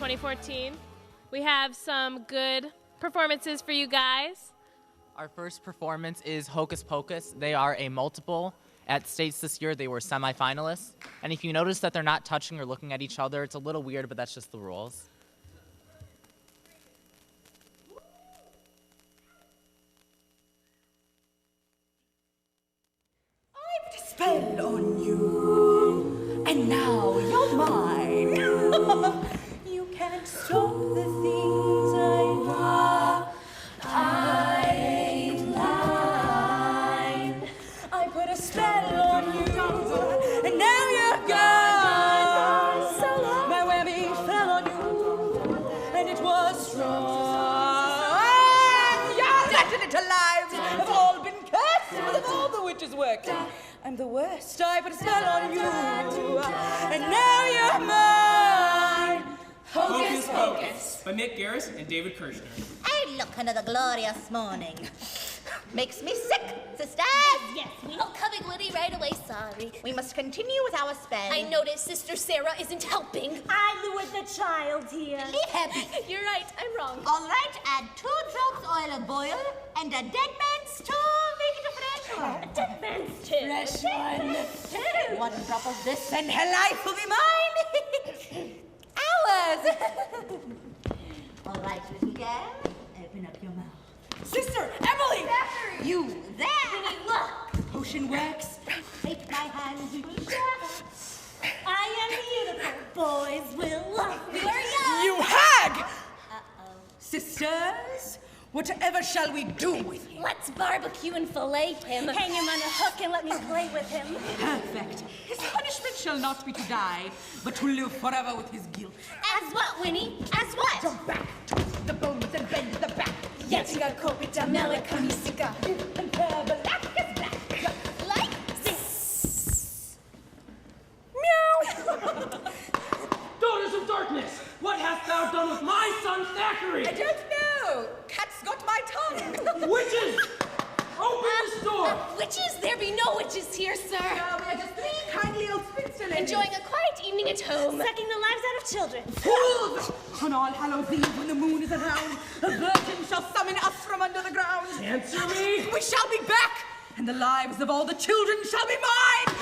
2014. We have some good performances for you guys. Our first performance is Hocus Pocus. They are a multiple. At States this year, they were semifinalists. And if you notice that they're not touching or looking at each other, it's a little weird, but that's just the rules. I put a spell on you, and now you're mine. You can't stop the things I do. I ain't lying. I put a spell on you, and now you're gone. My whammy fell on you, and it was strong. Your wretched little lives have all been cursed with all the witch's work. I'm the worst. I put a spell on you, and now you're mine. Hocus Pocus. By Mick Garris and David Kirshner. Hey, look, another glorious morning. Makes me sick, sisters. Yes, we are coming, Liddy, right away. Sorry. We must continue with our spell. I notice Sister Sarah isn't helping. I lured the child here. Leave her. You're right, I'm wrong. All right, add 2 drops oil of boil and a dead man's stew. Make it a fresh one. A dead man's stew. Fresh one. 1 drop of this And her life will be mine. Ours. All right, little girl, open up your mouth. Sister, Emily. Zachary. You there? Winnie, look. Potion works. Take my hand, we will share. I am beautiful. Boys will love me. You hag! Sisters, whatever shall we do with him? Let's barbecue and fillet him. Hang him on a hook and let me play with him. Perfect. His punishment shall not be to die, but to live forever with his guilt. As what, Winnie? As what? Jump back, twist the bones and bend the back. Yatinga kopita meleka misika. And purple black is black. Like this. Meow. Daughters of Darkness, what hast thou done with my son Thackeray? I don't know. Cat's got my tongue. Witches! Open this door! Witches? There be no witches here, sir. We are just 3 kindly old spinster ladies. Enjoying a quiet evening at home. Sucking the lives out of children. Fools! On All Hallows Eve, when the moon is around, a virgin shall summon us from under the ground. Answer me! We shall be back, and the lives of all the children shall be mine!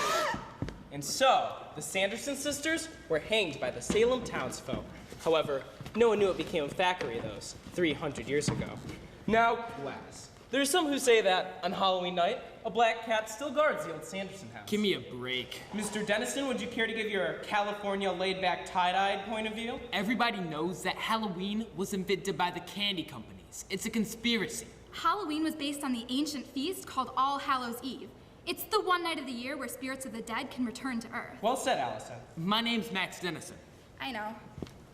And so, the Sanderson sisters were hanged by the Salem townsfolk. However, no one knew what became of Thackeray those 300 years ago. Now, glass. There are some who say that, on Halloween night, a black cat still guards the old Sanderson house. Give me a break. Mr. Dennison, would you care to give your California laid-back, tie-dyed point of view? Everybody knows that Halloween was invented by the candy companies. It's a conspiracy. Halloween was based on the ancient feast called All Hallows Eve. It's the one night of the year where spirits of the dead can return to Earth. Well said, Allison. My name's Max Dennison. I know.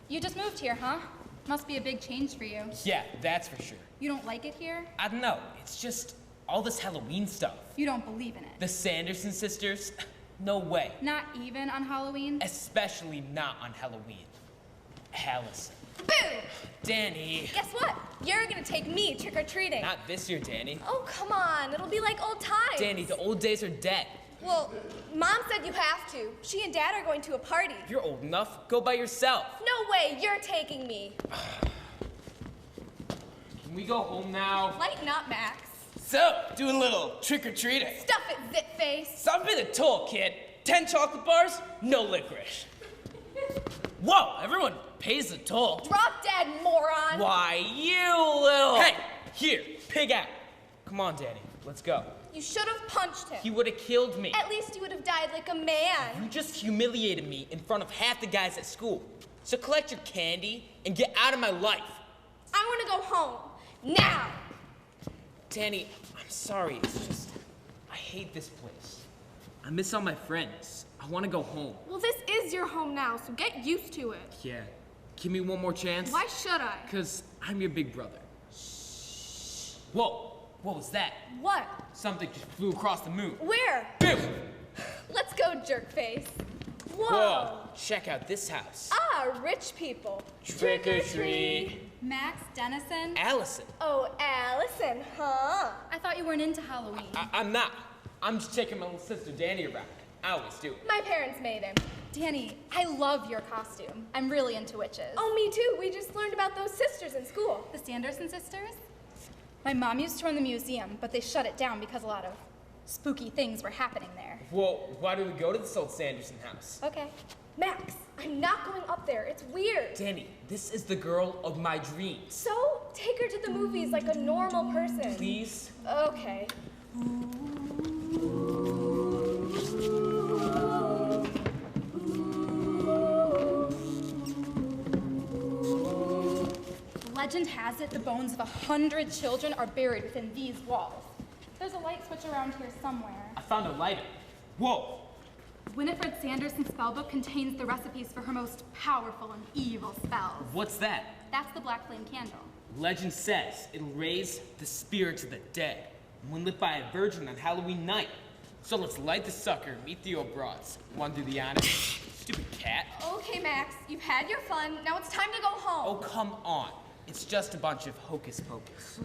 You just moved here, huh? Must be a big change for you. Yeah, that's for sure. You don't like it here? I don't know. It's just all this Halloween stuff. You don't believe in it. The Sanderson sisters? No way. Not even on Halloween? Especially not on Halloween. Allison. Boo! Danny. Guess what? You're gonna take me trick-or-treating. Not this year, Danny. Oh, come on. It'll be like old times. Danny, the old days are dead. Well, Mom said you have to. She and Dad are going to a party. If you're old enough, go by yourself. No way, you're taking me. Can we go home now? Lighten up, Max. So, doing a little trick-or-treating. Stuff it, zit-face. Some bit of toll, kid. 10 chocolate bars, no licorice. Whoa, everyone pays the toll. Drop dead, moron. Why, you little... Hey, here, pig out. Come on, Danny, let's go. You should have punched him. He would have killed me. At least you would have died like a man. You just humiliated me in front of half the guys at school. So collect your candy and get out of my life. I want to go home. Now. Danny, I'm sorry. It's just, I hate this place. I miss all my friends. I want to go home. Well, this is your home now, so get used to it. Yeah. Give me one more chance. Why should I? Because I'm your big brother. Shh. Whoa. What was that? What? Something just flew across the moon. Where? Boom! Let's go, jerkface. Whoa. Whoa. Check out this house. Ah, rich people. Trick or treat. Max Dennison? Allison. Oh, Allison, huh? I thought you weren't into Halloween. I'm not. I'm just taking my little sister Danny around. I always do. My parents made him. Danny, I love your costume. I'm really into witches. Oh, me too. We just learned about those sisters in school. The Sanderson sisters? My mom used to run the museum, but they shut it down because a lot of spooky things were happening there. Well, why do we go to this old Sanderson house? Okay. Max, I'm not going up there. It's weird. Danny, this is the girl of my dreams. So, take her to the movies like a normal person. Please? Okay. Legend has it the bones of 100 children are buried within these walls. There's a light switch around here somewhere. I found a lighter. Whoa! Winifred Sanderson's spellbook contains the recipes for her most powerful and evil spells. What's that? That's the black flame candle. Legend says it'll raise the spirits of the dead when lit by a virgin on Halloween night. So let's light the sucker and meet the old broads. Want to do the honors? Stupid cat. Okay, Max, you've had your fun. Now it's time to go home. Oh, come on. It's just a bunch of hocus pocus.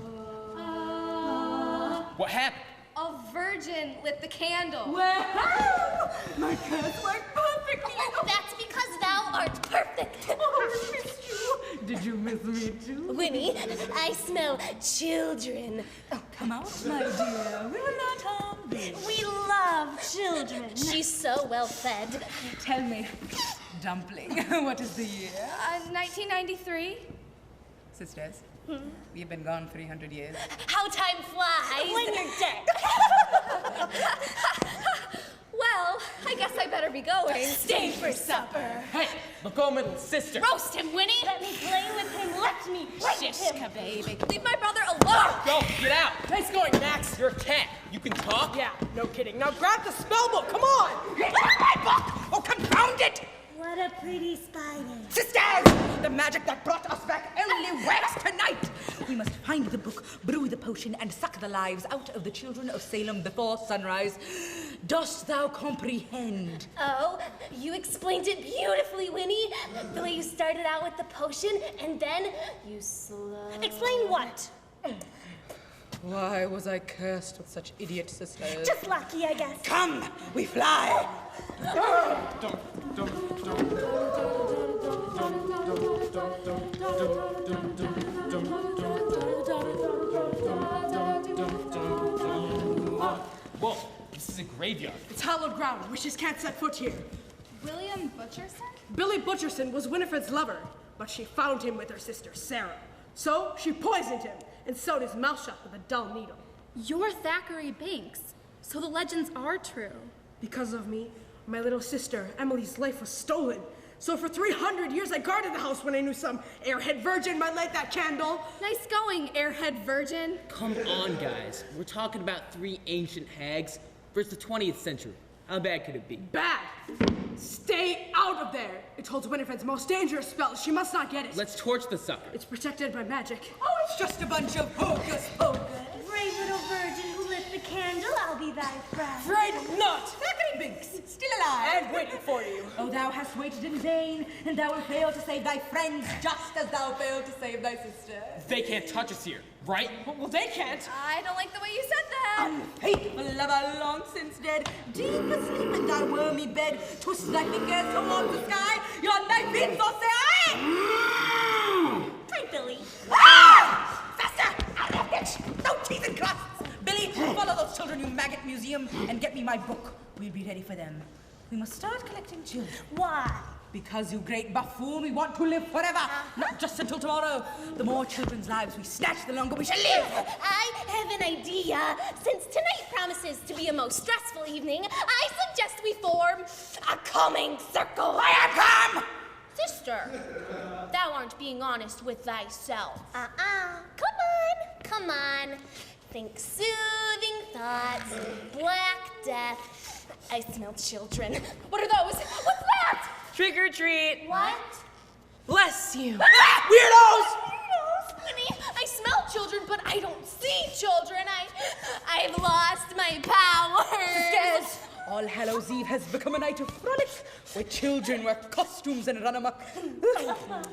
What happened? A virgin lit the candle. Wow! My cats work perfectly. That's because thou art perfect. Oh, I missed you. Did you miss me too? Winnie, I smell children. Oh, come out, my dear. We will not harm thee. We love children. She's so well fed. Tell me, Dumpling, what is the year? 1993. Sisters, we've been gone 300 years. How time flies. When you're dead. Well, I guess I better be going. Stay for supper. Hey, look over little sister. Roast him, Winnie. Let me play with him. Let me break him. Baby, leave my brother alone. Go, get out. Nice going, Max. You're a cat. You can talk? Yeah, no kidding. Now grab the spellbook, come on! Get out of my book! Oh, confound it! What a pretty spider. Sisters! The magic that brought us back only works tonight! We must find the book, brew the potion, and suck the lives out of the children of Salem before sunrise. Dost thou comprehend? Oh, you explained it beautifully, Winnie. The way you started out with the potion, and then you Explain what? Why was I cursed with such idiot sisters? Just lucky, I guess. Come, we fly! Whoa, this is a graveyard. It's hallowed ground. Witches can't set foot here. William Butcherson? Billy Butcherson was Winifred's lover, but she found him with her sister Sarah. So she poisoned him and sewed his mouth shut with a dull needle. You're Thackeray Binks, so the legends are true. Because of me, my little sister Emily's life was stolen. So for 300 years I guarded the house when I knew some airhead virgin might light that candle. Nice going, airhead virgin. Come on, guys. We're talking about 3 ancient hags versus the 20th century. How bad could it be? Bad! Stay out of there! It holds Winifred's most dangerous spell. She must not get it. Let's torch the sucker. It's protected by magic. Oh, it's just a bunch of hocus pocus. Brave little virgin who lit the candle, I'll be thy friend. Afraid not! Thackeray Binks, still alive. And waiting for you. Oh, thou hast waited in vain, and thou wilt fail to save thy friends just as thou failed to save thy sister. They can't touch us here, right? Well, they can't. I don't like the way you said that. Unfaithful lover, long since dead, deep asleep in thy wormy bed, twist thy fingers towards the sky, your knife in, so say I! Hi, Billy. Ah! Faster! Out of it! No teeth and crusts! Billy, follow those children, you maggot museum, and get me my book. We'll be ready for them. We must start collecting children. Why? Because, you great buffoon, we want to live forever, not just until tomorrow. The more children's lives we snatch, the longer we shall live. I have an idea. Since tonight promises to be a most stressful evening, I suggest we form a calming circle. I am come! Sister, thou aren't being honest with thyself. Come on. Think soothing thoughts, black death. I smell children. What are those? What's that? Trick or treat. What? Bless you. Weirdos! Winnie, I smell children, but I don't see children. I've lost my powers. Yes. All Hallows Eve has become a night of frolic, where children wear costumes and run amok. Come on.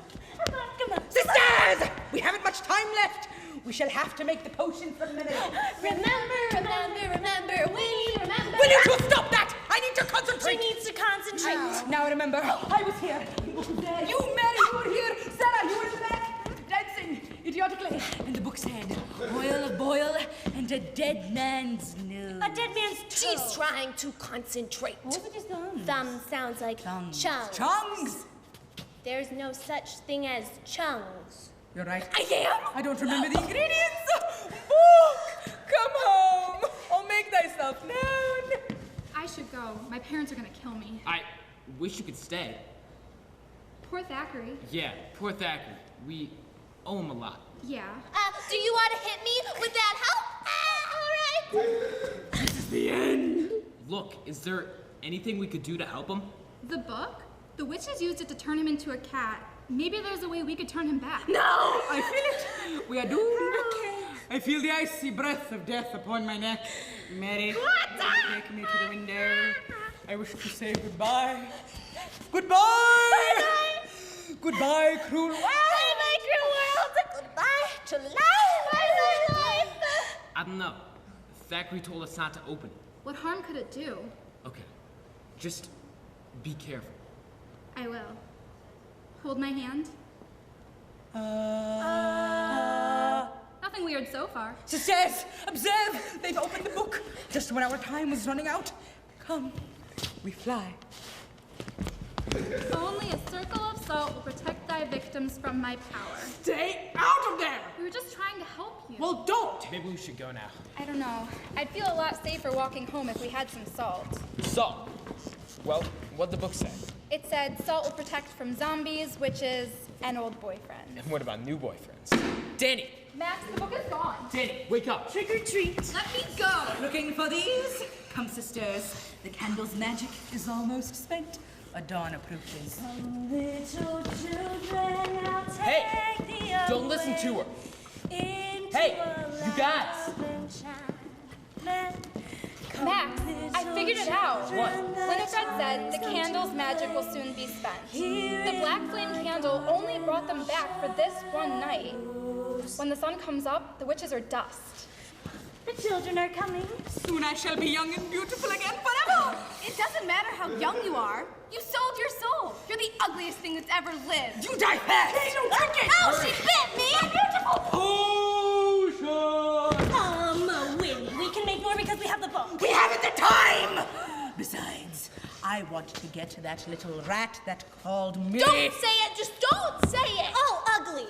Sisters! We haven't much time left. We shall have to make the potion for a minute. Remember, Winnie, remember. Will you two stop that? I need to concentrate. remember. I was here. You, Mary, you were here. Sarah, you were in the back, dancing idiotically. And the book said, oil of boil and a dead man's nose. A dead man's toe. She's trying to concentrate. What was it just thumbs? Thumb sounds like Thumbs. chungs. Chungs. There's no such thing as chungs. You're right. I am? I don't remember the ingredients. Book, come home. I'll make thyself known. I should go. My parents are gonna kill me. I wish you could stay. Poor Thackeray. Yeah, poor Thackeray. We owe him a lot. Yeah. Do you want to hit me with that help? All right. This is the end. Look, is there anything we could do to help him? The book? The witches used it to turn him into a cat. Maybe there's a way we could turn him back. No! I feel it. We are doomed. I feel the icy breath of death upon my neck. Mary, take me to the window. I wish to say goodbye. Goodbye! Bye-bye. Goodbye, cruel world. Bye-bye, cruel world. Goodbye to life. Bye-bye, life. I don't know. Thackeray told us not to open it. What harm could it do? Okay, just be careful. I will. Hold my hand. Nothing weird so far. Sisters, observe. They've opened the book. Just when our time was running out. Come, we fly. Only a circle of salt will protect thy victims from my power. Stay out of there! We were just trying to help you. Well, don't! Maybe we should go now. I don't know. I'd feel a lot safer walking home if we had some salt. Salt. Well, what'd the book say? It said salt will protect from zombies, witches, and old boyfriends. And what about new boyfriends? Danny! Max, the book is gone. Danny, wake up! Trick or treat. Let me go. Looking for these? Come, sisters. The candle's magic is almost spent. A dawn approaches. Little children, I'll take Hey! Don't listen to her! Hey! You guys! Max, I figured it out. What? Winifred said the candle's magic will soon be spent. The black flame candle only brought them back for this one night. When the sun comes up, the witches are dust. The children are coming. Soon I shall be young and beautiful again forever. It doesn't matter how young you are. You sold your soul. You're the ugliest thing that's ever lived. You die fast. Oh, she bit me! Potion! Winnie, we can make more because we have the book. We haven't the time! Besides, I want to get to that little rat that called me. Don't say it! Just don't say it! Oh, ugly!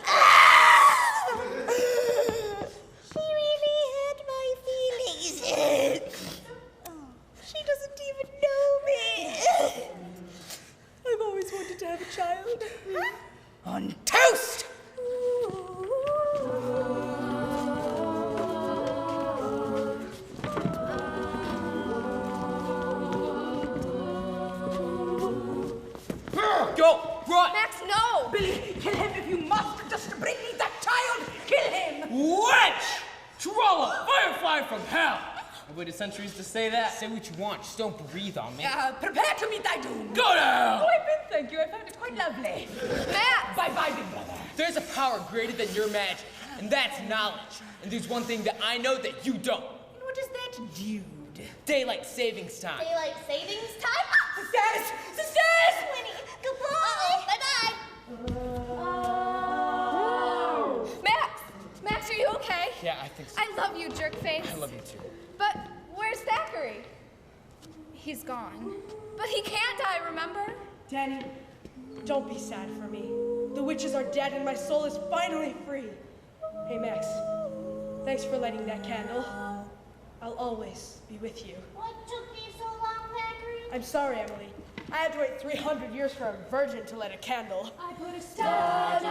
She really hurt my feelings. Oh, she doesn't even know me. I've always wanted to have a child. On toast! Go! Run! Max, no! Billy, kill him if you must. Just to bring me that child. Kill him. Witch! Trolla! Firefly from hell! I waited centuries to say that. Say what you want, just don't breathe on me. Prepare to meet thy doom. Go down! Oh, I've been, thank you. I found it quite lovely. Max! Bye-bye, big brother. There's a power greater than your magic, and that's knowledge. And there's one thing that I know that you don't. And what is that, dude? Daylight savings time. Daylight savings time? Sisters! Sisters! Winnie, goodbye! Bye-bye! Max! Max, are you okay? Yeah, I think so. I love you, jerkface. I love you too. But where's Thackeray? He's gone. But he can't die, remember? Danny, don't be sad for me. The witches are dead and my soul is finally free. Hey, Max. Thanks for lighting that candle. I'll always be with you. What took me so long, Thackeray? I'm sorry, Emily. I had to wait 300 years for a virgin to light a candle. I put a star, And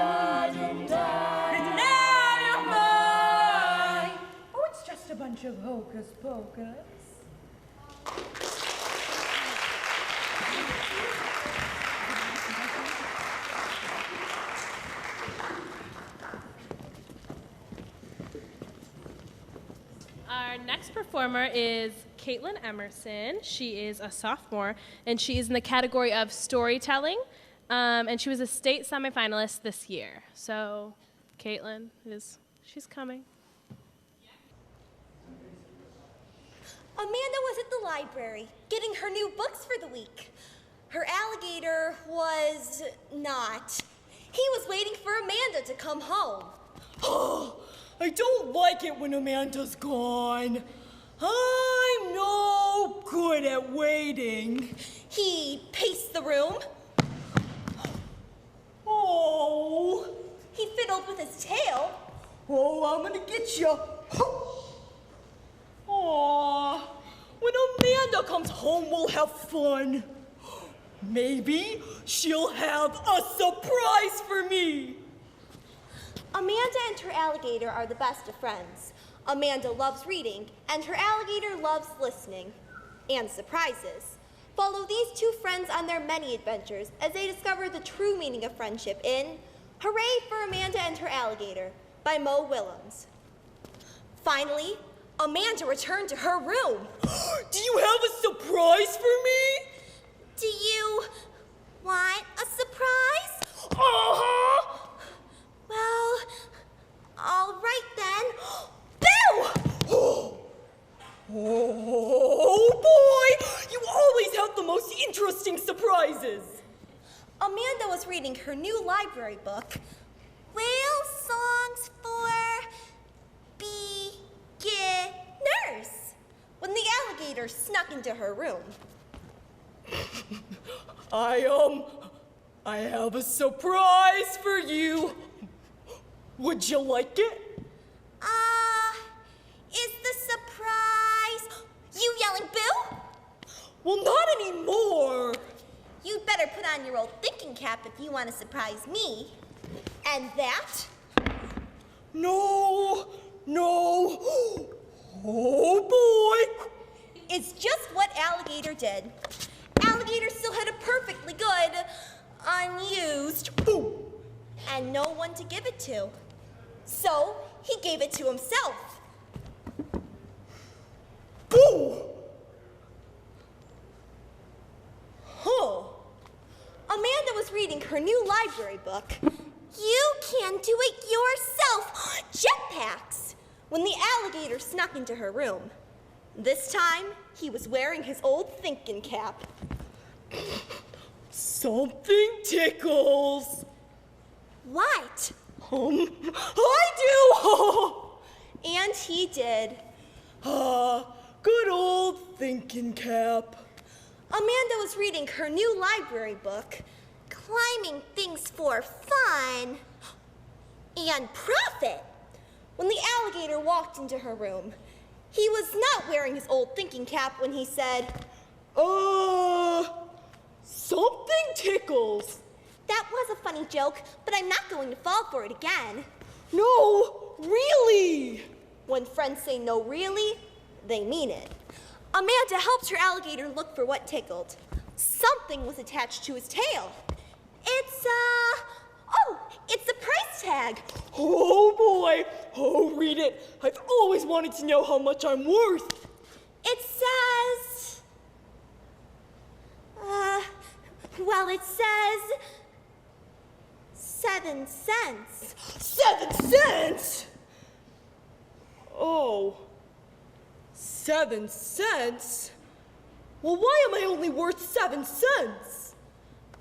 now you're mine! Oh, it's just a bunch of hocus pocus. Our next performer is Caitlin Emerson. She is a sophomore, and she is in the category of storytelling, and she was a state semifinalist this year. So, Caitlin she's coming. Amanda was at the library, getting her new books for the week. her alligator was not. He was waiting for Amanda to come home. Oh, I don't like it when Amanda's gone. I'm no good at waiting. He paced the room. Oh. He fiddled with his tail. Oh, I'm gonna get you. Aw, when Amanda comes home, we'll have fun. Maybe she'll have a surprise for me. Amanda and her alligator are the best of friends. Amanda loves reading, and her alligator loves listening and surprises. Follow these two friends on their many adventures as they discover the true meaning of friendship in Hooray for Amanda and Her Alligator by Mo Willems. Finally, Amanda returned to her room. Do you have a surprise for me? Do you want a surprise? Uh-huh. Well, all right then. Boo! Oh, boy! You always have the most interesting surprises. Amanda was reading her new library book, Whale Songs for Beginners, when the alligator snuck into her room. I have a surprise for you. Would you like it? Is the surprise you yelling boo? Well, not anymore. You'd better put on your old thinking cap if you want to surprise me. And that? No. Oh, boy. It's just what Alligator did. Alligator still had a perfectly good, unused boo, and no one to give it to. So he gave it to himself. Boo! Huh. Amanda was reading her new library book, You Can Do It Yourself, Jetpacks, when the alligator snuck into her room. This time, he was wearing his old thinking cap. Something tickles. What? I do! And he did. Good old thinking cap. Amanda was reading her new library book, Climbing Things for Fun and Profit, when the alligator walked into her room. He was not wearing his old thinking cap when he said, Something tickles. That was a funny joke, but I'm not going to fall for it again. No, really. When friends say no really, they mean it. Amanda helped her alligator look for what tickled. Something was attached to his tail. It's a price tag. Oh, boy. Oh, read it. I've always wanted to know how much I'm worth. It says... it says... 7 cents. 7 cents? Oh. 7 cents? Well, why am I only worth 7 cents?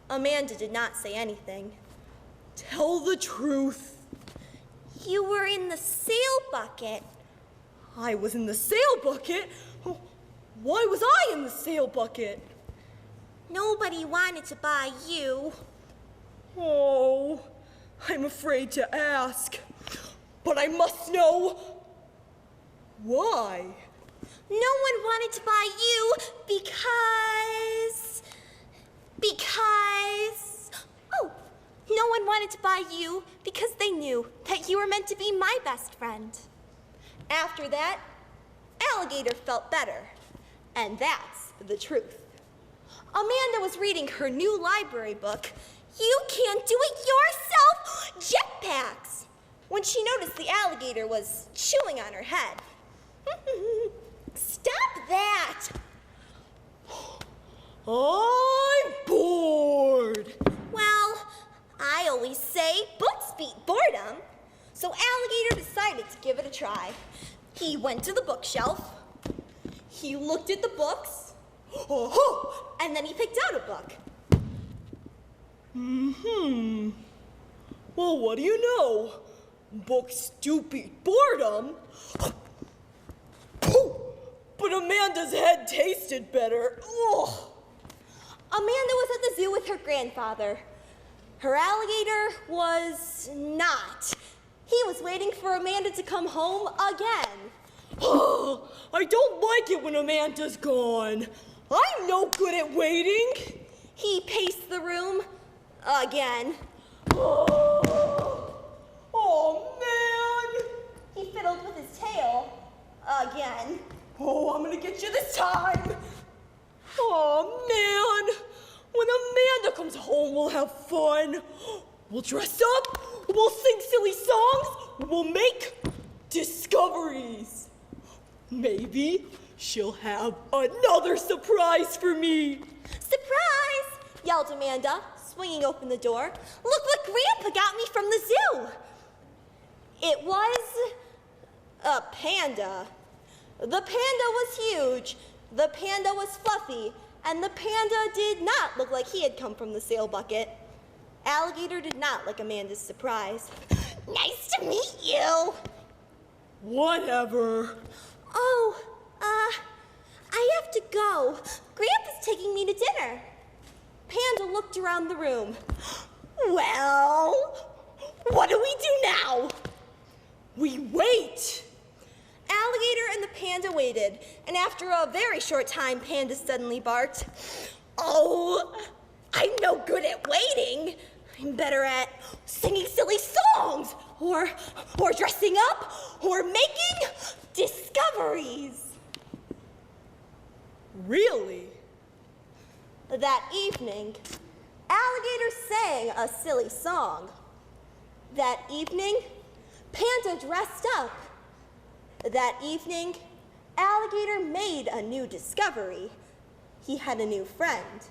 Amanda did not say anything. Tell the truth. You were in the sail bucket. I was in the sail bucket? Why was I in the sail bucket? Nobody wanted to buy you. Oh, I'm afraid to ask. But I must know why. No one wanted to buy you no one wanted to buy you because they knew that you were meant to be my best friend. After that, Alligator felt better. And that's the truth. Amanda was reading her new library book, You Can't Do It Yourself, Jetpacks, when she noticed the alligator was chewing on her head. Stop that! I'm bored. Well, I always say books beat boredom. So Alligator decided to give it a try. He went to the bookshelf. He looked at the books. And then he picked out a book. Well, what do you know? Book stupid boredom. But Amanda's head tasted better. Ugh. Amanda was at the zoo with her grandfather. Her alligator was not. He was waiting for Amanda to come home again. I don't like it when Amanda's gone. I'm no good at waiting. He paced the room again. Oh, man. He fiddled with his tail again. Oh, I'm gonna get you this time. Oh, man. When Amanda comes home, we'll have fun. We'll dress up, we'll sing silly songs, we'll make discoveries. Maybe she'll have another surprise for me. Surprise! Yelled Amanda, swinging open the door. Look what Grandpa got me from the zoo. It was a panda. The panda was huge, the panda was fluffy, and the panda did not look like he had come from the sale bucket. Alligator did not like Amanda's surprise. Nice to meet you. Whatever. Oh, I have to go. Grandpa's taking me to dinner. Panda looked around the room. Well, what do we do now? We wait. Alligator and the panda waited, and after a very short time, Panda suddenly barked. Oh, I'm no good at waiting. I'm better at singing silly songs, or dressing up, or making discoveries. Really? That evening, Alligator sang a silly song. That evening, Panda dressed up. That evening, Alligator made a new discovery. He had a new friend.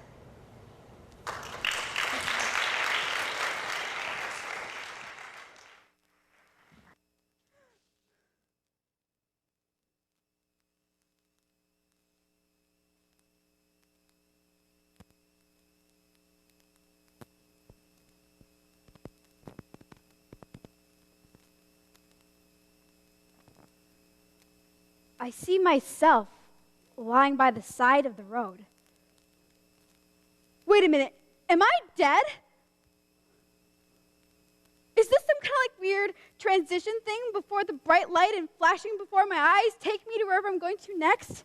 I see myself lying by the side of the road. Wait a minute, am I dead? Is this some kind of like weird transition thing before the bright light and flashing before my eyes take me to wherever I'm going to next?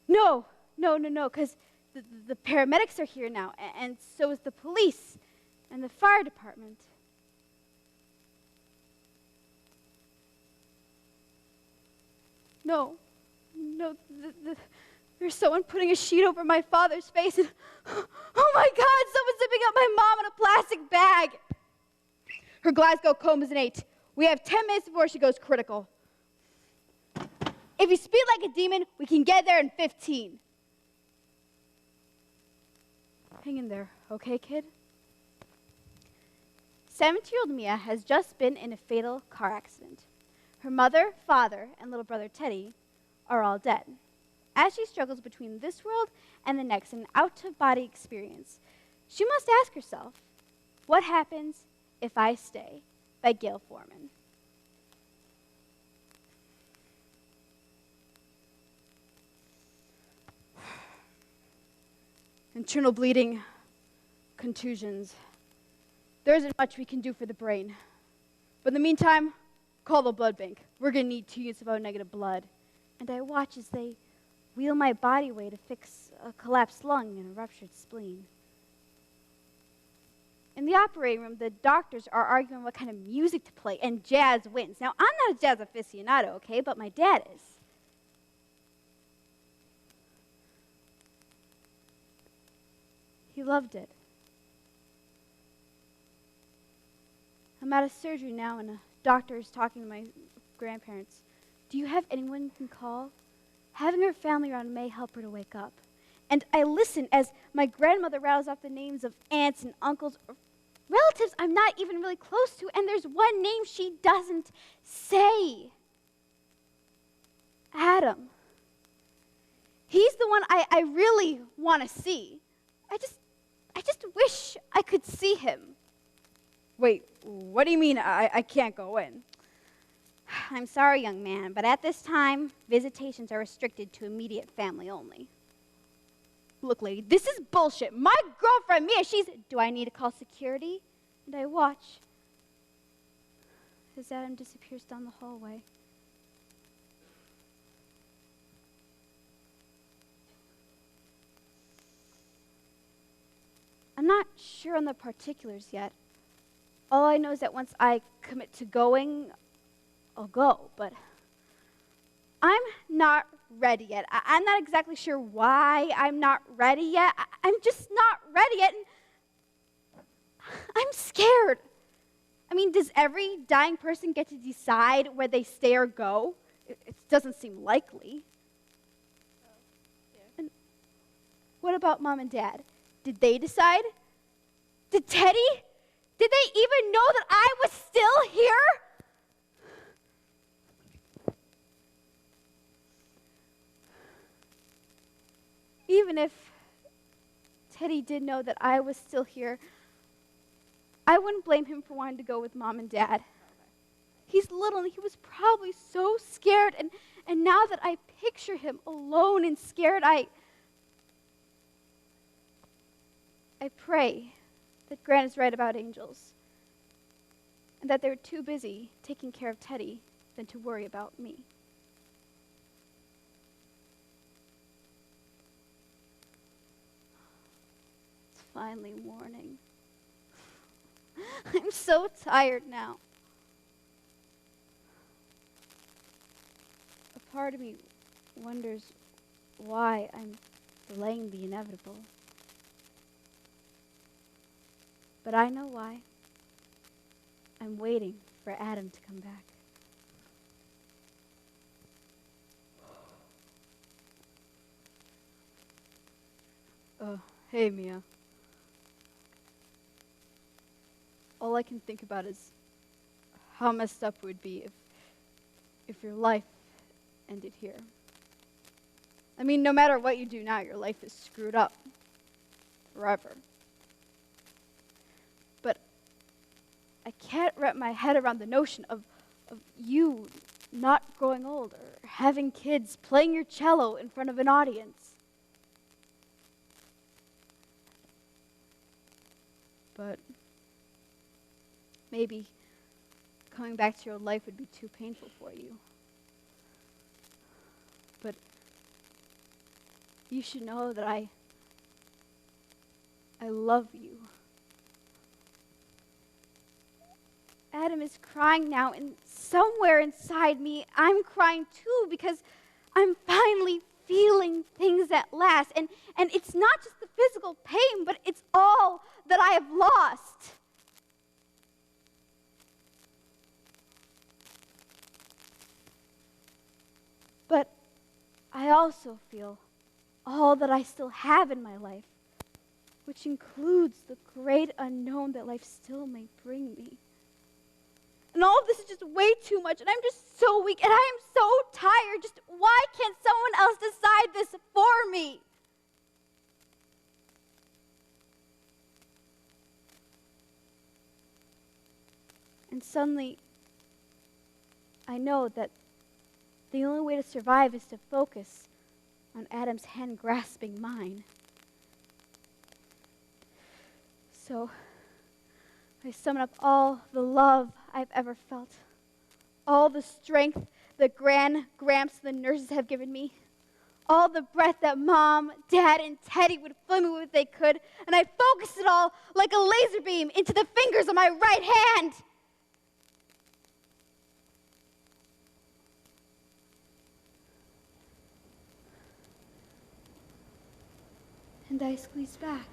No, because the paramedics are here now, and so is the police and the fire department. No, there's someone putting a sheet over my father's face, and oh my God, someone's zipping up my mom in a plastic bag. Her Glasgow comb is an 8. We have 10 minutes before she goes critical. If you speed like a demon, we can get there in 15. Hang in there, okay, kid? 17-year-old Mia has just been in a fatal car accident. Her mother, father, and little brother Teddy are all dead. As she struggles between this world and the next in an out-of-body experience, she must ask herself, what happens if I stay? By Gail Foreman. Internal bleeding, contusions. There isn't much we can do for the brain. But in the meantime, call the blood bank. We're going to need 2 units of O-negative blood. And I watch as they wheel my body away to fix a collapsed lung and a ruptured spleen. In the operating room, the doctors are arguing what kind of music to play, and jazz wins. Now, I'm not a jazz aficionado, okay, but my dad is. He loved it. I'm out of surgery now, and a doctor is talking to my grandparents. Do you have anyone you can call? Having her family around may help her to wake up. And I listen as my grandmother rattles off the names of aunts and uncles, or relatives I'm not even really close to, and there's one name she doesn't say. Adam. He's the one I really want to see. I just wish I could see him. Wait, what do you mean I can't go in? I'm sorry, young man, but at this time, visitations are restricted to immediate family only. Look, lady, this is bullshit. My girlfriend, Mia, do I need to call security? And I watch as Adam disappears down the hallway. I'm not sure on the particulars yet. All I know is that once I commit to going, I'll go, but I'm not ready yet. I'm not exactly sure why I'm not ready yet. I'm just not ready yet, and I'm scared. I mean, does every dying person get to decide where they stay or go? It doesn't seem likely. And what about Mom and Dad? Did they decide? Did Teddy? Did they even know that I was still here? Even if Teddy did know that I was still here, I wouldn't blame him for wanting to go with Mom and Dad. He's little and he was probably so scared, and now that I picture him alone and scared, I pray that Grant is right about angels, and that they're too busy taking care of Teddy than to worry about me. It's finally morning. I'm so tired now. A part of me wonders why I'm delaying the inevitable. But I know why. I'm waiting for Adam to come back. Hey, Mia. All I can think about is how messed up it would be if your life ended here. I mean, no matter what you do now, your life is screwed up forever. But I can't wrap my head around the notion of you not growing old or having kids, playing your cello in front of an audience. But maybe coming back to your old life would be too painful for you. But you should know that I love you. Adam is crying now, and somewhere inside me, I'm crying too, because I'm finally feeling things at last. And it's not just the physical pain, but it's all that I have lost. But I also feel all that I still have in my life, which includes the great unknown that life still may bring me. And all of this is just way too much, and I'm just so weak, and I am so tired. Just why can't someone else decide this for me? And suddenly, I know that the only way to survive is to focus on Adam's hand grasping mine. So I summon up all the love I've ever felt, all the strength that Gran, Gramps, and the nurses have given me, all the breath that Mom, Dad, and Teddy would fill me with if they could, and I focus it all like a laser beam into the fingers of my right hand. And I squeeze back.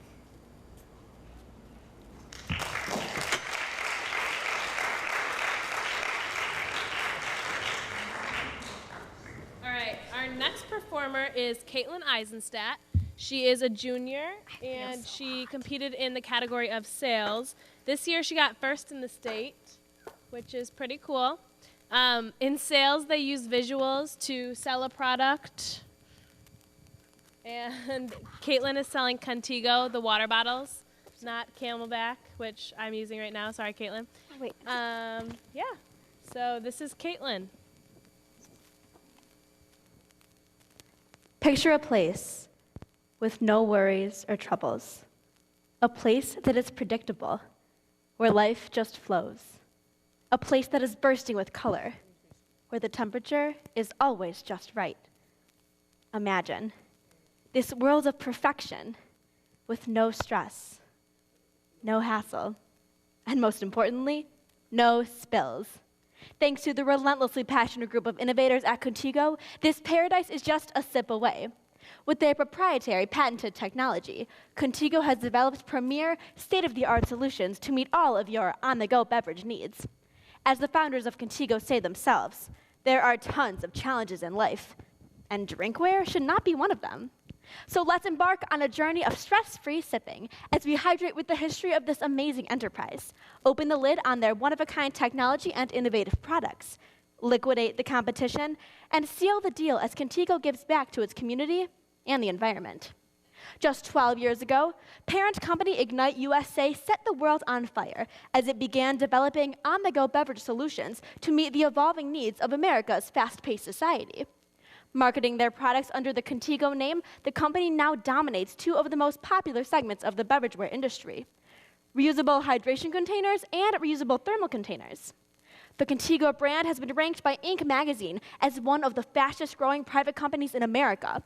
All right, our next performer is Caitlin Eisenstadt. She is a junior, and she competed in the category of sales. This year, she got first in the state, which is pretty cool. In sales, they use visuals to sell a product. And Caitlin is selling Contigo, the water bottles. not Camelback, which I'm using right now. Sorry, Caitlin. Wait. Yeah. So this is Caitlin. Picture a place with no worries or troubles. A place that is predictable, where life just flows. A place that is bursting with color, where the temperature is always just right. Imagine this world of perfection with no stress, no hassle, and most importantly, no spills. Thanks to the relentlessly passionate group of innovators at Contigo, this paradise is just a sip away. With their proprietary patented technology, Contigo has developed premier, state-of-the-art solutions to meet all of your on-the-go beverage needs. As the founders of Contigo say themselves, there are tons of challenges in life, and drinkware should not be one of them. So let's embark on a journey of stress-free sipping as we hydrate with the history of this amazing enterprise. Open the lid on their one-of-a-kind technology and innovative products, liquidate the competition, and seal the deal as Contigo gives back to its community and the environment. Just 12 years ago, parent company Ignite USA set the world on fire as it began developing on-the-go beverage solutions to meet the evolving needs of America's fast-paced society. Marketing their products under the Contigo name, the company now dominates two of the most popular segments of the beverageware industry: reusable hydration containers and reusable thermal containers. The Contigo brand has been ranked by Inc. magazine as one of the fastest-growing private companies in America.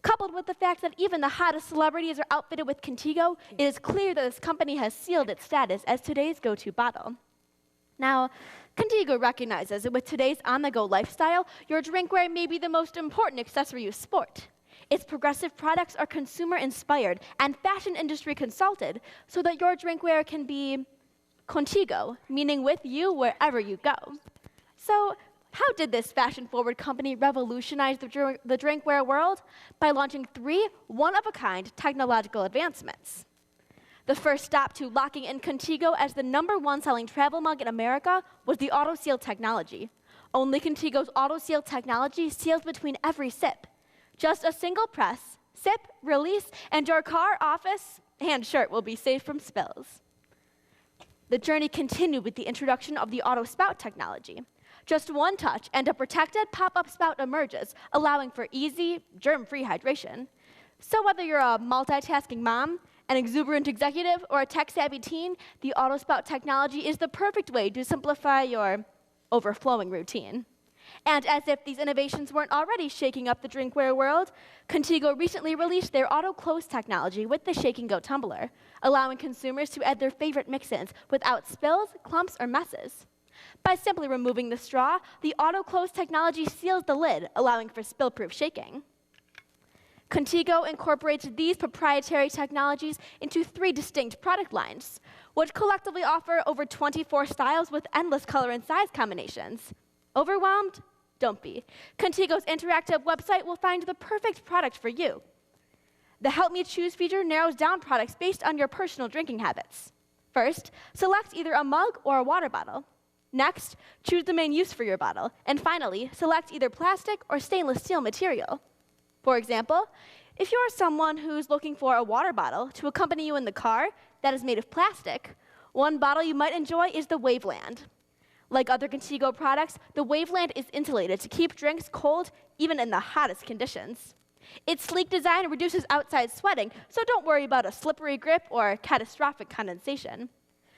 Coupled with the fact that even the hottest celebrities are outfitted with Contigo, it is clear that this company has sealed its status as today's go-to bottle. Now, Contigo recognizes that with today's on-the-go lifestyle, your drinkware may be the most important accessory you sport. Its progressive products are consumer-inspired and fashion industry consulted so that your drinkware can be Contigo, meaning with you wherever you go. So, how did this fashion-forward company revolutionize the drinkware world? By launching 3 one-of-a-kind technological advancements. The first stop to locking in Contigo as the #1 selling travel mug in America was the auto-seal technology. Only Contigo's auto-seal technology seals between every sip. Just a single press, sip, release, and your car, office, and shirt will be safe from spills. The journey continued with the introduction of the auto-spout technology. Just one touch and a protected pop-up spout emerges, allowing for easy, germ-free hydration. So whether you're a multitasking mom, an exuberant executive, or a tech-savvy teen, the auto-spout technology is the perfect way to simplify your overflowing routine. And as if these innovations weren't already shaking up the drinkware world, Contigo recently released their auto-close technology with the Shake and Go tumbler, allowing consumers to add their favorite mix-ins without spills, clumps, or messes. By simply removing the straw, the auto-close technology seals the lid, allowing for spill-proof shaking. Contigo incorporates these proprietary technologies into 3 distinct product lines, which collectively offer over 24 styles with endless color and size combinations. Overwhelmed? Don't be. Contigo's interactive website will find the perfect product for you. The Help Me Choose feature narrows down products based on your personal drinking habits. First, select either a mug or a water bottle. Next, choose the main use for your bottle. And finally, select either plastic or stainless steel material. For example, if you're someone who's looking for a water bottle to accompany you in the car that is made of plastic, one bottle you might enjoy is the Waveland. Like other Contigo products, the Waveland is insulated to keep drinks cold even in the hottest conditions. Its sleek design reduces outside sweating, so don't worry about a slippery grip or catastrophic condensation.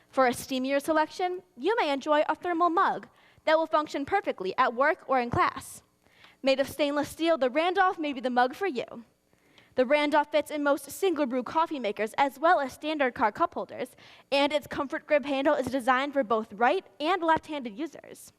For a steamier selection, you may enjoy a thermal mug that will function perfectly at work or in class. Made of stainless steel, the Randolph may be the mug for you. The Randolph fits in most single brew coffee makers as well as standard car cup holders, and its comfort grip handle is designed for both right and left-handed users.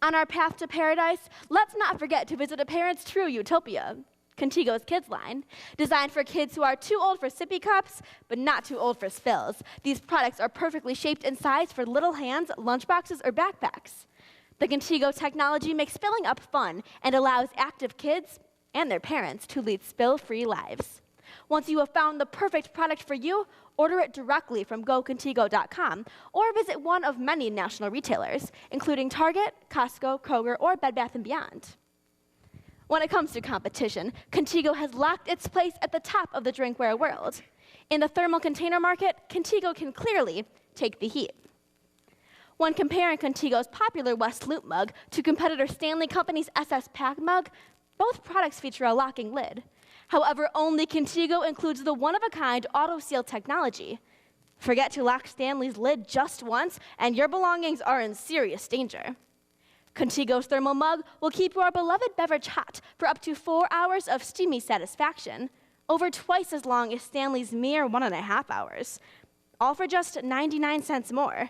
On our path to paradise, let's not forget to visit a parent's true utopia, Contigo's Kids line. Designed for kids who are too old for sippy cups, but not too old for spills. These products are perfectly shaped and sized for little hands, lunchboxes, or backpacks. The Contigo technology makes filling up fun and allows active kids and their parents to lead spill-free lives. Once you have found the perfect product for you, order it directly from gocontigo.com or visit one of many national retailers, including Target, Costco, Kroger, or Bed Bath & Beyond. When it comes to competition, Contigo has locked its place at the top of the drinkware world. In the thermal container market, Contigo can clearly take the heat. When comparing Contigo's popular West Loop mug to competitor Stanley Company's SS Pack mug, both products feature a locking lid. However, only Contigo includes the one-of-a-kind auto-seal technology. Forget to lock Stanley's lid just once, and your belongings are in serious danger. Contigo's thermal mug will keep your beloved beverage hot for up to 4 hours of steamy satisfaction, over twice as long as Stanley's mere 1.5 hours, all for just 99 cents more.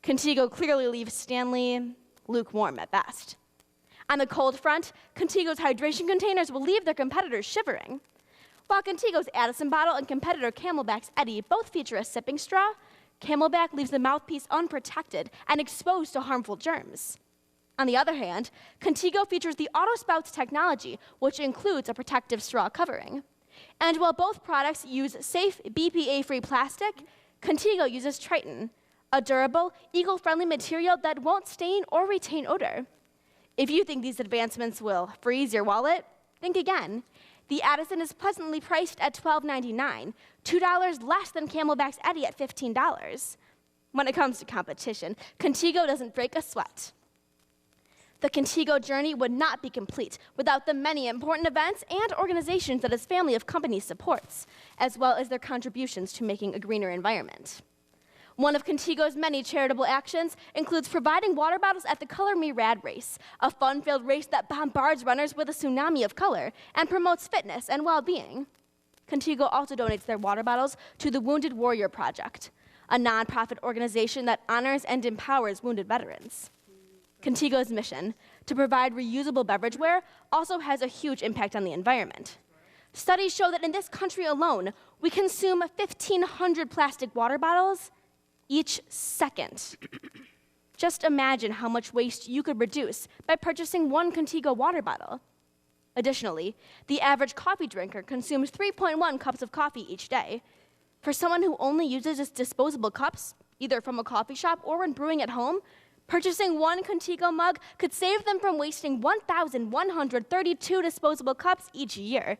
Contigo clearly leaves Stanley lukewarm at best. On the cold front, Contigo's hydration containers will leave their competitors shivering. While Contigo's Addison bottle and competitor Camelback's Eddy both feature a sipping straw, Camelback leaves the mouthpiece unprotected and exposed to harmful germs. On the other hand, Contigo features the AutoSpouts technology, which includes a protective straw covering. And while both products use safe, BPA-free plastic, Contigo uses Triton, a durable, eco-friendly material that won't stain or retain odor. If you think these advancements will freeze your wallet, think again. The Addison is pleasantly priced at $12.99, $2 less than Camelback's Eddy at $15. When it comes to competition, Contigo doesn't break a sweat. The Contigo journey would not be complete without the many important events and organizations that its family of companies supports, as well as their contributions to making a greener environment. One of Contigo's many charitable actions includes providing water bottles at the Color Me Rad race, a fun-filled race that bombards runners with a tsunami of color and promotes fitness and well-being. Contigo also donates their water bottles to the Wounded Warrior Project, a nonprofit organization that honors and empowers wounded veterans. Contigo's mission, to provide reusable beverageware, also has a huge impact on the environment. Studies show that in this country alone, we consume 1,500 plastic water bottles each second. Just imagine how much waste you could reduce by purchasing one Contigo water bottle. Additionally, the average coffee drinker consumes 3.1 cups of coffee each day. For someone who only uses disposable cups, either from a coffee shop or when brewing at home, purchasing one Contigo mug could save them from wasting 1,132 disposable cups each year.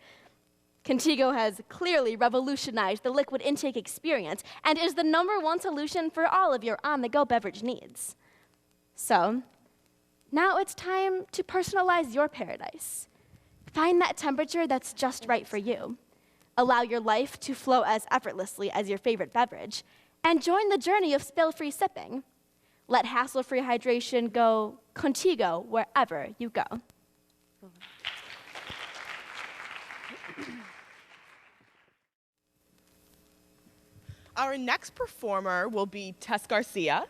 Contigo has clearly revolutionized the liquid intake experience and is the #1 solution for all of your on-the-go beverage needs. So, now it's time to personalize your paradise. Find that temperature that's just right for you. Allow your life to flow as effortlessly as your favorite beverage, and join the journey of spill-free sipping. Let hassle-free hydration go Contigo wherever you go. Our next performer will be Tess Garcia.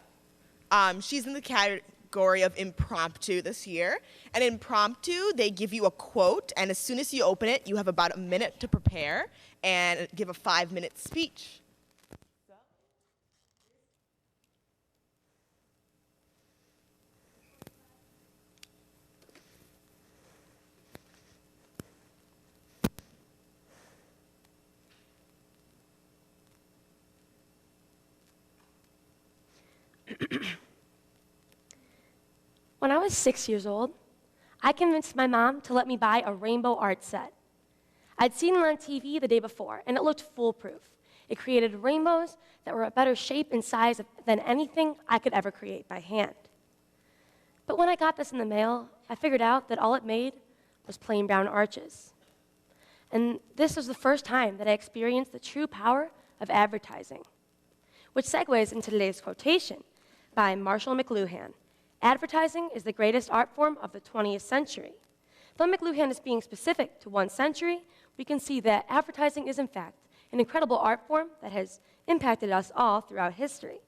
She's in the category of Impromptu this year. And Impromptu, they give you a quote, and as soon as you open it, you have about a minute to prepare and give a 5-minute speech. When I was 6 years old, I convinced my mom to let me buy a rainbow art set. I'd seen it on TV the day before, and it looked foolproof. It created rainbows that were a better shape and size than anything I could ever create by hand. But when I got this in the mail, I figured out that all it made was plain brown arches. And this was the first time that I experienced the true power of advertising, which segues into today's quotation by Marshall McLuhan. Advertising is the greatest art form of the 20th century. Though McLuhan is being specific to one century, we can see that advertising is in fact an incredible art form that has impacted us all throughout history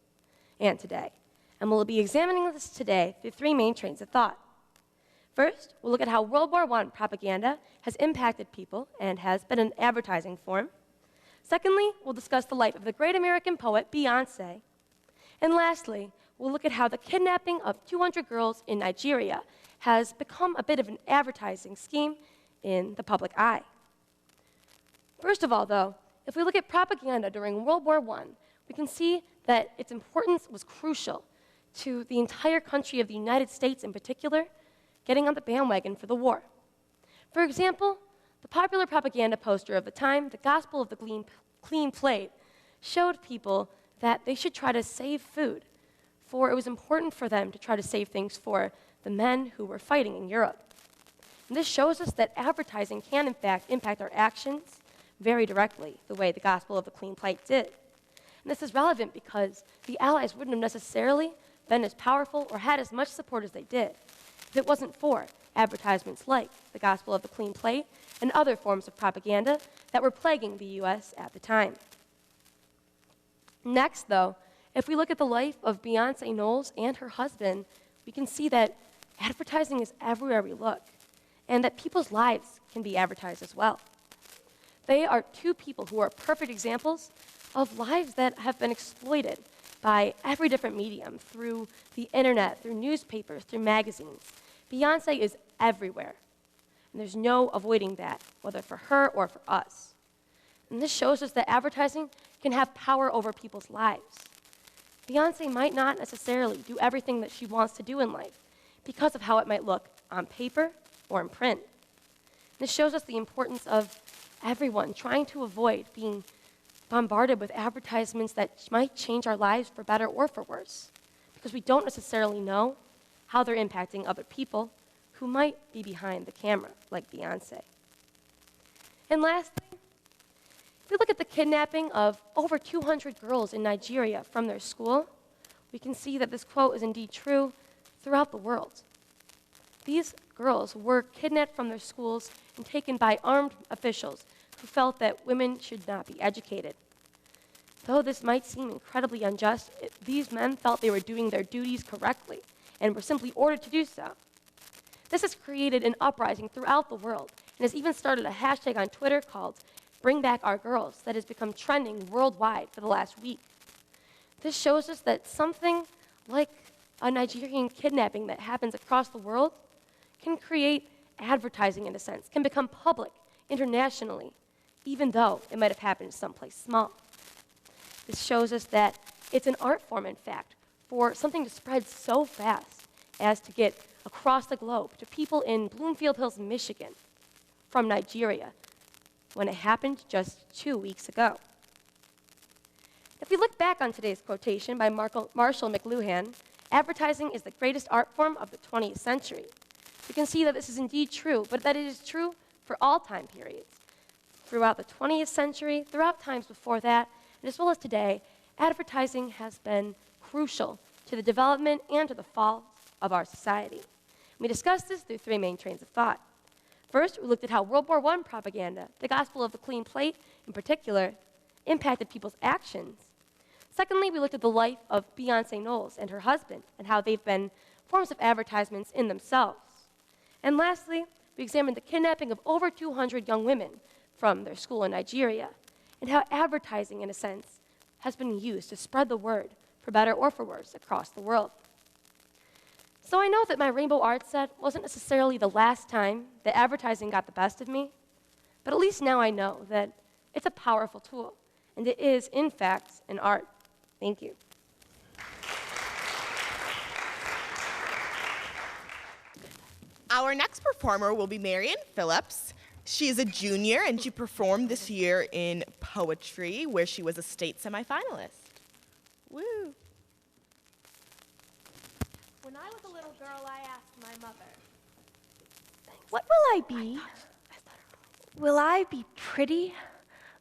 and today. And we'll be examining this today through 3 main trains of thought. First, we'll look at how World War I propaganda has impacted people and has been an advertising form. Secondly, we'll discuss the life of the great American poet Beyoncé. And lastly, we'll look at how the kidnapping of 200 girls in Nigeria has become a bit of an advertising scheme in the public eye. First of all, though, if we look at propaganda during World War I, we can see that its importance was crucial to the entire country of the United States in particular getting on the bandwagon for the war. For example, The popular propaganda poster of the time, the Gospel of the Clean Plate, showed people that they should try to save food, for it was important for them to try to save things for the men who were fighting in Europe. And this shows us that advertising can, in fact, impact our actions very directly, the way the Gospel of the Clean Plate did. And this is relevant because the Allies wouldn't have necessarily been as powerful or had as much support as they did if it wasn't for advertisements like the Gospel of the Clean Plate and other forms of propaganda that were plaguing the U.S. at the time. Next, though, if we look at the life of Beyonce Knowles and her husband, we can see that advertising is everywhere we look, and that people's lives can be advertised as well. They are two people who are perfect examples of lives that have been exploited by every different medium, through the internet, through newspapers, through magazines. Beyonce is everywhere, and there's no avoiding that, whether for her or for us. And this shows us that advertising can have power over people's lives. Beyonce might not necessarily do everything that she wants to do in life because of how it might look on paper or in print. This shows us the importance of everyone trying to avoid being bombarded with advertisements that might change our lives for better or for worse, because we don't necessarily know how they're impacting other people who might be behind the camera, like Beyonce. And lastly, if we look at the kidnapping of over 200 girls in Nigeria from their school, we can see that this quote is indeed true throughout the world. These girls were kidnapped from their schools and taken by armed officials who felt that women should not be educated. Though this might seem incredibly unjust, these men felt they were doing their duties correctly and were simply ordered to do so. This has created an uprising throughout the world and has even started a hashtag on Twitter called Bring Back Our Girls that has become trending worldwide for the last week. This shows us that something like a Nigerian kidnapping that happens across the world can create advertising, in a sense, can become public internationally, even though it might have happened someplace small. This shows us that it's an art form, in fact, for something to spread so fast as to get across the globe to people in Bloomfield Hills, Michigan, from Nigeria, when it happened just 2 weeks ago. If we look back on today's quotation by Marshall McLuhan, advertising is the greatest art form of the 20th century. We can see that this is indeed true, but that it is true for all time periods. Throughout the 20th century, throughout times before that, and as well as today, advertising has been crucial to the development and to the fall of our society. We discussed this through three main trains of thought. First, we looked at how World War I propaganda, the Gospel of the Clean Plate in particular, impacted people's actions. Secondly, we looked at the life of Beyonce Knowles and her husband and how they've been forms of advertisements in themselves. And lastly, we examined the kidnapping of over 200 young women from their school in Nigeria and how advertising, in a sense, has been used to spread the word, for better or for worse, across the world. So I know that my rainbow art set wasn't necessarily the last time that advertising got the best of me, but at least now I know that it's a powerful tool, and it is, in fact, an art. Thank you. Our next performer will be Marian Phillips. She is a junior, and she performed this year in poetry, where she was a state semifinalist. Woo! When I was a little girl, I asked my mother, What will I be? Will I be pretty?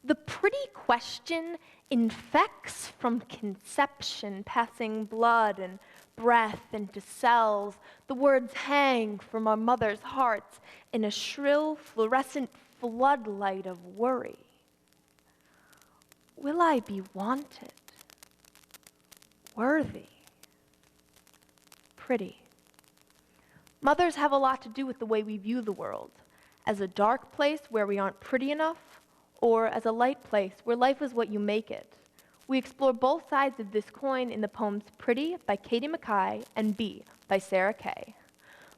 The pretty question infects from conception, passing blood and breath into cells. The words hang from our mother's hearts in a shrill, fluorescent floodlight of worry. Will I be wanted? Worthy? Pretty? Mothers have a lot to do with the way we view the world, as a dark place where we aren't pretty enough, or as a light place where life is what you make it. We explore both sides of this coin in the poems Pretty by Katie Mackay and B by Sarah Kay.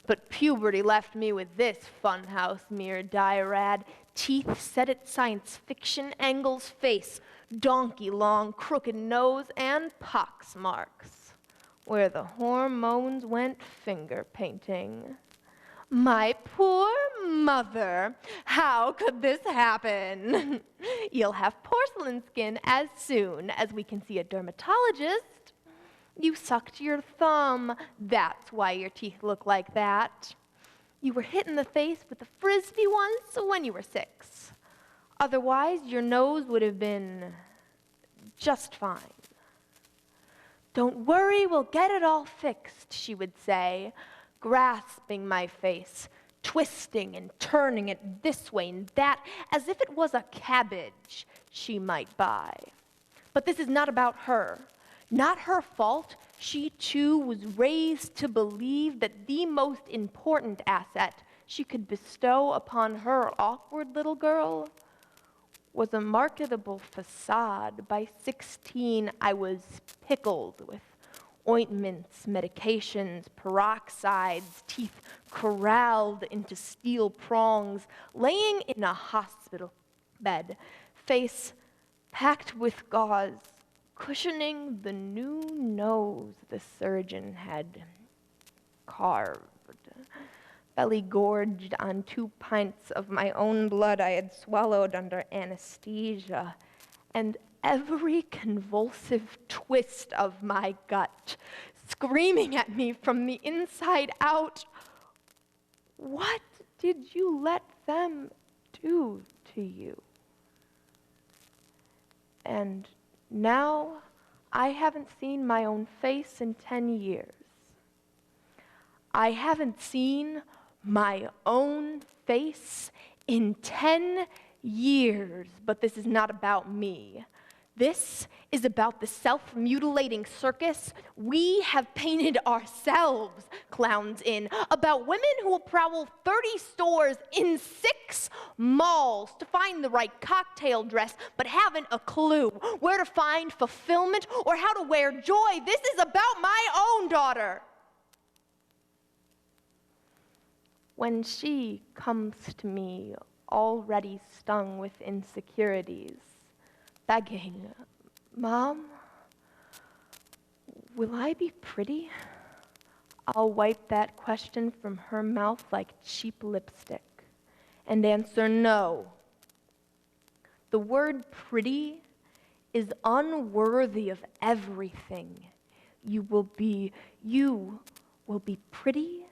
But puberty left me with this funhouse mirror diarad, teeth set at science fiction angles face, donkey long crooked nose, and pox marks, where the hormones went finger painting. My poor mother, how could this happen? You'll have porcelain skin as soon as we can see a dermatologist. You sucked your thumb, that's why your teeth look like that. You were hit in the face with a frisbee once when you were 6. Otherwise, your nose would have been just fine. Don't worry, we'll get it all fixed, she would say, grasping my face, twisting and turning it this way and that, as if it was a cabbage she might buy. But this is not about her. Not her fault. She too was raised to believe that the most important asset she could bestow upon her awkward little girl was a marketable facade. By 16, I was pickled with ointments, medications, peroxides, teeth corralled into steel prongs, laying in a hospital bed, face packed with gauze, cushioning the new nose the surgeon had carved, belly gorged on 2 pints of my own blood I had swallowed under anesthesia, and every convulsive twist of my gut screaming at me from the inside out, what did you let them do to you? And now I haven't seen my own face in 10 years. I haven't seen my own face in 10 years, but this is not about me. This is about the self-mutilating circus we have painted ourselves clowns in, about women who will prowl 30 stores in 6 malls to find the right cocktail dress, but haven't a clue where to find fulfillment or how to wear joy. This is about my own daughter. When she comes to me already stung with insecurities, begging, Mom, will I be pretty? I'll wipe that question from her mouth like cheap lipstick and answer no. The word pretty is unworthy of everything. You will be pretty,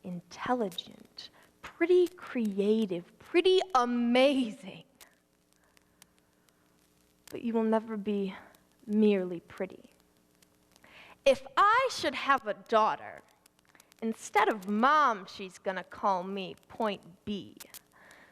intelligent, pretty creative, pretty amazing. But you will never be merely pretty. If I should have a daughter, instead of Mom, she's gonna call me Point B,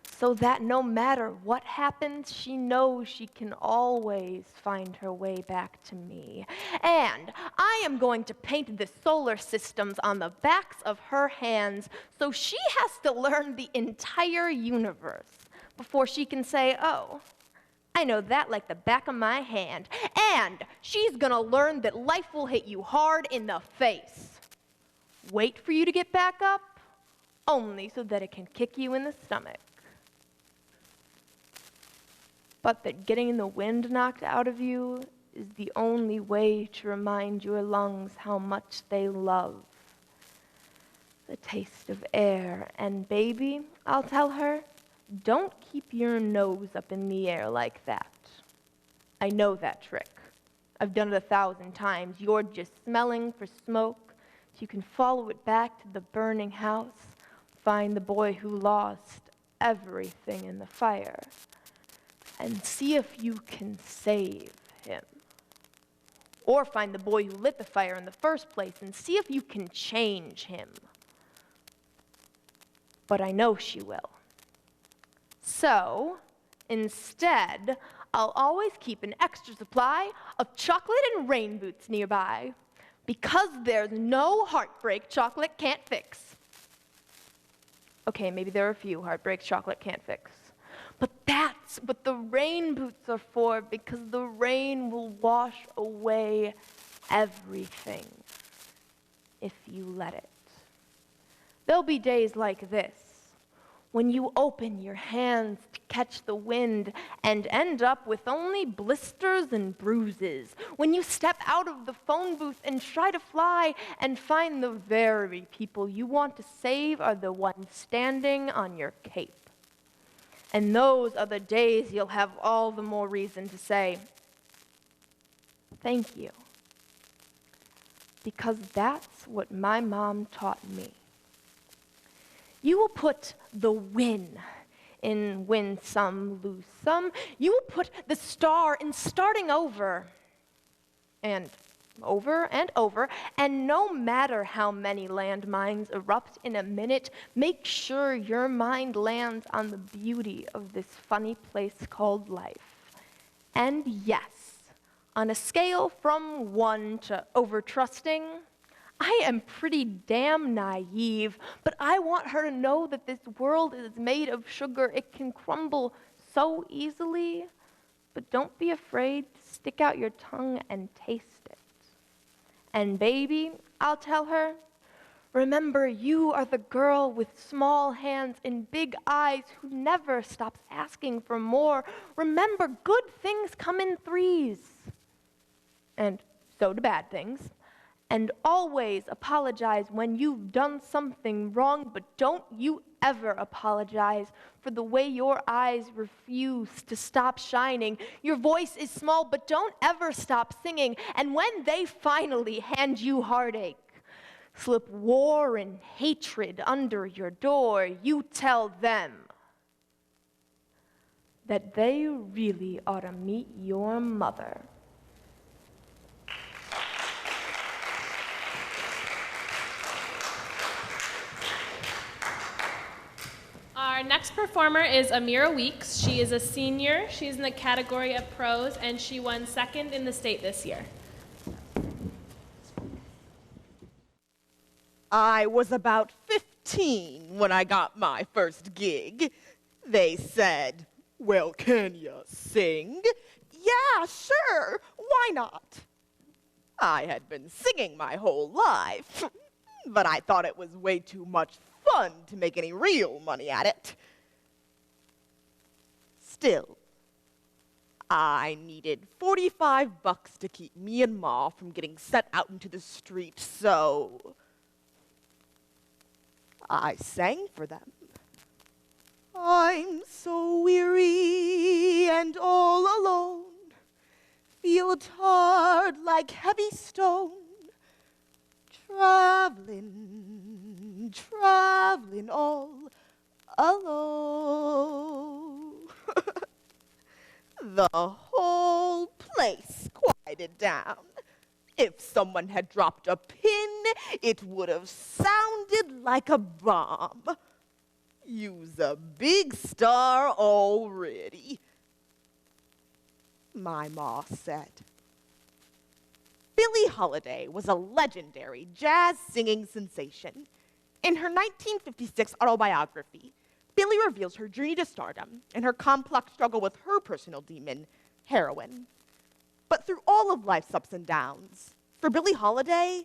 so that no matter what happens, she knows she can always find her way back to me. And I am going to paint the solar systems on the backs of her hands, so she has to learn the entire universe before she can say, oh, I know that like the back of my hand. And she's gonna learn that life will hit you hard in the face. Wait for you to get back up, only so that it can kick you in the stomach. But that getting the wind knocked out of you is the only way to remind your lungs how much they love the taste of air. And baby, I'll tell her, don't keep your nose up in the air like that. I know that trick. I've done it 1,000 times. You're just smelling for smoke, so you can follow it back to the burning house, find the boy who lost everything in the fire, and see if you can save him. Or find the boy who lit the fire in the first place and see if you can change him. But I know she will. So, instead, I'll always keep an extra supply of chocolate and rain boots nearby, because there's no heartbreak chocolate can't fix. Okay, maybe there are a few heartbreaks chocolate can't fix. But that's what the rain boots are for, because the rain will wash away everything if you let it. There'll be days like this, when you open your hands to catch the wind and end up with only blisters and bruises, when you step out of the phone booth and try to fly and find the very people you want to save are the ones standing on your cape. And those are the days you'll have all the more reason to say, thank you. Because that's what my mom taught me. You will put the win in win some, lose some. You will put the star in starting over and over and over. And no matter how many landmines erupt in a minute, make sure your mind lands on the beauty of this funny place called life. And yes, on a scale from 1 to over-trusting, I am pretty damn naive, but I want her to know that this world is made of sugar. It can crumble so easily, but don't be afraid to stick out your tongue and taste it. And baby, I'll tell her, remember you are the girl with small hands and big eyes who never stops asking for more. Remember, good things come in threes. And so do bad things. And always apologize when you've done something wrong, but don't you ever apologize for the way your eyes refuse to stop shining. Your voice is small, but don't ever stop singing. And when they finally hand you heartache, slip war and hatred under your door, you tell them that they really ought to meet your mother. Our next performer is Amira Weeks. She is a senior. She's in the category of prose, and she won second in the state this year. I was about 15 when I got my first gig. They said, well, can you sing? Yeah, sure, why not? I had been singing my whole life, but I thought it was way too much fun to make any real money at it. Still, I needed $45 to keep me and Ma from getting set out into the street, so I sang for them. I'm so weary and all alone, feel tired like heavy stone, traveling all alone. The whole place quieted down. If someone had dropped a pin, it would have sounded like a bomb. You's a big star already, my ma said. Billie Holiday was a legendary jazz singing sensation. In her 1956 autobiography, Billie reveals her journey to stardom and her complex struggle with her personal demon, heroin. But through all of life's ups and downs, for Billie Holiday,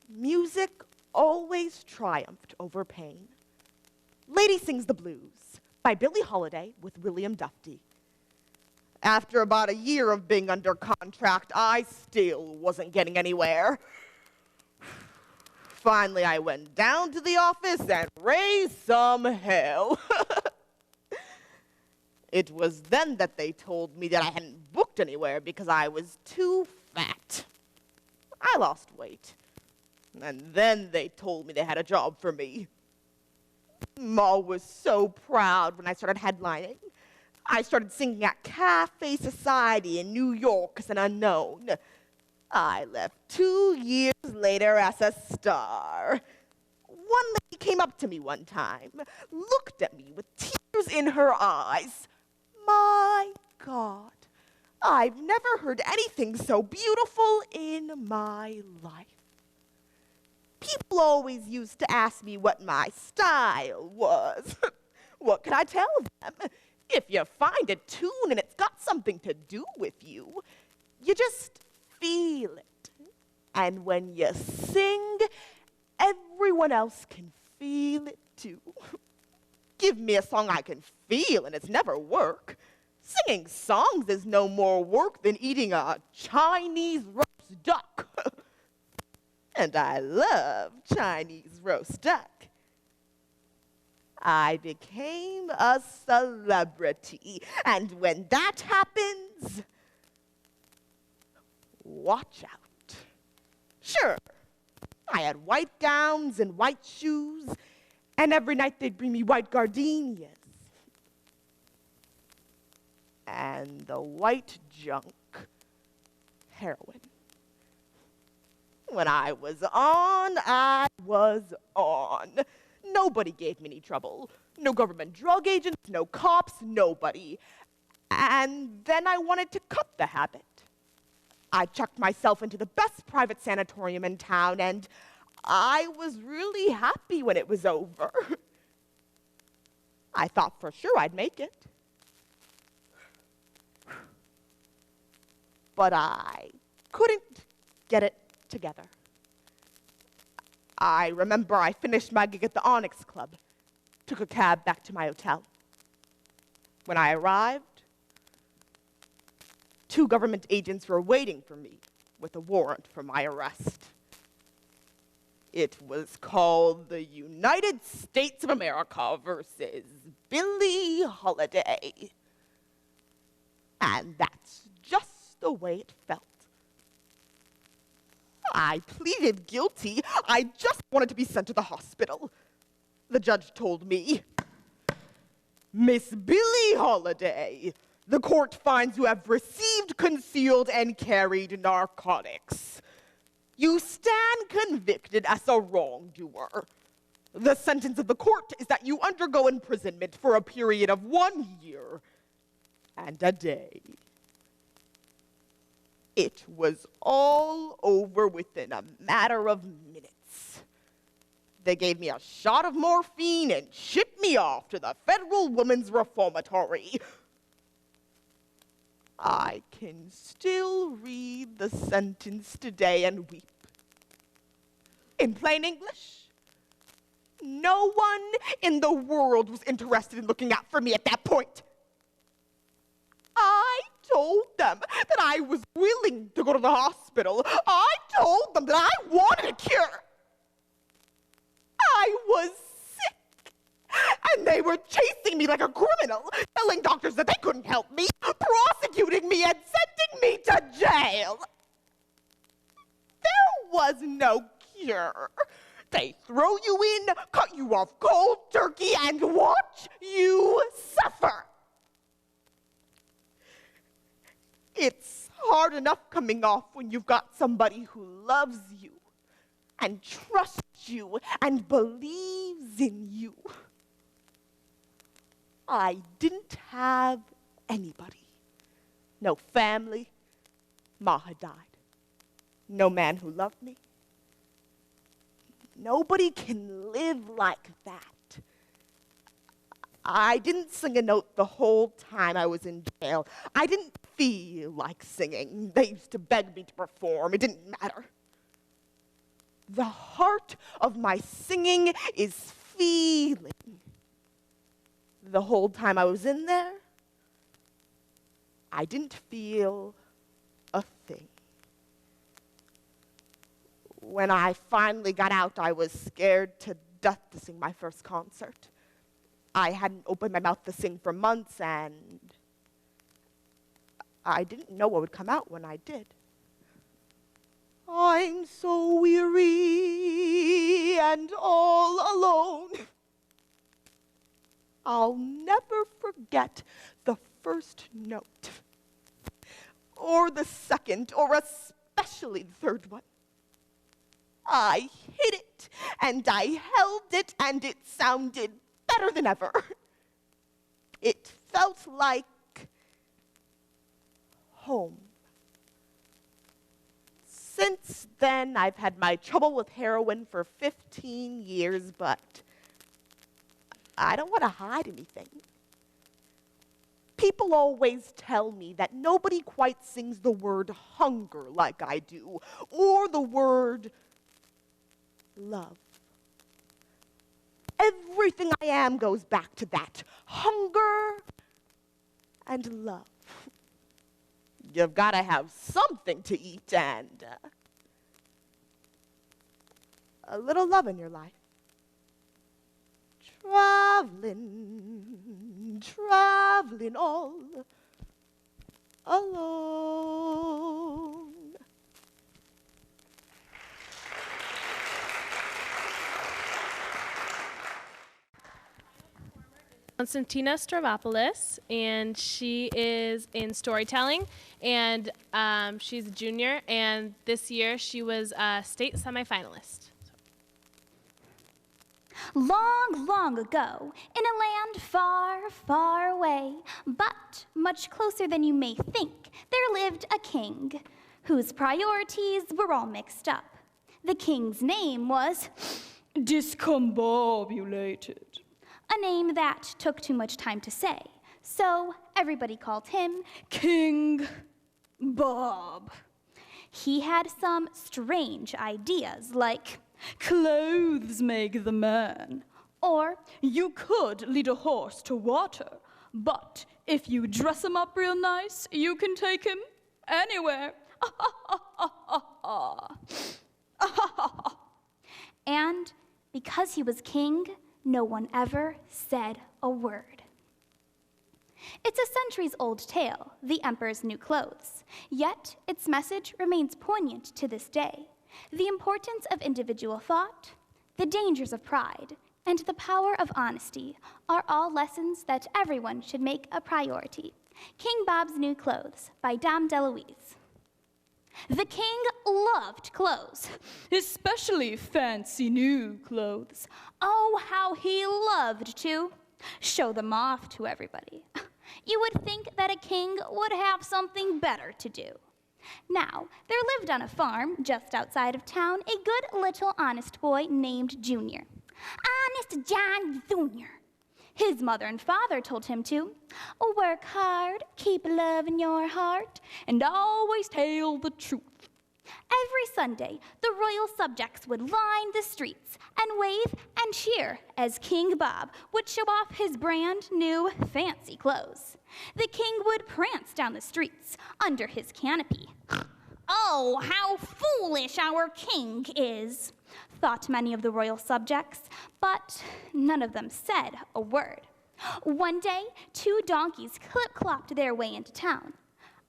music always triumphed over pain. Lady Sings the Blues by Billie Holiday with William Duffy. After about a year of being under contract, I still wasn't getting anywhere. Finally, I went down to the office and raised some hell. It was then that they told me that I hadn't booked anywhere because I was too fat. I lost weight. And then they told me they had a job for me. Ma was so proud when I started headlining. I started singing at Cafe Society in New York as an unknown. I left 2 years later as a star. One lady came up to me one time, looked at me with tears in her eyes. My God, I've never heard anything so beautiful in my life. People always used to ask me what my style was. What could I tell them? If you find a tune and it's got something to do with you, you just feel it. And when you sing, everyone else can feel it too. Give me a song I can feel and it's never work. Singing songs is no more work than eating a Chinese roast duck. And I love Chinese roast duck. I became a celebrity, and when that happens, watch out. Sure, I had white gowns and white shoes, and every night they'd bring me white gardenias. And the white junk, heroin. When I was on, I was on. Nobody gave me any trouble. No government drug agents, no cops, nobody. And then I wanted to cut the habit. I chucked myself into the best private sanatorium in town, and I was really happy when it was over. I thought for sure I'd make it. But I couldn't get it together. I remember I finished my gig at the Onyx Club, took a cab back to my hotel. When I arrived, 2 government agents were waiting for me with a warrant for my arrest. It was called the United States of America versus Billie Holiday. And that's just the way it felt. I pleaded guilty. I just wanted to be sent to the hospital. The judge told me, Miss Billie Holiday, the court finds you have received, concealed, and carried narcotics. You stand convicted as a wrongdoer. The sentence of the court is that you undergo imprisonment for a period of 1 year and a day. It was all over within a matter of minutes. They gave me a shot of morphine and shipped me off to the Federal Women's Reformatory. I can still read the sentence today and weep. In plain English, no one in the world was interested in looking out for me at that point. I told them that I was willing to go to the hospital. I told them that I wanted a cure. I was sick, and they were chasing me like a criminal, telling doctors that they couldn't help me, prosecuting me, and sending me to jail. There was no cure. They throw you in, cut you off cold turkey, and watch you suffer. It's hard enough coming off when you've got somebody who loves you and trusts you and believes in you. I didn't have anybody. No family. Ma had died. No man who loved me. Nobody can live like that. I didn't sing a note the whole time I was in jail. I didn't feel like singing. They used to beg me to perform. It didn't matter. The heart of my singing is feeling. The whole time I was in there, I didn't feel a thing. When I finally got out, I was scared to death to sing my first concert. I hadn't opened my mouth to sing for months, and I didn't know what would come out when I did. I'm so weary and all alone. I'll never forget the first note, or the second, or especially the third one. I hit it, and I held it, and it sounded better than ever. It felt like home. Since then, I've had my trouble with heroin for 15 years, but I don't want to hide anything. People always tell me that nobody quite sings the word hunger like I do, or the word love. Everything I am goes back to that hunger and love. You've got to have something to eat and a little love in your life. Traveling all alone. Konstantina Stravopoulos, and she is in storytelling, and she's a junior, and this year she was a state semifinalist. Long, long ago, in a land far, far away, but much closer than you may think, there lived a king whose priorities were all mixed up. The king's name was discombobulated, a name that took too much time to say, so everybody called him King Bob. He had some strange ideas like, clothes make the man, or you could lead a horse to water, but if you dress him up real nice, you can take him anywhere. And because he was king, no one ever said a word. It's a centuries-old tale, The Emperor's New Clothes, yet its message remains poignant to this day. The importance of individual thought, the dangers of pride, and the power of honesty are all lessons that everyone should make a priority. King Bob's New Clothes by Dom DeLuise. The king loved clothes, especially fancy new clothes. Oh, how he loved to show them off to everybody. You would think that a king would have something better to do. Now, there lived on a farm just outside of town a good little honest boy named Junior. Honest John Jr. His mother and father told him to work hard, keep love in your heart, and always tell the truth. Every Sunday, the royal subjects would line the streets and wave and cheer as King Bob would show off his brand new fancy clothes. The king would prance down the streets under his canopy. Oh, how foolish our king is, thought many of the royal subjects, but none of them said a word. One day, 2 donkeys clip-clopped their way into town.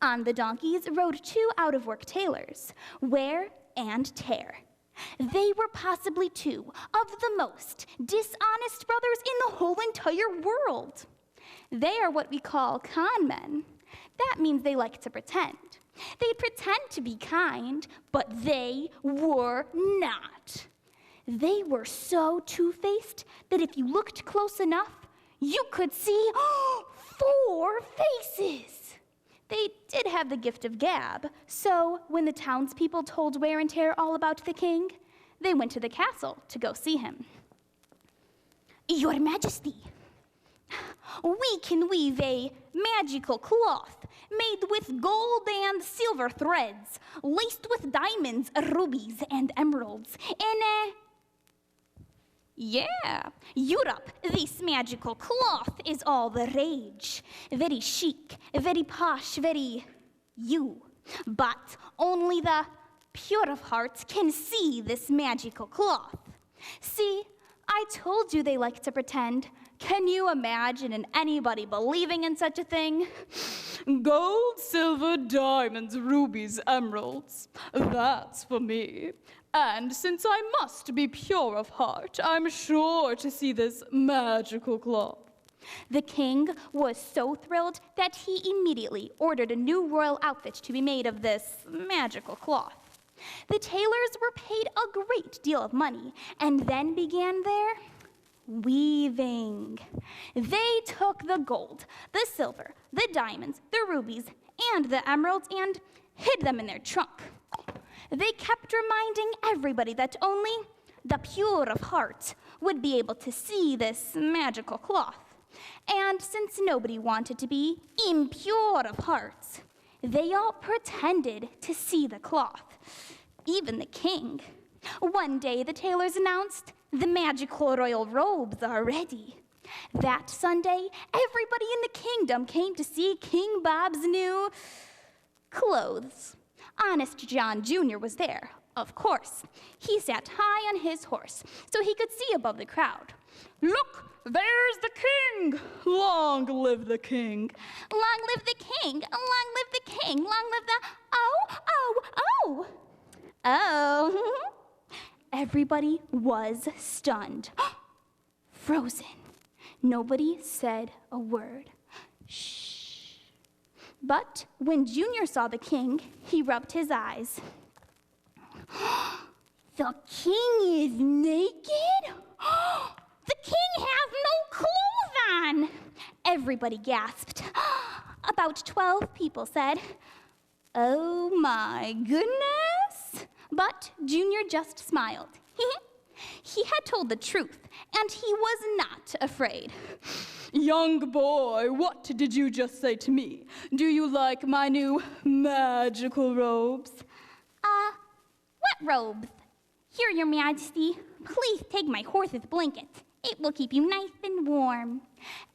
On the donkeys rode 2 out-of-work tailors, Wear and Tear. They were possibly 2 of the most dishonest brothers in the whole entire world. They are what we call con men. That means they like to pretend. They'd pretend to be kind, but they were not. They were so two-faced that if you looked close enough, you could see 4 faces. They did have the gift of gab, so when the townspeople told Wear and Tear all about the king, they went to the castle to go see him. Your Majesty, we can weave a magical cloth made with gold and silver threads, laced with diamonds, rubies, and emeralds. Yeah, Europe, this magical cloth is all the rage. Very chic, very posh, very you. But only the pure of heart can see this magical cloth. See, I told you they like to pretend. Can you imagine anybody believing in such a thing? Gold, silver, diamonds, rubies, emeralds. That's for me. And since I must be pure of heart, I'm sure to see this magical cloth. The king was so thrilled that he immediately ordered a new royal outfit to be made of this magical cloth. The tailors were paid a great deal of money and then began their weaving. They took the gold, the silver, the diamonds, the rubies, and the emeralds and hid them in their trunk. They kept reminding everybody that only the pure of heart would be able to see this magical cloth. And since nobody wanted to be impure of heart, they all pretended to see the cloth, even the king. One day the tailors announced the magical royal robes are ready. That Sunday, everybody in the kingdom came to see King Bob's new clothes. Honest John Jr. was there, of course. He sat high on his horse so he could see above the crowd. Look, there's the king! Long live the king! Long live the king! Long live the king! Long live the... Oh! Everybody was stunned. Frozen. Nobody said a word. Shh. But when Junior saw the king, he rubbed his eyes. The king is naked? The king has no clothes on! Everybody gasped. About 12 people said, "Oh my goodness!" But Junior just smiled. He had told the truth, and he was not afraid. Young boy, what did you just say to me? Do you like my new magical robes? What robes? Here, your majesty, please take my horse's blanket. It will keep you nice and warm.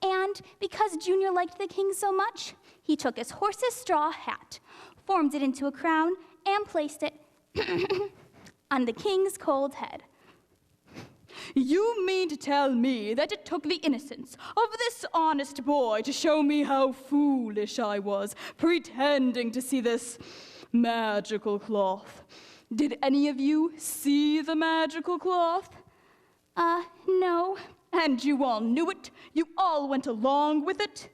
And because Junior liked the king so much, he took his horse's straw hat, formed it into a crown, and placed it on the king's cold head. You mean to tell me that it took the innocence of this honest boy to show me how foolish I was, pretending to see this magical cloth? Did any of you see the magical cloth? No. And you all knew it? You all went along with it?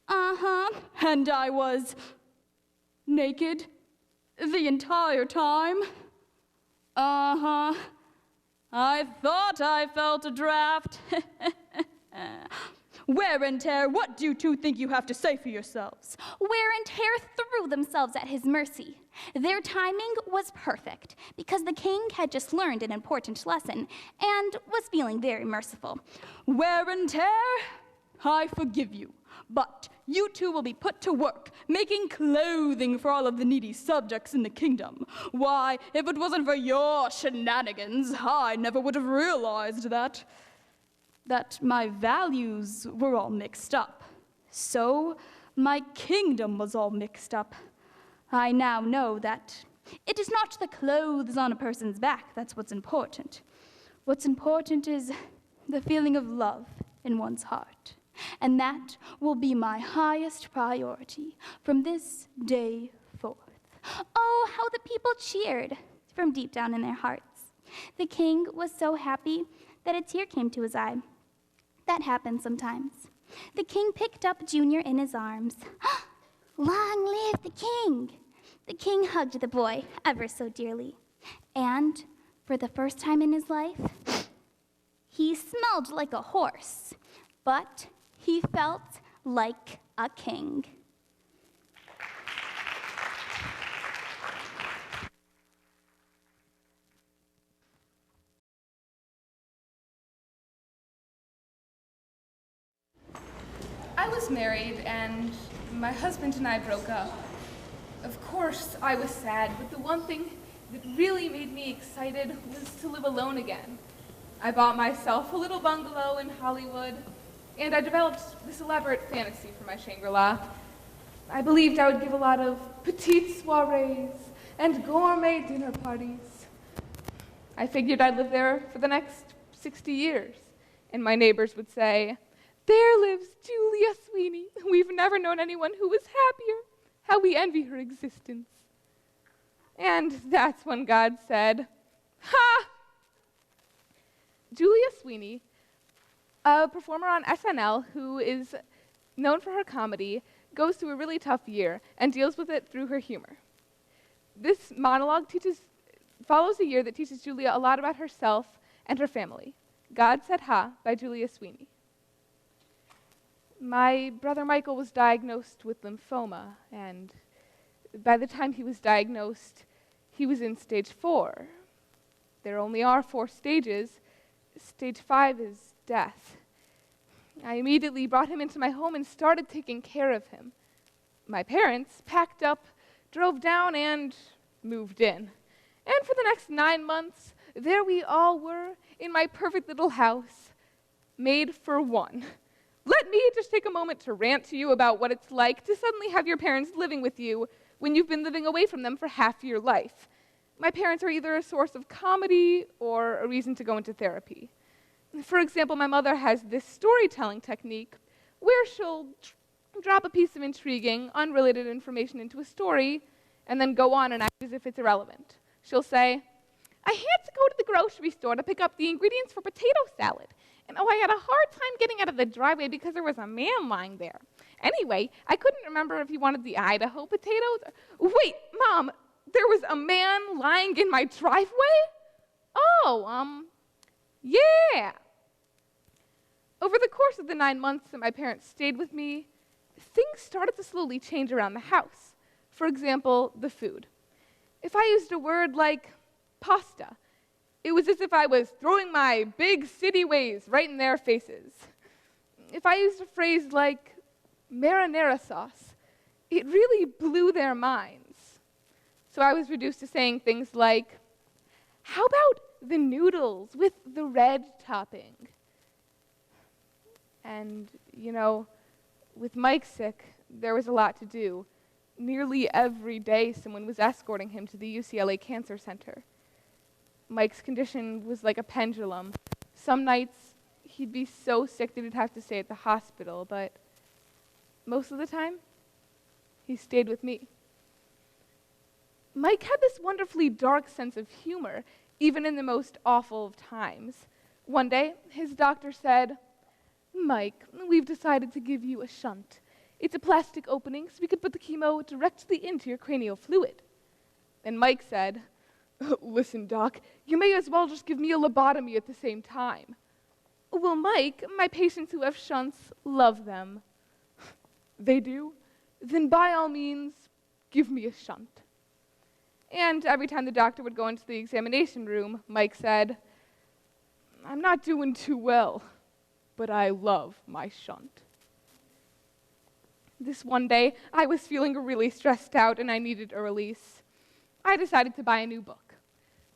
Uh-huh. And I was naked the entire time? Uh-huh. I thought I felt a draft. Wear and Tear, what do you two think you have to say for yourselves? Wear and Tear threw themselves at his mercy. Their timing was perfect because the king had just learned an important lesson and was feeling very merciful. Wear and Tear, I forgive you, but you two will be put to work making clothing for all of the needy subjects in the kingdom. Why, if it wasn't for your shenanigans, I never would have realized that my values were all mixed up. So my kingdom was all mixed up. I now know that it is not the clothes on a person's back that's what's important. What's important is the feeling of love in one's heart. And that will be my highest priority from this day forth. Oh, how the people cheered from deep down in their hearts. The king was so happy that a tear came to his eye. That happens sometimes. The king picked up Junior in his arms. Long live the king! The king hugged the boy ever so dearly. And for the first time in his life, he smelled like a horse, but he felt like a king. I was married, and my husband and I broke up. Of course, I was sad, but the one thing that really made me excited was to live alone again. I bought myself a little bungalow in Hollywood, and I developed this elaborate fantasy for my Shangri-La. I believed I would give a lot of petite soirees and gourmet dinner parties. I figured I'd live there for the next 60 years, and my neighbors would say, "There lives Julia Sweeney. We've never known anyone who was happier. How we envy her existence." And that's when God said, "Ha! Julia Sweeney, a performer on SNL who is known for her comedy, goes through a really tough year and deals with it through her humor. This monologue follows a year that teaches Julia a lot about herself and her family. God Said Ha by Julia Sweeney. My brother Michael was diagnosed with lymphoma, and by the time he was diagnosed, he was in stage 4. There only are 4 stages. Stage 5 is death. I immediately brought him into my home and started taking care of him. My parents packed up, drove down, and moved in. And for the next 9 months, there we all were in my perfect little house, made for one. Let me just take a moment to rant to you about what it's like to suddenly have your parents living with you when you've been living away from them for half your life. My parents are either a source of comedy or a reason to go into therapy. For example, my mother has this storytelling technique where she'll drop a piece of intriguing, unrelated information into a story and then go on and act as if it's irrelevant. She'll say, I had to go to the grocery store to pick up the ingredients for potato salad. And I had a hard time getting out of the driveway because there was a man lying there. Anyway, I couldn't remember if he wanted the Idaho potatoes. Wait, Mom, there was a man lying in my driveway? Oh, yeah. Over the course of the 9 months that my parents stayed with me, things started to slowly change around the house. For example, the food. If I used a word like pasta, it was as if I was throwing my big city ways right in their faces. If I used a phrase like marinara sauce, it really blew their minds. So I was reduced to saying things like, how about the noodles with the red topping? And, you know, with Mike sick, there was a lot to do. Nearly every day, someone was escorting him to the UCLA Cancer Center. Mike's condition was like a pendulum. Some nights, he'd be so sick that he'd have to stay at the hospital, but most of the time, he stayed with me. Mike had this wonderfully dark sense of humor, even in the most awful of times. One day, his doctor said, Mike, we've decided to give you a shunt. It's a plastic opening, so we could put the chemo directly into your cranial fluid. And Mike said, listen, Doc, you may as well just give me a lobotomy at the same time. Well, Mike, my patients who have shunts love them. They do? Then by all means, give me a shunt. And every time the doctor would go into the examination room, Mike said, I'm not doing too well, but I love my shunt. This one day, I was feeling really stressed out and I needed a release. I decided to buy a new book.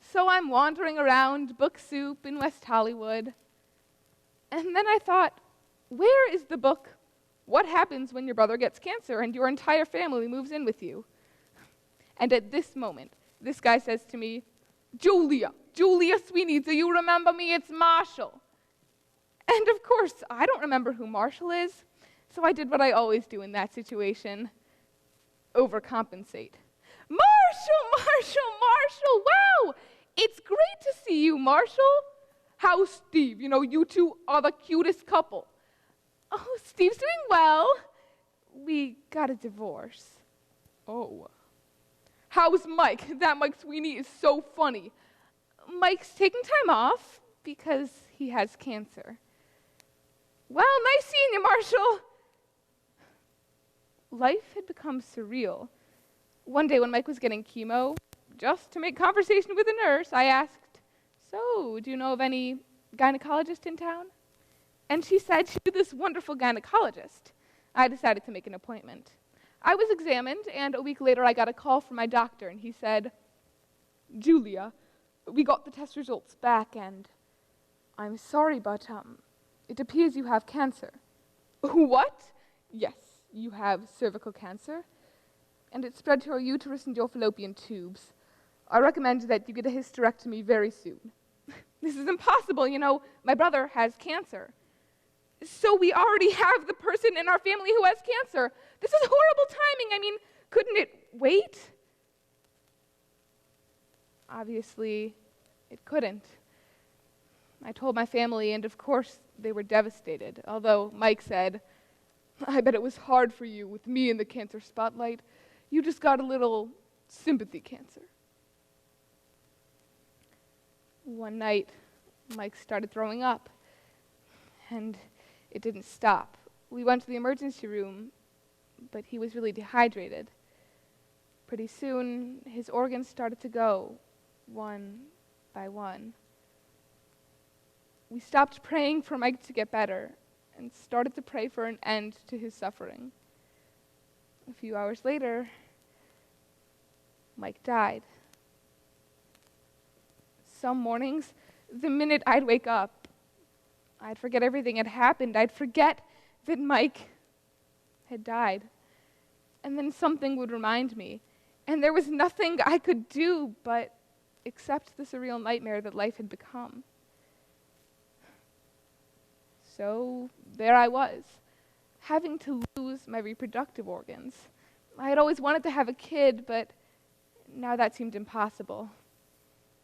So I'm wandering around Book Soup in West Hollywood. And then I thought, where is the book, What Happens When Your Brother Gets Cancer and Your Entire Family Moves In With You? And at this moment, this guy says to me, Julia Sweeney, do you remember me? It's Marshall. And of course, I don't remember who Marshall is, so I did what I always do in that situation, overcompensate. Marshall, wow! It's great to see you, Marshall. How's Steve? You know, you two are the cutest couple. Oh, Steve's doing well. We got a divorce. Oh. How's Mike? That Mike Sweeney is so funny. Mike's taking time off because he has cancer. Well, nice seeing you, Marshall. Life had become surreal. One day when Mike was getting chemo, just to make conversation with a nurse, I asked, so, do you know of any gynecologist in town? And she said she knew this wonderful gynecologist. I decided to make an appointment. I was examined, and a week later I got a call from my doctor, and he said, Julia, we got the test results back, and I'm sorry, but it appears you have cancer. What? Yes, you have cervical cancer, and it's spread to your uterus and your fallopian tubes. I recommend that you get a hysterectomy very soon. This is impossible, you know, my brother has cancer. So we already have the person in our family who has cancer. This is horrible timing. I mean, couldn't it wait? Obviously, it couldn't. I told my family, and of course, they were devastated. Although Mike said, I bet it was hard for you with me in the cancer spotlight. You just got a little sympathy cancer. One night, Mike started throwing up, and it didn't stop. We went to the emergency room, but he was really dehydrated. Pretty soon, his organs started to go, one by one. We stopped praying for Mike to get better and started to pray for an end to his suffering. A few hours later, Mike died. Some mornings, the minute I'd wake up, I'd forget everything had happened. I'd forget that Mike had died. And then something would remind me. And there was nothing I could do but accept the surreal nightmare that life had become. So there I was, having to lose my reproductive organs. I had always wanted to have a kid, but now that seemed impossible.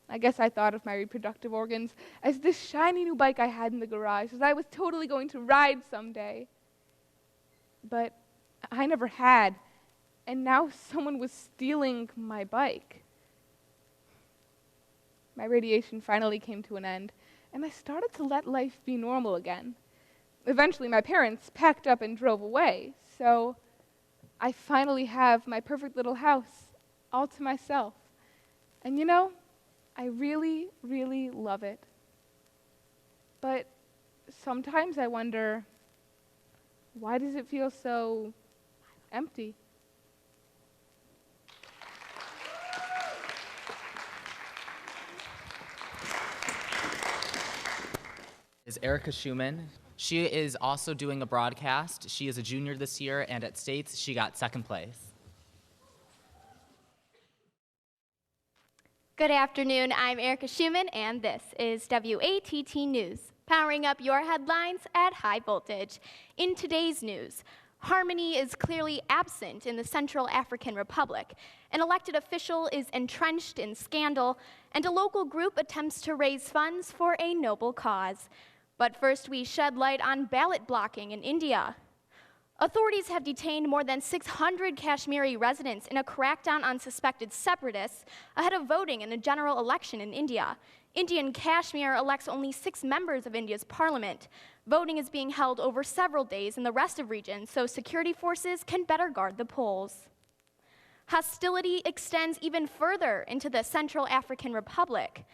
I guess I thought of my reproductive organs as this shiny new bike I had in the garage that I was totally going to ride someday. But I never had, and now someone was stealing my bike. My radiation finally came to an end, and I started to let life be normal again. Eventually, my parents packed up and drove away, so I finally have my perfect little house all to myself. And you know, I really, really love it. But sometimes I wonder, why does it feel so empty? Is Erica Schumann. She is also doing a broadcast. She is a junior this year, and at States, she got second place. Good afternoon, I'm Erica Schumann, and this is WATT News, powering up your headlines at high voltage. In today's news, harmony is clearly absent in the Central African Republic. An elected official is entrenched in scandal, and a local group attempts to raise funds for a noble cause. But first, we shed light on ballot blocking in India. Authorities have detained more than 600 Kashmiri residents in a crackdown on suspected separatists ahead of voting in a general election in India. Indian Kashmir elects only 6 members of India's parliament. Voting is being held over several days in the rest of regions, so security forces can better guard the polls. Hostility extends even further into the Central African Republic.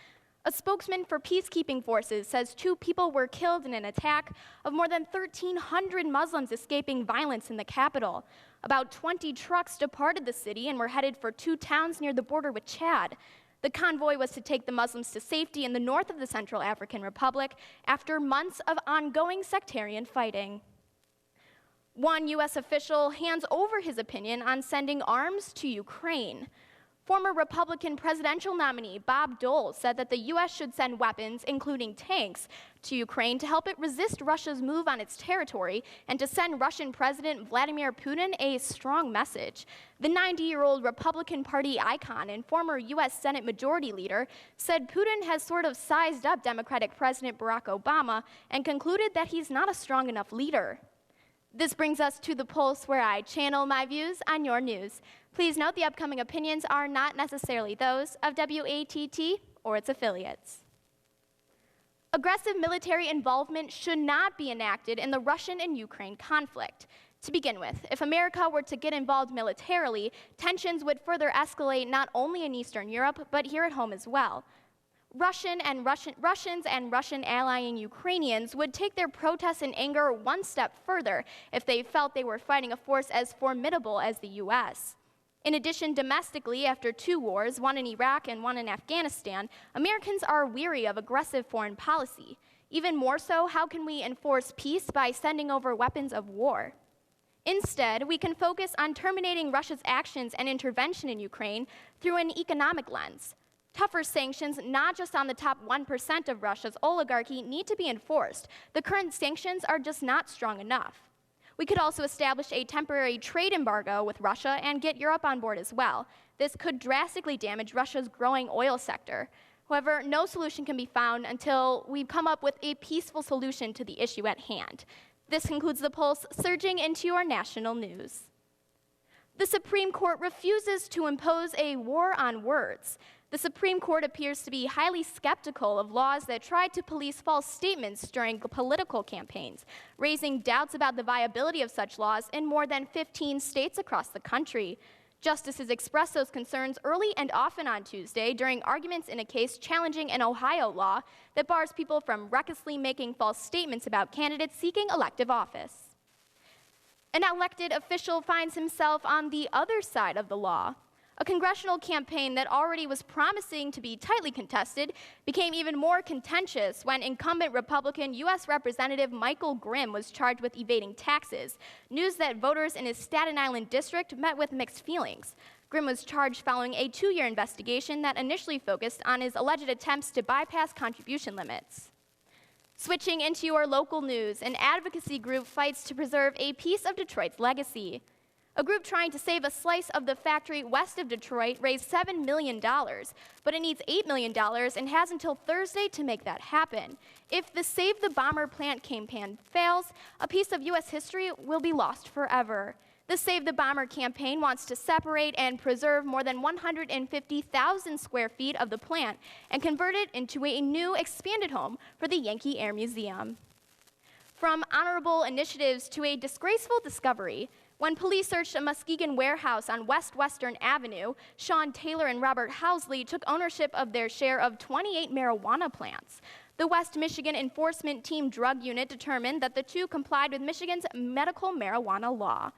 A spokesman for peacekeeping forces says 2 people were killed in an attack of more than 1,300 Muslims escaping violence in the capital. About 20 trucks departed the city and were headed for 2 towns near the border with Chad. The convoy was to take the Muslims to safety in the north of the Central African Republic after months of ongoing sectarian fighting. One U.S. official hands over his opinion on sending arms to Ukraine. Former Republican presidential nominee Bob Dole said that the U.S. should send weapons, including tanks, to Ukraine to help it resist Russia's move on its territory and to send Russian President Vladimir Putin a strong message. The 90-year-old Republican Party icon and former U.S. Senate Majority Leader said Putin has sort of sized up Democratic President Barack Obama and concluded that he's not a strong enough leader. This brings us to the pulse where I channel my views on your news. Please note the upcoming opinions are not necessarily those of WATT or its affiliates. Aggressive military involvement should not be enacted in the Russian and Ukraine conflict. To begin with, if America were to get involved militarily, tensions would further escalate not only in Eastern Europe, but here at home as well. Russians and Russian allying Ukrainians would take their protests and anger one step further if they felt they were fighting a force as formidable as the U.S. In addition, domestically, after 2 wars, one in Iraq and one in Afghanistan, Americans are weary of aggressive foreign policy. Even more so, how can we enforce peace by sending over weapons of war? Instead, we can focus on terminating Russia's actions and intervention in Ukraine through an economic lens. Tougher sanctions, not just on the top 1% of Russia's oligarchy, need to be enforced. The current sanctions are just not strong enough. We could also establish a temporary trade embargo with Russia and get Europe on board as well. This could drastically damage Russia's growing oil sector. However, no solution can be found until we come up with a peaceful solution to the issue at hand. This concludes the pulse, surging into your national news. The Supreme Court refuses to impose a war on words. The Supreme Court appears to be highly skeptical of laws that try to police false statements during political campaigns, raising doubts about the viability of such laws in more than 15 states across the country. Justices expressed those concerns early and often on Tuesday during arguments in a case challenging an Ohio law that bars people from recklessly making false statements about candidates seeking elective office. An elected official finds himself on the other side of the law. A congressional campaign that already was promising to be tightly contested became even more contentious when incumbent Republican U.S. Representative Michael Grimm was charged with evading taxes, news that voters in his Staten Island district met with mixed feelings. Grimm was charged following a 2-year investigation that initially focused on his alleged attempts to bypass contribution limits. Switching into your local news, an advocacy group fights to preserve a piece of Detroit's legacy. A group trying to save a slice of the factory west of Detroit raised $7 million, but it needs $8 million and has until Thursday to make that happen. If the Save the Bomber plant campaign fails, a piece of U.S. history will be lost forever. The Save the Bomber campaign wants to separate and preserve more than 150,000 square feet of the plant and convert it into a new expanded home for the Yankee Air Museum. From honorable initiatives to a disgraceful discovery, when police searched a Muskegon warehouse on West Western Avenue, Sean Taylor and Robert Housley took ownership of their share of 28 marijuana plants. The West Michigan Enforcement Team Drug Unit determined that the two complied with Michigan's medical marijuana law.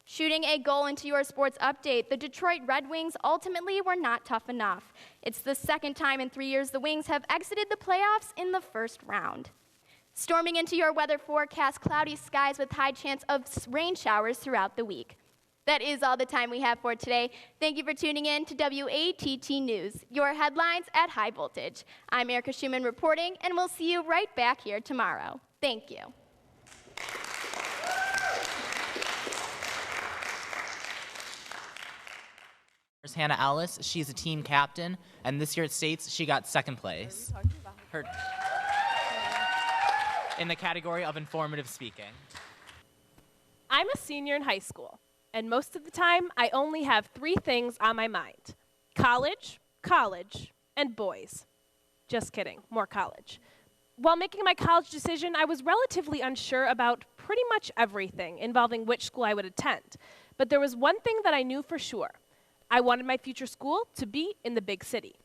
Shooting a goal into your sports update, the Detroit Red Wings ultimately were not tough enough. It's the second time in 3 years the Wings have exited the playoffs in the first round. Storming into your weather forecast, cloudy skies with high chance of rain showers throughout the week. That is all the time we have for today. Thank you for tuning in to WATT News, your headlines at high voltage. I'm Erica Schumann reporting, and we'll see you right back here tomorrow. Thank you. There's Hannah Ellis. She's a team captain, and this year at States, she got second place. In the category of informative speaking. I'm a senior in high school, and most of the time, I only have 3 things on my mind: college, college, and boys. Just kidding, more college. While making my college decision, I was relatively unsure about pretty much everything involving which school I would attend. But there was one thing that I knew for sure. I wanted my future school to be in the big city.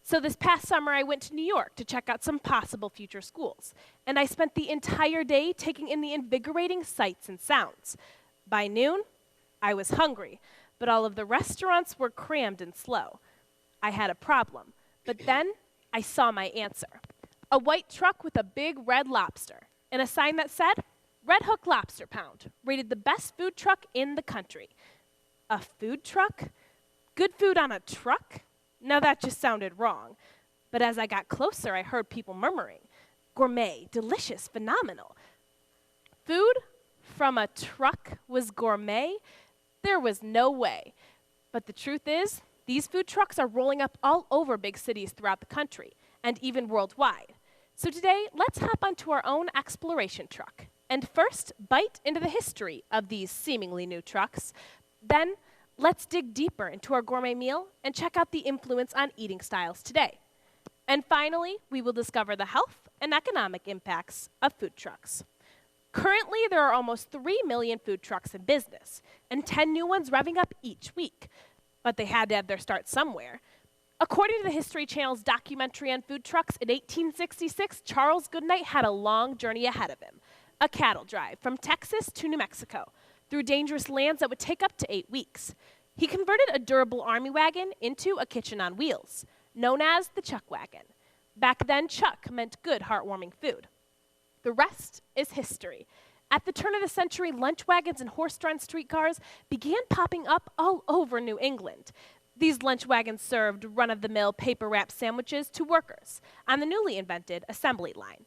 So this past summer, I went to New York to check out some possible future schools. And I spent the entire day taking in the invigorating sights and sounds. By noon, I was hungry, but all of the restaurants were crammed and slow. I had a problem, but then I saw my answer. A white truck with a big red lobster and a sign that said, Red Hook Lobster Pound, rated the best food truck in the country. A food truck? Good food on a truck? Now that just sounded wrong. But as I got closer, I heard people murmuring, gourmet, delicious, phenomenal. Food from a truck was gourmet? There was no way. But the truth is, these food trucks are rolling up all over big cities throughout the country, and even worldwide. So today, let's hop onto our own exploration truck, and first, bite into the history of these seemingly new trucks. Then, let's dig deeper into our gourmet meal and check out the influence on eating styles today. And finally, we will discover the health and economic impacts of food trucks. Currently, there are almost 3 million food trucks in business, and 10 new ones revving up each week. But they had to have their start somewhere. According to the History Channel's documentary on food trucks, in 1866, Charles Goodnight had a long journey ahead of him. A cattle drive from Texas to New Mexico, through dangerous lands that would take up to 8 weeks. He converted a durable army wagon into a kitchen on wheels, known as the chuck wagon. Back then, chuck meant good, heartwarming food. The rest is history. At the turn of the century, lunch wagons and horse-drawn streetcars began popping up all over New England. These lunch wagons served run-of-the-mill paper-wrapped sandwiches to workers on the newly invented assembly line.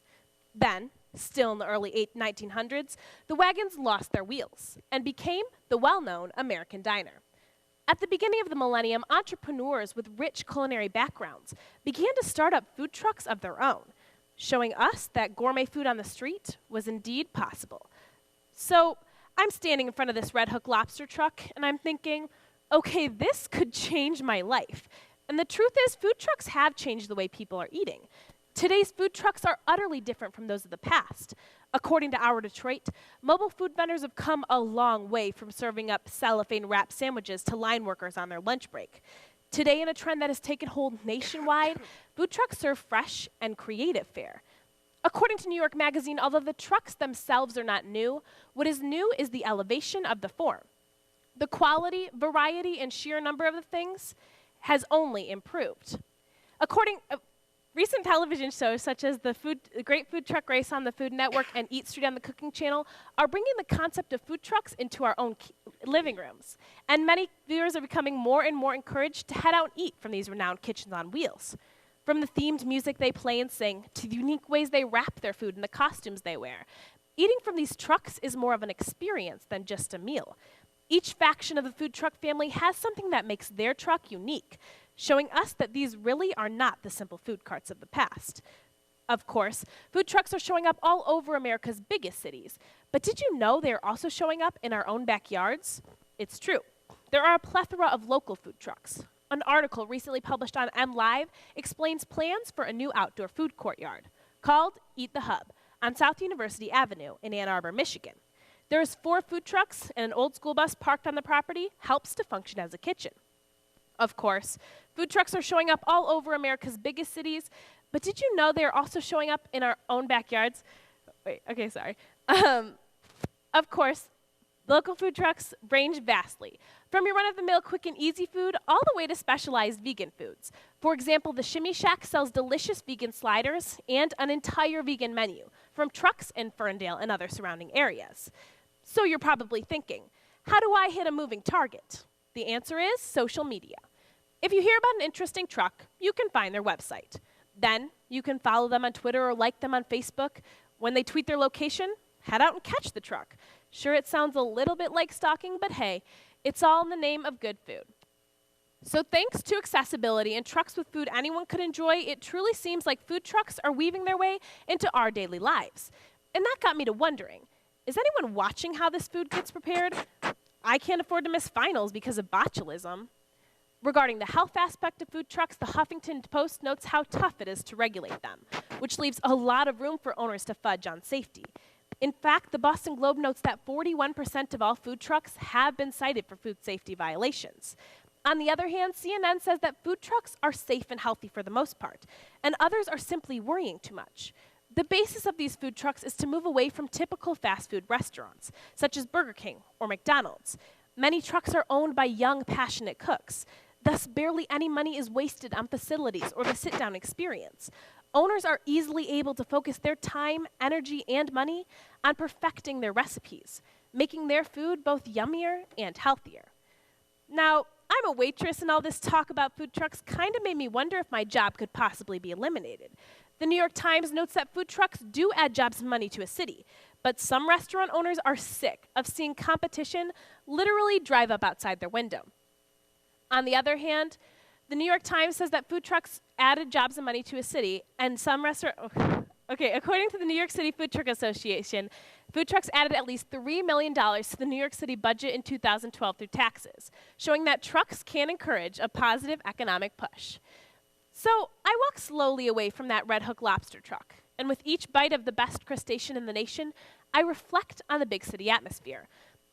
Then, still in the early 1900s, the wagons lost their wheels and became the well-known American diner. At the beginning of the millennium, entrepreneurs with rich culinary backgrounds began to start up food trucks of their own, showing us that gourmet food on the street was indeed possible. So I'm standing in front of this Red Hook lobster truck, and I'm thinking, okay, this could change my life. And the truth is, food trucks have changed the way people are eating. Today's food trucks are utterly different from those of the past. According to Our Detroit, mobile food vendors have come a long way from serving up cellophane-wrapped sandwiches to line workers on their lunch break. Today, in a trend that has taken hold nationwide, food trucks serve fresh and creative fare. According to New York Magazine, although the trucks themselves are not new, what is new is the elevation of the form. The quality, variety, and sheer number of the things has only improved. Recent television shows such as the Great Food Truck Race on the Food Network and Eat Street on the Cooking Channel are bringing the concept of food trucks into our own living rooms. And many viewers are becoming more and more encouraged to head out and eat from these renowned kitchens on wheels. From the themed music they play and sing, to the unique ways they wrap their food and the costumes they wear. Eating from these trucks is more of an experience than just a meal. Each faction of the food truck family has something that makes their truck unique, showing us that these really are not the simple food carts of the past. Of course, food trucks are showing up all over America's biggest cities, but did you know they are also showing up in our own backyards? It's true. There are a plethora of local food trucks. An article recently published on MLive explains plans for a new outdoor food courtyard called Eat the Hub on South University Avenue in Ann Arbor, Michigan. There's 4 food trucks and an old school bus parked on the property helps to function as a kitchen. Of course, food trucks are showing up all over America's biggest cities, but did you know they're also showing up in our own backyards? Wait, okay, sorry. Of course, local food trucks range vastly, from your run-of-the-mill quick and easy food all the way to specialized vegan foods. For example, the Shimmy Shack sells delicious vegan sliders and an entire vegan menu from trucks in Ferndale and other surrounding areas. So you're probably thinking, how do I hit a moving target? The answer is social media. If you hear about an interesting truck, you can find their website. Then you can follow them on Twitter or like them on Facebook. When they tweet their location, head out and catch the truck. Sure, it sounds a little bit like stalking, but hey, it's all in the name of good food. So thanks to accessibility and trucks with food anyone could enjoy, it truly seems like food trucks are weaving their way into our daily lives. And that got me to wondering, is anyone watching how this food gets prepared? I can't afford to miss finals because of botulism. Regarding the health aspect of food trucks, the Huffington Post notes how tough it is to regulate them, which leaves a lot of room for owners to fudge on safety. In fact, the Boston Globe notes that 41% of all food trucks have been cited for food safety violations. On the other hand, CNN says that food trucks are safe and healthy for the most part, and others are simply worrying too much. The basis of these food trucks is to move away from typical fast food restaurants, such as Burger King or McDonald's. Many trucks are owned by young, passionate cooks. Thus, barely any money is wasted on facilities or the sit-down experience. Owners are easily able to focus their time, energy, and money on perfecting their recipes, making their food both yummier and healthier. Now, I'm a waitress, and all this talk about food trucks kind of made me wonder if my job could possibly be eliminated. The New York Times notes that food trucks do add jobs and money to a city, but some restaurant owners are sick of seeing competition literally drive up outside their window. On the other hand, the New York Times says that food trucks added jobs and money to a city, and some according to the New York City Food Truck Association, food trucks added at least $3 million to the New York City budget in 2012 through taxes, showing that trucks can encourage a positive economic push. So I walk slowly away from that Red Hook lobster truck, and with each bite of the best crustacean in the nation, I reflect on the big city atmosphere.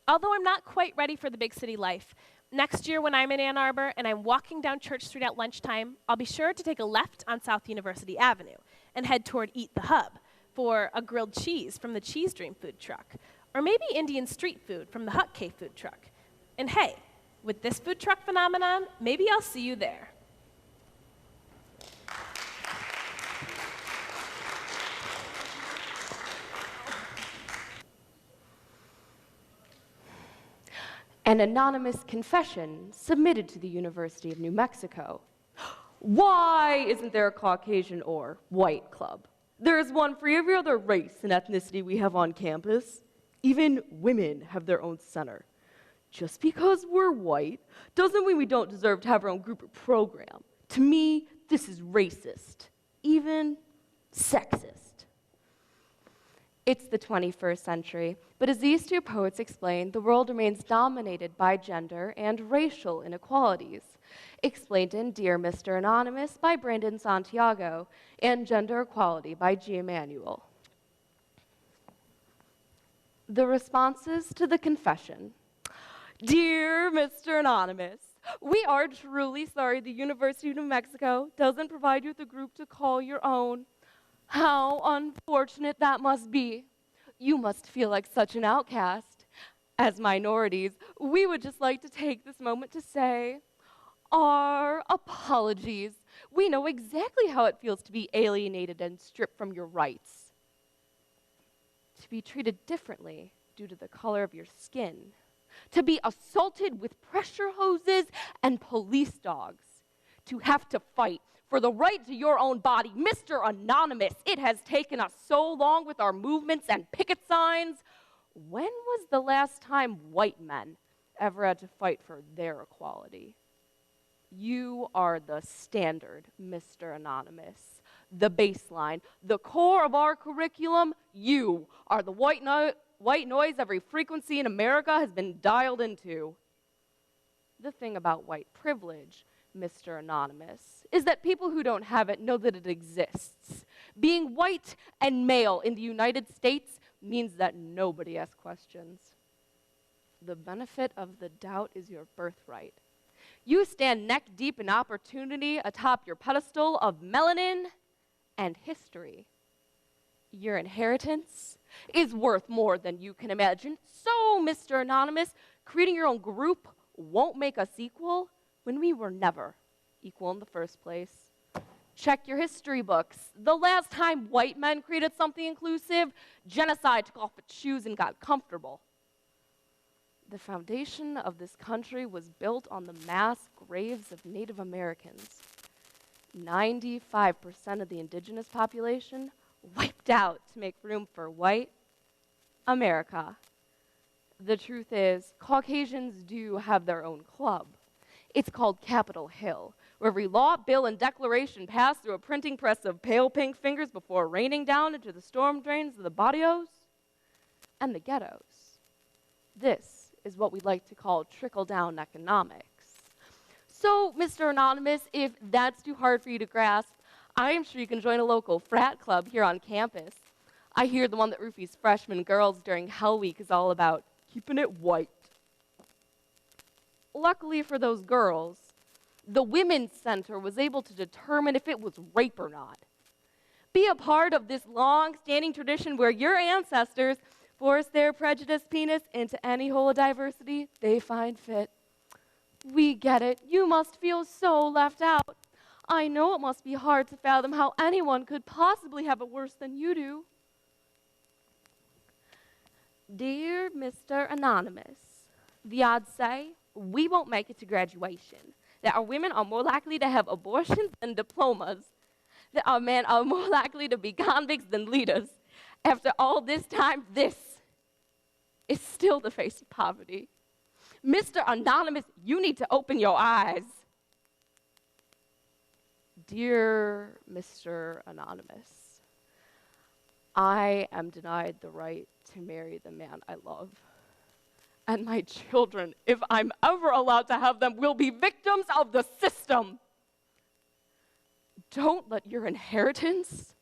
Although I'm not quite ready for the big city life, next year when I'm in Ann Arbor and I'm walking down Church Street at lunchtime, I'll be sure to take a left on South University Avenue and head toward Eat the Hub for a grilled cheese from the Cheese Dream food truck, or maybe Indian street food from the Hut Cave food truck. And hey, with this food truck phenomenon, maybe I'll see you there. An anonymous confession submitted to the University of New Mexico. Why isn't there a Caucasian or white club? There is one for every other race and ethnicity we have on campus. Even women have their own center. Just because we're white doesn't mean we don't deserve to have our own group or program. To me, this is racist, even sexist. It's the 21st century, but as these two poets explain, the world remains dominated by gender and racial inequalities. Explained in Dear Mr. Anonymous by Brandon Santiago and Gender Equality by G. Emanuel. The responses to the confession. Dear Mr. Anonymous, we are truly sorry the University of New Mexico doesn't provide you with a group to call your own. How unfortunate that must be. You must feel like such an outcast. As minorities, we would just like to take this moment to say our apologies. We know exactly how it feels to be alienated and stripped from your rights, to be treated differently due to the color of your skin, to be assaulted with pressure hoses and police dogs, to have to fight for the right to your own body. Mr. Anonymous, it has taken us so long with our movements and picket signs. When was the last time white men ever had to fight for their equality? You are the standard, Mr. Anonymous, the baseline, the core of our curriculum. You are the white noise every frequency in America has been dialed into. The thing about white privilege, Mr. Anonymous, is that people who don't have it know that it exists. Being white and male in the United States means that nobody asks questions. The benefit of the doubt is your birthright. You stand neck deep in opportunity atop your pedestal of melanin and history. Your inheritance is worth more than you can imagine. So, Mr. Anonymous, creating your own group won't make us equal when we were never equal in the first place. Check your history books. The last time white men created something inclusive, genocide took off its shoes and got comfortable. The foundation of this country was built on the mass graves of Native Americans. 95% of the indigenous population wiped out to make room for white America. The truth is, Caucasians do have their own club. It's called Capitol Hill, where every law, bill, and declaration passed through a printing press of pale pink fingers before raining down into the storm drains of the barrios and the ghettos. This is what we like to call trickle-down economics. So, Mr. Anonymous, if that's too hard for you to grasp, I am sure you can join a local frat club here on campus. I hear the one that roofies freshman girls during Hell Week is all about keeping it white. Luckily for those girls, the Women's Center was able to determine if it was rape or not. Be a part of this long-standing tradition where your ancestors forced their prejudiced penis into any hole of diversity they find fit. We get it. You must feel so left out. I know it must be hard to fathom how anyone could possibly have it worse than you do. Dear Mr. Anonymous, the odds say we won't make it to graduation, that our women are more likely to have abortions than diplomas, that our men are more likely to be convicts than leaders. After all this time, this is still the face of poverty. Mr. Anonymous, you need to open your eyes. Dear Mr. Anonymous, I am denied the right to marry the man I love. And my children, if I'm ever allowed to have them, will be victims of the system. Don't let your inheritance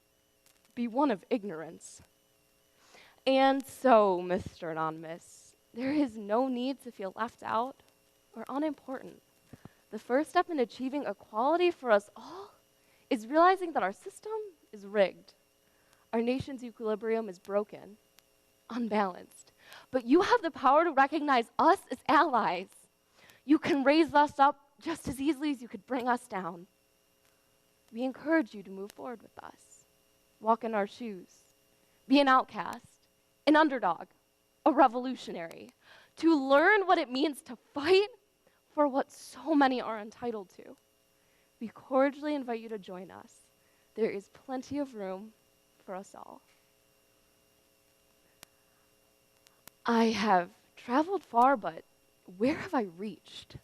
be one of ignorance. And so, Mr. Anonymous, there is no need to feel left out or unimportant. The first step in achieving equality for us all is realizing that our system is rigged. Our nation's equilibrium is broken, unbalanced. But you have the power to recognize us as allies. You can raise us up just as easily as you could bring us down. We encourage you to move forward with us. Walk in our shoes. Be an outcast, an underdog, a revolutionary. To learn what it means to fight for what so many are entitled to. We cordially invite you to join us. There is plenty of room for us all. I have traveled far, but where have I reached?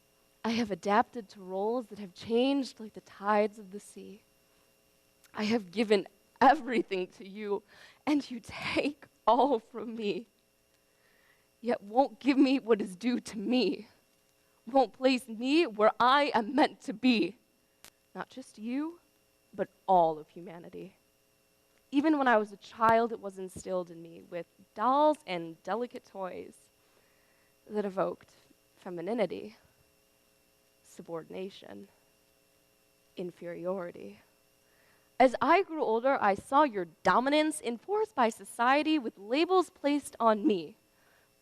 I have adapted to roles that have changed like the tides of the sea. I have given everything to you, and you take all from me, yet won't give me what is due to me, won't place me where I am meant to be. Not just you, but all of humanity. Even when I was a child, it was instilled in me with dolls and delicate toys that evoked femininity, subordination, inferiority. As I grew older, I saw your dominance enforced by society with labels placed on me.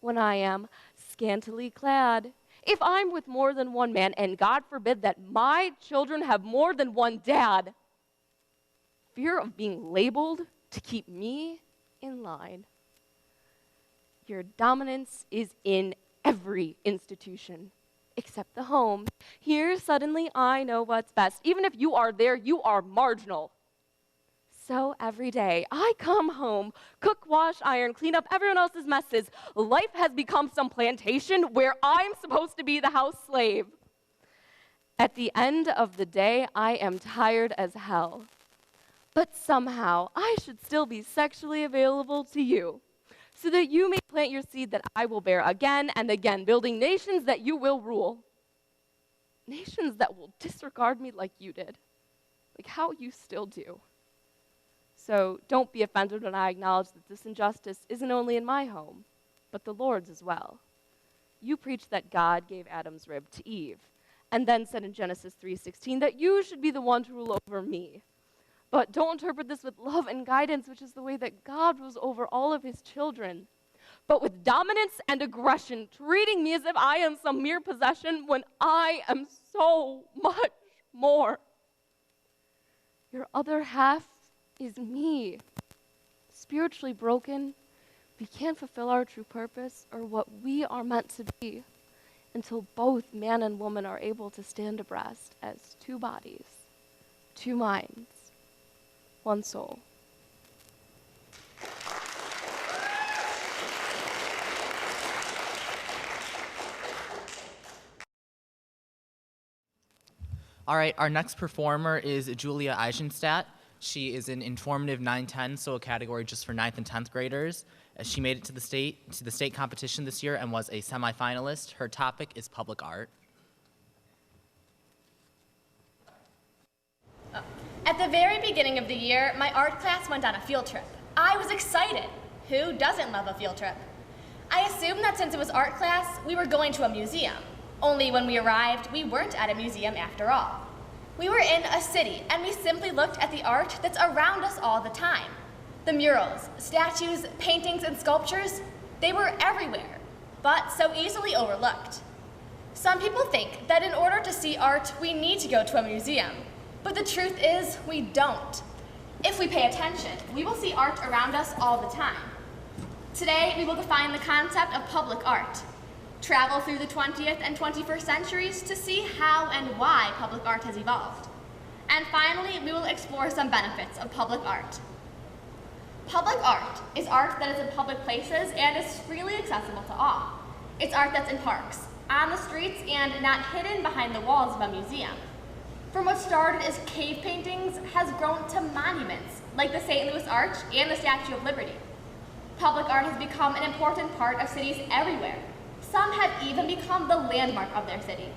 when I am scantily clad. If I'm with more than one man, and God forbid that my children have more than one dad, fear of being labeled to keep me in line. Your dominance is in every institution, except the home. Here, suddenly, I know what's best. Even if you are there, you are marginal. So every day, I come home, cook, wash, iron, clean up everyone else's messes. Life has become some plantation where I'm supposed to be the house slave. At the end of the day, I am tired as hell. But somehow, I should still be sexually available to you, so that you may plant your seed that I will bear again and again, building nations that you will rule. Nations that will disregard me like you did, like how you still do. So don't be offended when I acknowledge that this injustice isn't only in my home, but the Lord's as well. You preach that God gave Adam's rib to Eve, and then said in Genesis 3:16 that you should be the one to rule over me. But don't interpret this with love and guidance, which is the way that God rules over all of his children, but with dominance and aggression, treating me as if I am some mere possession when I am so much more. Your other half is me. Spiritually broken, we can't fulfill our true purpose or what we are meant to be until both man and woman are able to stand abreast as two bodies, two minds, one soul. All right, our next performer is Julia Eisenstadt. She is in Informative 9-10, so a category just for 9th and 10th graders. She made it to the state competition this year and was a semifinalist. Her topic is public art. At the very beginning of the year, my art class went on a field trip. I was excited. Who doesn't love a field trip? I assumed that since it was art class, we were going to a museum. Only when we arrived, we weren't at a museum after all. We were in a city, and we simply looked at the art that's around us all the time. The murals, statues, paintings, and sculptures, they were everywhere, but so easily overlooked. Some people think that in order to see art, we need to go to a museum, but the truth is, we don't. If we pay attention, we will see art around us all the time. Today, we will define the concept of public art, travel through the 20th and 21st centuries to see how and why public art has evolved. And finally, we will explore some benefits of public art. Public art is art that is in public places and is freely accessible to all. It's art that's in parks, on the streets, and not hidden behind the walls of a museum. From what started as cave paintings has grown to monuments, like the St. Louis Arch and the Statue of Liberty. Public art has become an important part of cities everywhere. Some have even become the landmark of their city.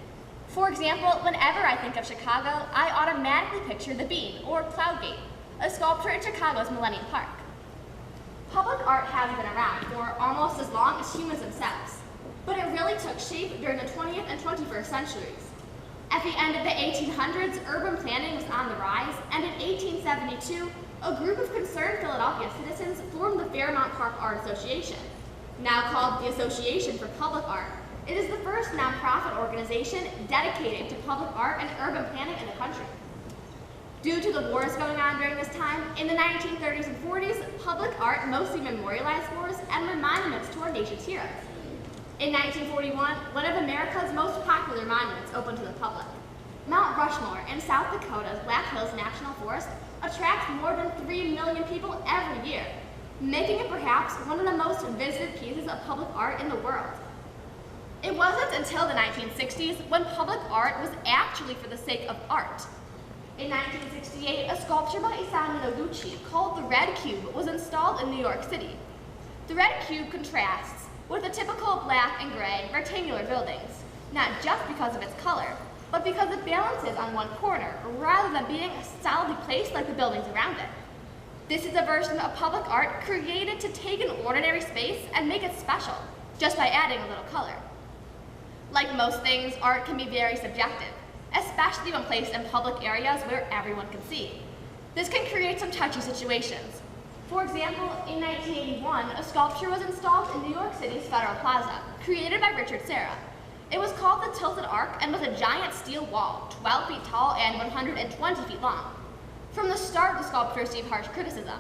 For example, whenever I think of Chicago, I automatically picture the Bean, or Cloud Gate, a sculpture in Chicago's Millennium Park. Public art has been around for almost as long as humans themselves, but it really took shape during the 20th and 21st centuries. At the end of the 1800s, urban planning was on the rise, and in 1872, a group of concerned Philadelphia citizens formed the Fairmount Park Art Association, now called the Association for Public Art. It is the first nonprofit organization dedicated to public art and urban planning in the country. Due to the wars going on during this time, in the 1930s and 40s, public art mostly memorialized wars and were monuments to our nation's heroes. In 1941, one of America's most popular monuments opened to the public. Mount Rushmore in South Dakota's Black Hills National Forest attracts more than 3 million people every year, making it perhaps one of the most visited pieces of public art in the world. It wasn't until the 1960s when public art was actually for the sake of art. In 1968, a sculpture by Isamu Noguchi called the Red Cube was installed in New York City. The Red Cube contrasts with the typical black and gray rectangular buildings, not just because of its color, but because it balances on one corner rather than being solidly placed like the buildings around it. This is a version of public art created to take an ordinary space and make it special, just by adding a little color. Like most things, art can be very subjective, especially when placed in public areas where everyone can see. This can create some touchy situations. For example, in 1981, a sculpture was installed in New York City's Federal Plaza, created by Richard Serra. It was called the Tilted Arc and was a giant steel wall, 12 feet tall and 120 feet long. From the start, the sculpture received harsh criticism.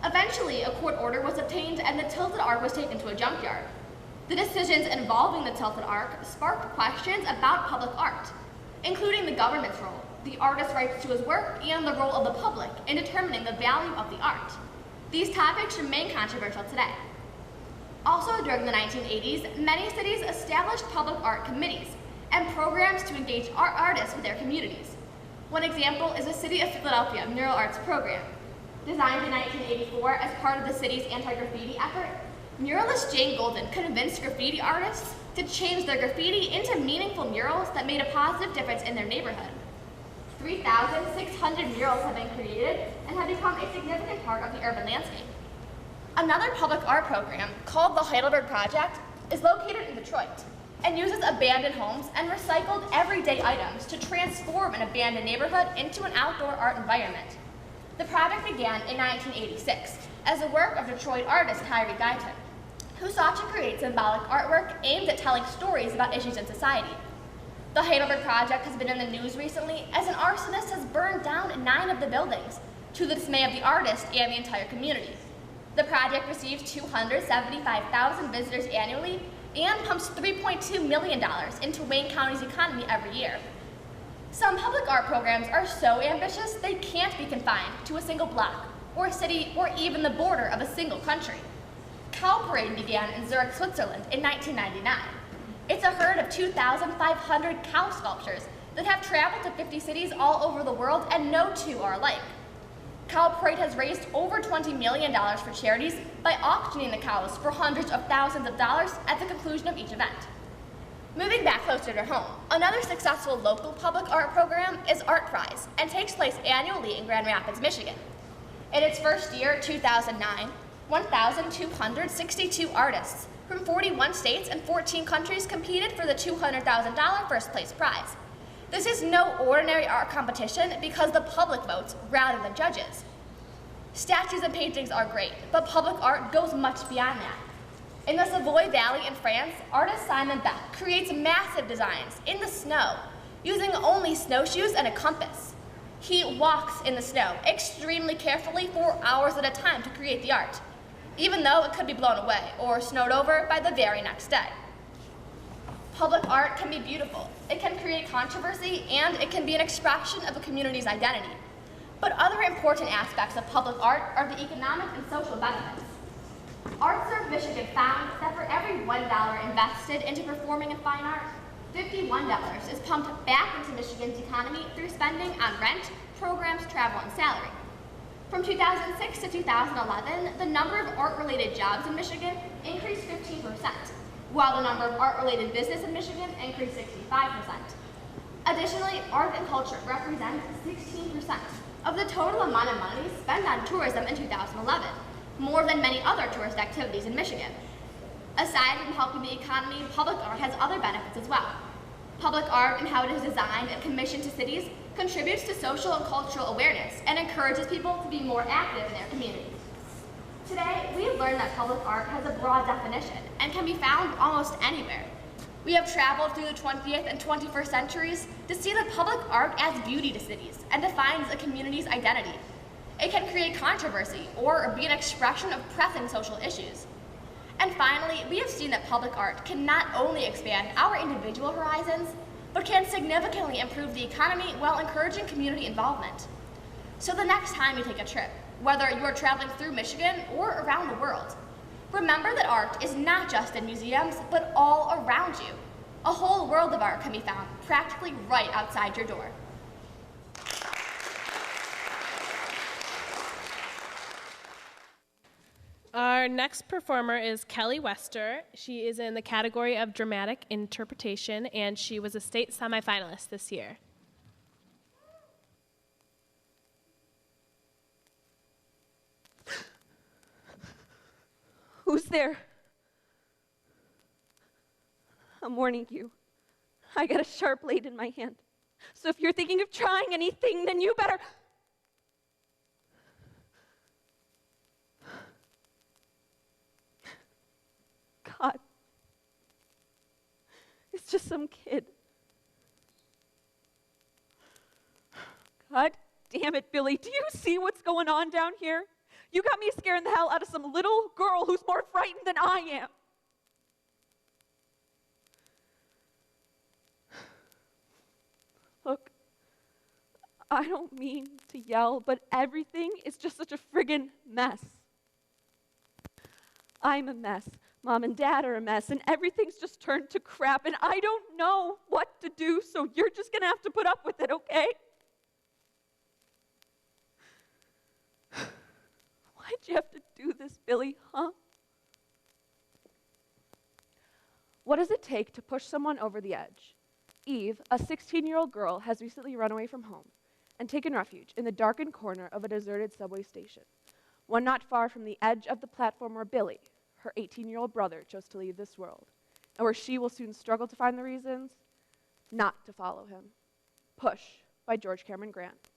Eventually, a court order was obtained and the Tilted Arc was taken to a junkyard. The decisions involving the Tilted Arc sparked questions about public art, including the government's role, the artist's rights to his work, and the role of the public in determining the value of the art. These topics remain controversial today. Also, during the 1980s, many cities established public art committees and programs to engage art artists with their communities. One example is the City of Philadelphia Mural Arts Program. Designed in 1984 as part of the city's anti-graffiti effort, muralist Jane Golden convinced graffiti artists to change their graffiti into meaningful murals that made a positive difference in their neighborhood. 3,600 murals have been created and have become a significant part of the urban landscape. Another public art program, called the Heidelberg Project, is located in Detroit and uses abandoned homes and recycled everyday items to transform an abandoned neighborhood into an outdoor art environment. The project began in 1986 as the work of Detroit artist Tyree Guyton, who sought to create symbolic artwork aimed at telling stories about issues in society. The Heidelberg Project has been in the news recently as an arsonist has burned down 9 of the buildings, to the dismay of the artist and the entire community. The project receives 275,000 visitors annually and pumps $3.2 million into Wayne County's economy every year. Some public art programs are so ambitious they can't be confined to a single block, or city, or even the border of a single country. Cow Parade began in Zurich, Switzerland in 1999. It's a herd of 2,500 cow sculptures that have traveled to 50 cities all over the world, and no two are alike. Cow Parade has raised over $20 million for charities by auctioning the cows for hundreds of thousands of dollars at the conclusion of each event. Moving back closer to home, another successful local public art program is Art Prize and takes place annually in Grand Rapids, Michigan. In its first year, 2009, 1,262 artists from 41 states and 14 countries competed for the $200,000 first place prize. This is no ordinary art competition because the public votes rather than judges. Statues and paintings are great, but public art goes much beyond that. In the Savoy Valley in France, artist Simon Beck creates massive designs in the snow using only snowshoes and a compass. He walks in the snow extremely carefully for hours at a time to create the art, even though it could be blown away or snowed over by the very next day. Public art can be beautiful, it can create controversy, and it can be an expression of a community's identity. But other important aspects of public art are the economic and social benefits. ArtServe Michigan found that for every $1 invested into performing and fine art, $51 is pumped back into Michigan's economy through spending on rent, programs, travel, and salary. From 2006 to 2011, the number of art-related jobs in Michigan increased 15%, while the number of art-related business in Michigan increased 65%. Additionally, art and culture represent 16% of the total amount of money spent on tourism in 2011, more than many other tourist activities in Michigan. Aside from helping the economy, public art has other benefits as well. Public art and how it is designed and commissioned to cities contributes to social and cultural awareness and encourages people to be more active in their communities. Today, we have learned that public art has a broad definition and can be found almost anywhere. We have traveled through the 20th and 21st centuries to see that public art adds beauty to cities and defines a community's identity. It can create controversy or be an expression of pressing social issues. And finally, we have seen that public art can not only expand our individual horizons, but can significantly improve the economy while encouraging community involvement. So the next time you take a trip, whether you are traveling through Michigan or around the world, remember that art is not just in museums, but all around you. A whole world of art can be found practically right outside your door. Our next performer is Kelly Wester. She is in the category of dramatic interpretation, and she was a state semifinalist this year. Who's there? I'm warning you. I got a sharp blade in my hand. So if you're thinking of trying anything, then you better... God. It's just some kid. God damn it, Billy. Do you see what's going on down here? You got me scaring the hell out of some little girl who's more frightened than I am. Look, I don't mean to yell, but everything is just such a friggin' mess. I'm a mess. Mom and Dad are a mess, and everything's just turned to crap, and I don't know what to do, so you're just gonna have to put up with it, okay? Why'd you have to do this, Billy, huh? What does it take to push someone over the edge? Eve, a 16-year-old girl, has recently run away from home and taken refuge in the darkened corner of a deserted subway station, one not far from the edge of the platform where Billy, her 18-year-old brother, chose to leave this world, and where she will soon struggle to find the reasons not to follow him. Push by George Cameron Grant.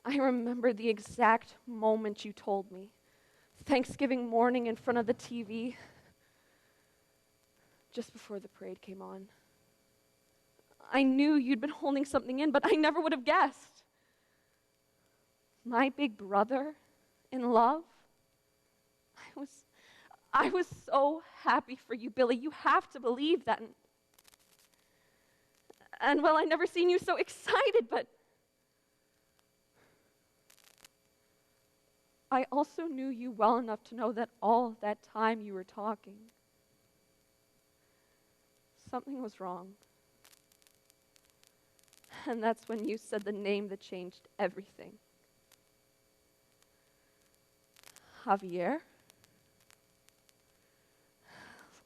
I remember the exact moment you told me. Thanksgiving morning in front of the TV, just before the parade came on. I knew you'd been holding something in, but I never would have guessed. My big brother in love? I was so happy for you, Billy. You have to believe that. And well, I never seen you so excited, but I also knew you well enough to know that all that time you were talking, something was wrong. And that's when you said the name that changed everything. Javier?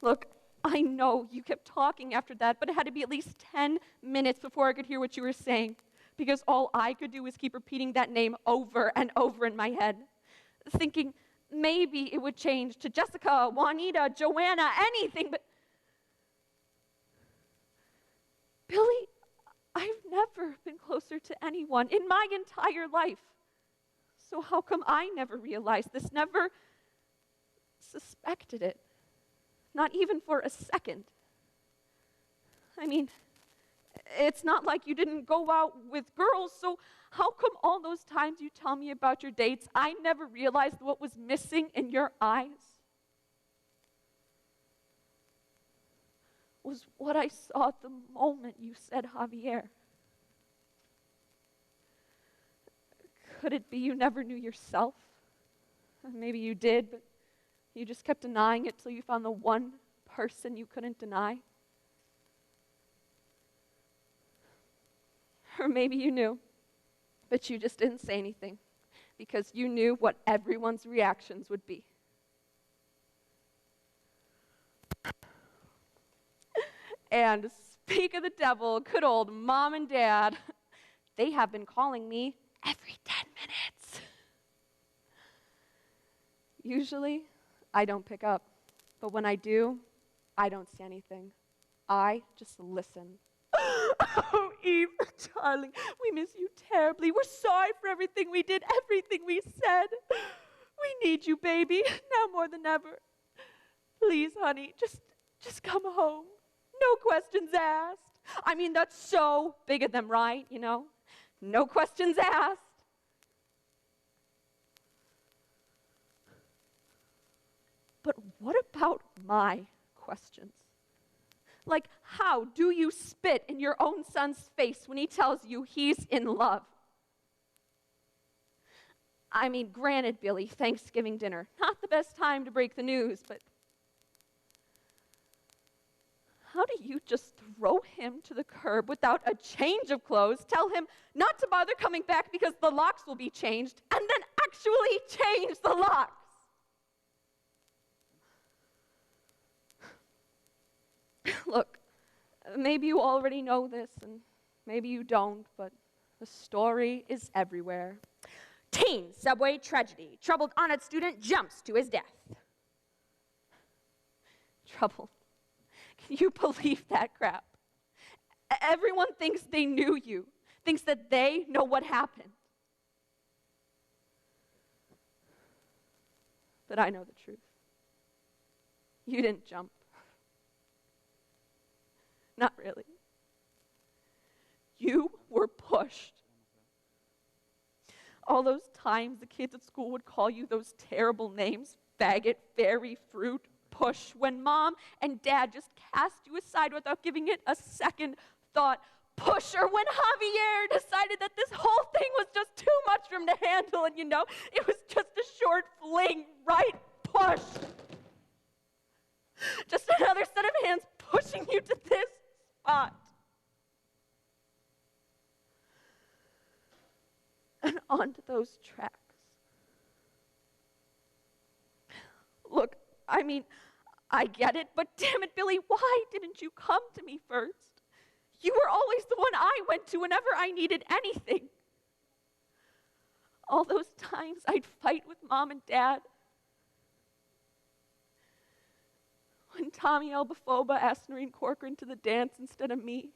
Look, I know you kept talking after that, but it had to be at least 10 minutes before I could hear what you were saying, because all I could do was keep repeating that name over and over in my head, thinking maybe it would change to Jessica, Juanita, Joanna, anything, but Billy, I've never been closer to anyone in my entire life. So how come I never realized this, never suspected it? Not even for a second. I mean, it's not like you didn't go out with girls, so how come all those times you tell me about your dates, I never realized what was missing in your eyes? Was what I saw at the moment you said Javier. Could it be you never knew yourself? Maybe you did, but you just kept denying it till you found the one person you couldn't deny? Or maybe you knew, but you just didn't say anything because you knew what everyone's reactions would be. And speak of the devil, good old Mom and Dad, they have been calling me every 10 minutes. Usually, I don't pick up, but when I do, I don't say anything. I just listen. Oh, Eve, darling, we miss you terribly. We're sorry for everything we did, everything we said. We need you, baby, now more than ever. Please, honey, just come home. No questions asked. I mean, that's so big of them, right? You know? No questions asked. But what about my questions? Like, how do you spit in your own son's face when he tells you he's in love? I mean, granted, Billy, Thanksgiving dinner, not the best time to break the news, but how do you just throw him to the curb without a change of clothes, tell him not to bother coming back because the locks will be changed, and then actually change the locks? Look, maybe you already know this, and maybe you don't, but the story is everywhere. Teen subway tragedy. Troubled honor student jumps to his death. Trouble. Can you believe that crap? Everyone thinks they knew you, thinks that they know what happened. But I know the truth. You didn't jump. Not really. You were pushed. All those times the kids at school would call you those terrible names, faggot, fairy, fruit, push, when mom and dad just cast you aside without giving it a second thought. Push, or when Javier decided that this whole thing was just too much for him to handle, and it was just a short fling, right? Push. Just another set of hands pushing you to this spot. And onto those tracks. Look, I mean, I get it, but damn it, Billy, why didn't you come to me first? You were always the one I went to whenever I needed anything. All those times I'd fight with Mom and Dad. When Tommy Albafoba asked Noreen Corcoran to the dance instead of me.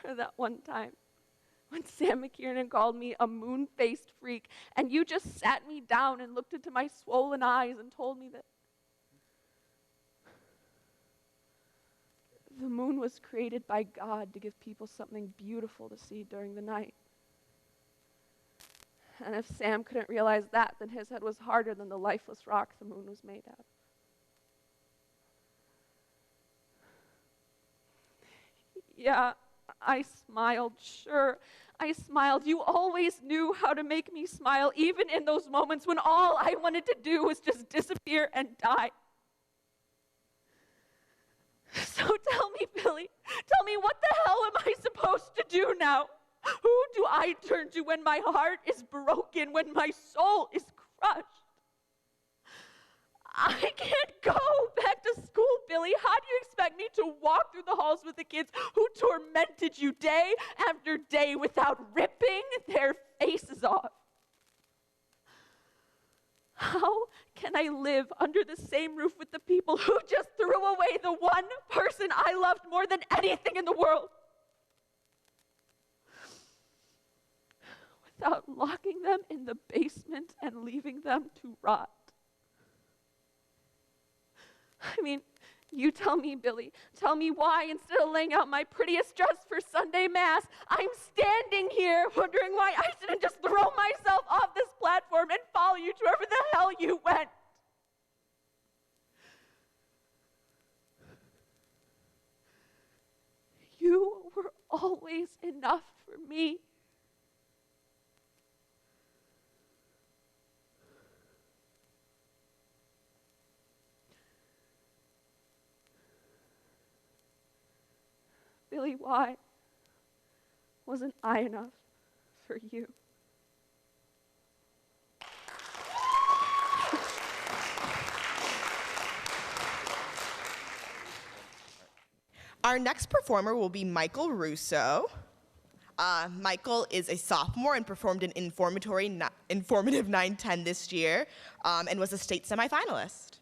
Or that one time when Sam McKiernan called me a moon-faced freak, and you just sat me down and looked into my swollen eyes and told me that the moon was created by God to give people something beautiful to see during the night. And if Sam couldn't realize that, then his head was harder than the lifeless rock the moon was made out of. Yeah, I smiled, sure. I smiled. You always knew how to make me smile, even in those moments when all I wanted to do was just disappear and die. So tell me, Billy, tell me, what the hell am I supposed to do now? Who do I turn to when my heart is broken, when my soul is crushed? I can't go back to school, Billy. How do you expect me to walk through the halls with the kids who tormented you day after day without ripping their faces off? How can I live under the same roof with the people who just threw away the one person I loved more than anything in the world? Without locking them in the basement and leaving them to rot. I mean, you tell me, Billy, tell me why instead of laying out my prettiest dress for Sunday Mass, I'm standing here wondering why I shouldn't just throw myself off this platform and follow you to wherever the hell you went. You were always enough for me. Billy, why wasn't I enough for you? Our next performer will be Michael Russo. Michael is a sophomore and performed in Informative 910 this year and was a state semifinalist.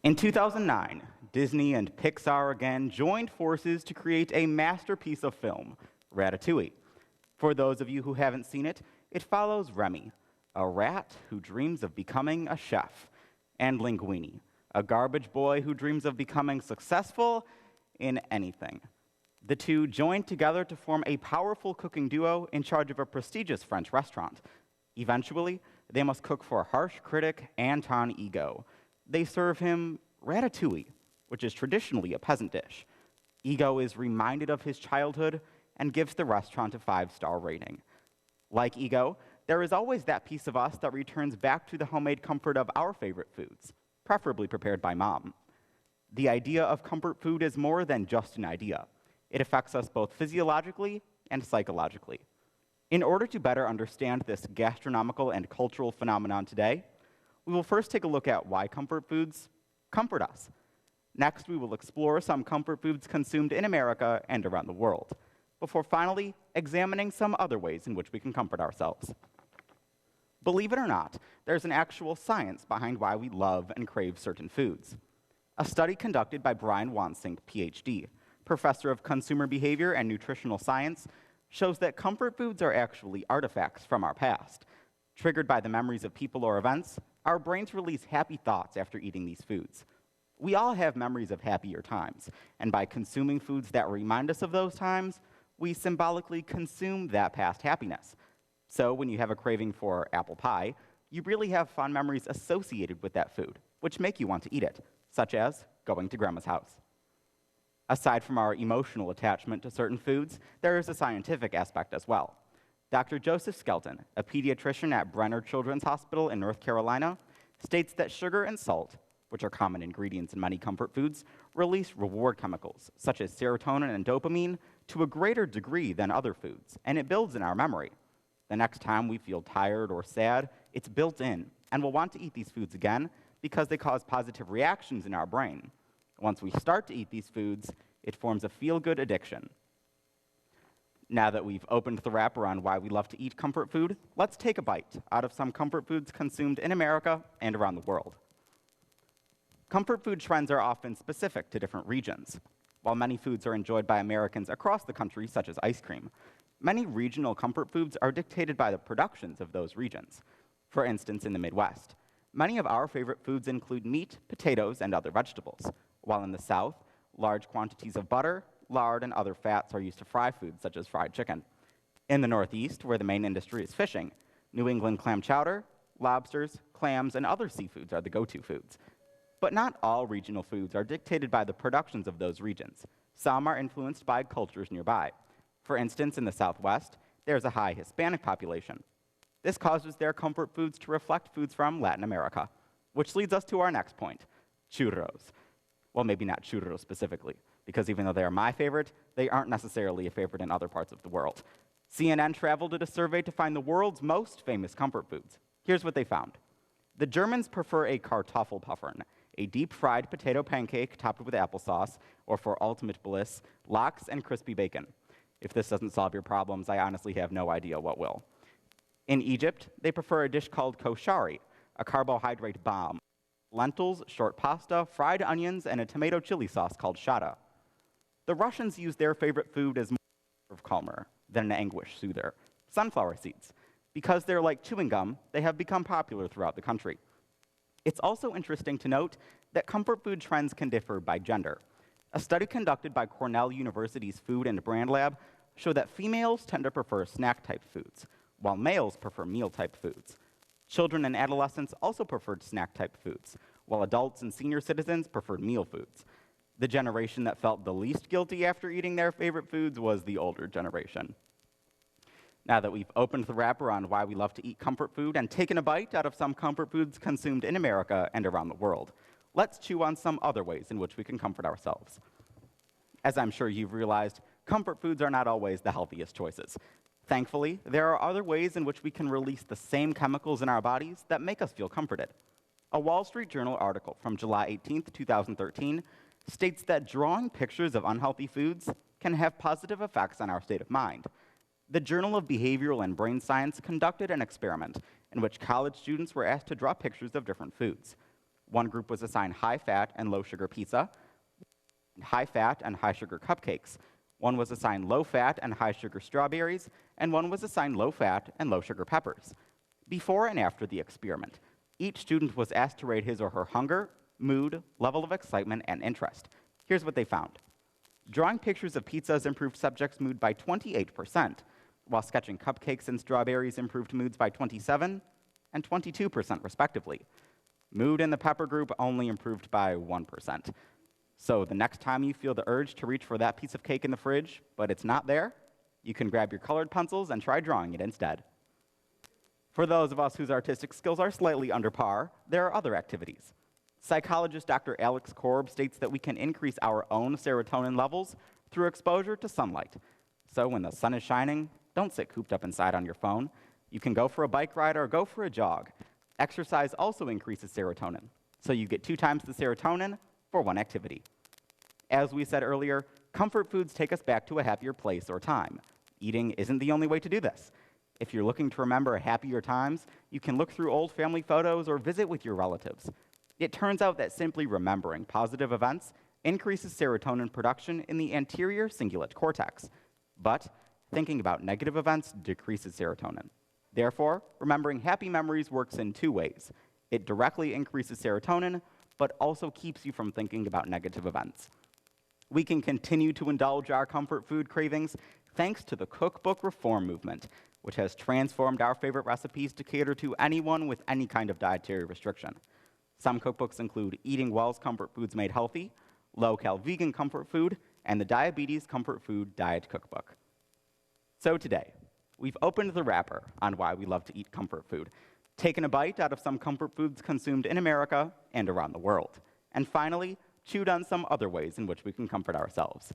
In 2009, Disney and Pixar again joined forces to create a masterpiece of film, Ratatouille. For those of you who haven't seen it, it follows Remy, a rat who dreams of becoming a chef, and Linguini, a garbage boy who dreams of becoming successful in anything. The two joined together to form a powerful cooking duo in charge of a prestigious French restaurant. Eventually, they must cook for harsh critic Anton Ego. They serve him ratatouille, which is traditionally a peasant dish. Ego is reminded of his childhood and gives the restaurant a 5-star rating. Like Ego, there is always that piece of us that returns back to the homemade comfort of our favorite foods, preferably prepared by mom. The idea of comfort food is more than just an idea. It affects us both physiologically and psychologically. In order to better understand this gastronomical and cultural phenomenon today, we will first take a look at why comfort foods comfort us. Next, we will explore some comfort foods consumed in America and around the world, before finally examining some other ways in which we can comfort ourselves. Believe it or not, there's an actual science behind why we love and crave certain foods. A study conducted by Brian Wansink, PhD, professor of consumer behavior and nutritional science, shows that comfort foods are actually artifacts from our past. Triggered by the memories of people or events, our brains release happy thoughts after eating these foods. We all have memories of happier times, and by consuming foods that remind us of those times, we symbolically consume that past happiness. So when you have a craving for apple pie, you really have fond memories associated with that food, which make you want to eat it, such as going to grandma's house. Aside from our emotional attachment to certain foods, there is a scientific aspect as well. Dr. Joseph Skelton, a pediatrician at Brenner Children's Hospital in North Carolina, states that sugar and salt, which are common ingredients in many comfort foods, release reward chemicals, such as serotonin and dopamine, to a greater degree than other foods, and it builds in our memory. The next time we feel tired or sad, it's built in, and we'll want to eat these foods again because they cause positive reactions in our brain. Once we start to eat these foods, it forms a feel-good addiction. Now that we've opened the wrapper on why we love to eat comfort food, let's take a bite out of some comfort foods consumed in America and around the world. Comfort food trends are often specific to different regions. While many foods are enjoyed by Americans across the country, such as ice cream, many regional comfort foods are dictated by the productions of those regions. For instance, in the Midwest, many of our favorite foods include meat, potatoes, and other vegetables, while in the South, large quantities of butter, lard, and other fats are used to fry foods such as fried chicken. In the Northeast, where the main industry is fishing, New England clam chowder, lobsters, clams, and other seafoods are the go-to foods. But not all regional foods are dictated by the productions of those regions. Some are influenced by cultures nearby. For instance, in the Southwest, there's a high Hispanic population. This causes their comfort foods to reflect foods from Latin America, which leads us to our next point, churros. Well, maybe not churros specifically, because even though they are my favorite, they aren't necessarily a favorite in other parts of the world. CNN traveled did a survey to find the world's most famous comfort foods. Here's what they found. The Germans prefer a Kartoffelpuffern, a deep-fried potato pancake topped with applesauce, or for ultimate bliss, lox and crispy bacon. If this doesn't solve your problems, I honestly have no idea what will. In Egypt, they prefer a dish called koshari, a carbohydrate bomb. Lentils, short pasta, fried onions, and a tomato chili sauce called shada. The Russians use their favorite food as more of calmer than an anguish soother, sunflower seeds. Because they're like chewing gum, they have become popular throughout the country. It's also interesting to note that comfort food trends can differ by gender. A study conducted by Cornell University's Food and Brand Lab showed that females tend to prefer snack-type foods, while males prefer meal-type foods. Children and adolescents also preferred snack-type foods, while adults and senior citizens preferred meal foods. The generation that felt the least guilty after eating their favorite foods was the older generation. Now that we've opened the wrapper on why we love to eat comfort food and taken a bite out of some comfort foods consumed in America and around the world, let's chew on some other ways in which we can comfort ourselves. As I'm sure you've realized, comfort foods are not always the healthiest choices. Thankfully, there are other ways in which we can release the same chemicals in our bodies that make us feel comforted. A Wall Street Journal article from July 18, 2013, states that drawing pictures of unhealthy foods can have positive effects on our state of mind. The Journal of Behavioral and Brain Science conducted an experiment in which college students were asked to draw pictures of different foods. One group was assigned high-fat and low-sugar pizza, high-fat and high-sugar cupcakes. One was assigned low-fat and high-sugar strawberries, and one was assigned low-fat and low-sugar peppers. Before and after the experiment, each student was asked to rate his or her hunger, mood, level of excitement, and interest. Here's what they found. Drawing pictures of pizzas improved subjects' mood by 28%, while sketching cupcakes and strawberries improved moods by 27% and 22%, respectively. Mood in the pepper group only improved by 1%. So the next time you feel the urge to reach for that piece of cake in the fridge, but it's not there, you can grab your colored pencils and try drawing it instead. For those of us whose artistic skills are slightly under par, there are other activities. Psychologist Dr. Alex Korb states that we can increase our own serotonin levels through exposure to sunlight. So when the sun is shining, don't sit cooped up inside on your phone. You can go for a bike ride or go for a jog. Exercise also increases serotonin, so you get 2 times the serotonin for one activity. As we said earlier, comfort foods take us back to a happier place or time. Eating isn't the only way to do this. If you're looking to remember happier times, you can look through old family photos or visit with your relatives. It turns out that simply remembering positive events increases serotonin production in the anterior cingulate cortex. But thinking about negative events decreases serotonin. Therefore, remembering happy memories works in two ways. It directly increases serotonin, but also keeps you from thinking about negative events. We can continue to indulge our comfort food cravings thanks to the cookbook reform movement, which has transformed our favorite recipes to cater to anyone with any kind of dietary restriction. Some cookbooks include Eating Well's Comfort Foods Made Healthy, Low-Cal Vegan Comfort Food, and the Diabetes Comfort Food Diet Cookbook. So today, we've opened the wrapper on why we love to eat comfort food, taken a bite out of some comfort foods consumed in America and around the world, and finally, chewed on some other ways in which we can comfort ourselves.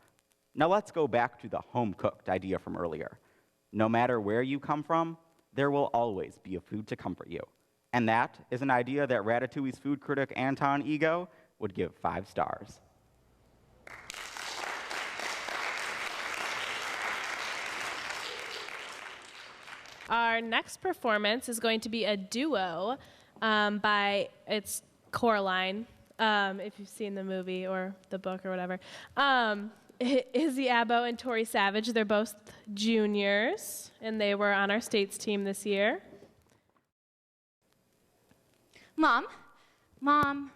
Now let's go back to the home-cooked idea from earlier. No matter where you come from, there will always be a food to comfort you. And that is an idea that Ratatouille's food critic Anton Ego would give 5 stars. Our next performance is going to be a duo by, it's Coraline, if you've seen the movie or the book or whatever. Izzy Abbo and Tori Savage, they're both juniors, and they were on our states team this year. Mom? Mom?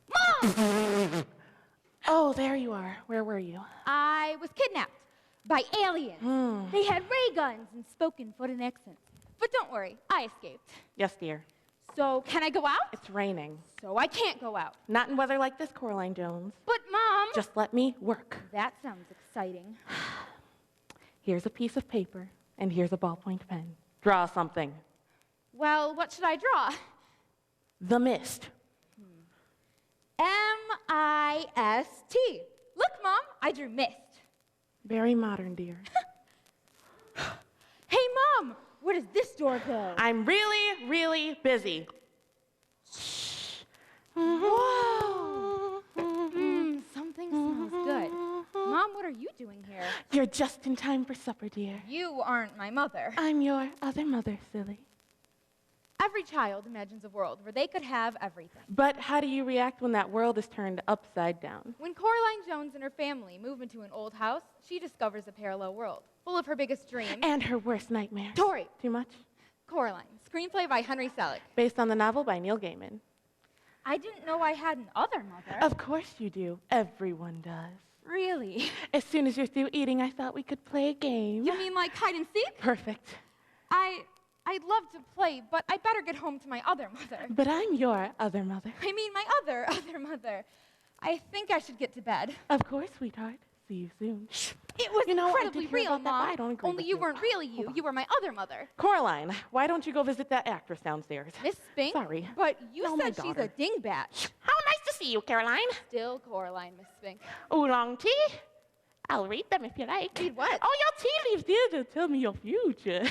Mom! Oh, there you are. Where were you? I was kidnapped by aliens. They had ray guns and spoke in foreign accents. But don't worry, I escaped. Yes, dear. So, can I go out? It's raining. So I can't go out. Not in weather like this, Coraline Jones. But, Mom! Just let me work. That sounds exciting. Here's a piece of paper, and here's a ballpoint pen. Draw something. Well, what should I draw? The mist. M-I-S-T. Look, Mom, I drew mist. Very modern, dear. Hey, Mom, where does this door go? I'm really, really busy. Whoa! Something smells good. Mom, what are you doing here? You're just in time for supper, dear. You aren't my mother. I'm your other mother, silly. Every child imagines a world where they could have everything. But how do you react when that world is turned upside down? When Coraline Jones and her family move into an old house, she discovers a parallel world, full of her biggest dreams. And her worst nightmares. Tori! Too much? Coraline, screenplay by Henry Selick. Based on the novel by Neil Gaiman. I didn't know I had an other mother. Of course you do. Everyone does. Really? As soon as you're through eating, I thought we could play a game. You mean like hide and seek? Perfect. I'd love to play, but I better get home to my other mother. But I'm your other mother. I mean my other mother. I think I should get to bed. Of course, sweetheart. See you soon. It was incredibly I did hear real, about that, Mom. but I don't agree Only with you weren't really you. You were my other mother. Coraline, why don't you go visit that actress downstairs? Miss Spink? Sorry. But you No, my said she's daughter. a dingbat. How nice to see you, Caroline. Still Coraline, Miss Spink. Oolong tea? I'll read them if you like. Read what? Oh, your tea leaves there to tell me your future.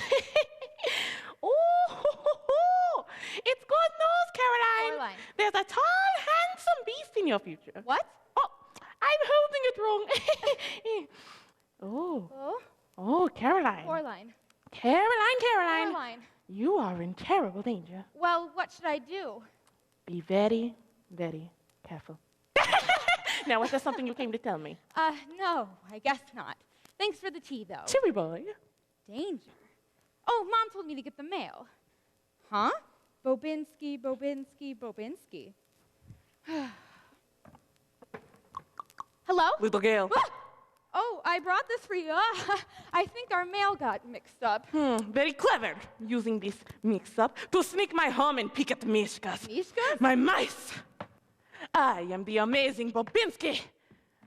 It's good news, Caroline. Coraline. There's a tall, handsome beast in your future. What? Oh, I'm holding it wrong. Oh, Caroline. Coraline. Caroline. You are in terrible danger. Well, what should I do? Be very, very careful. Now, was there something you came to tell me? No, I guess not. Thanks for the tea, though. Cheery boy. Danger. Oh, Mom told me to get the mail. Huh? Bobinsky. Hello? Little girl. Oh, I brought this for you. I think our mail got mixed up. Very clever, using this mix-up to sneak my home and pick at Mishkas. Mishkas? My mice. I am the amazing Bobinsky.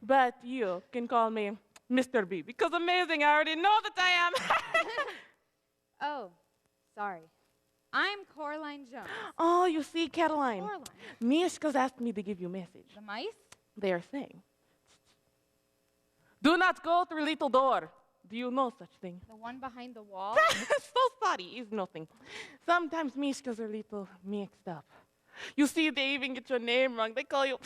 But you can call me Mr. B, because amazing, I already know that I am. Oh, sorry. I'm Coraline Jones. Oh, you see, Caroline. Coraline. Mishkas asked me to give you a message. The mice? They are saying, do not go through little door. Do you know such thing? The one behind the wall? So sorry, is nothing. Sometimes Mishkas are a little mixed up. You see, they even get your name wrong. They call you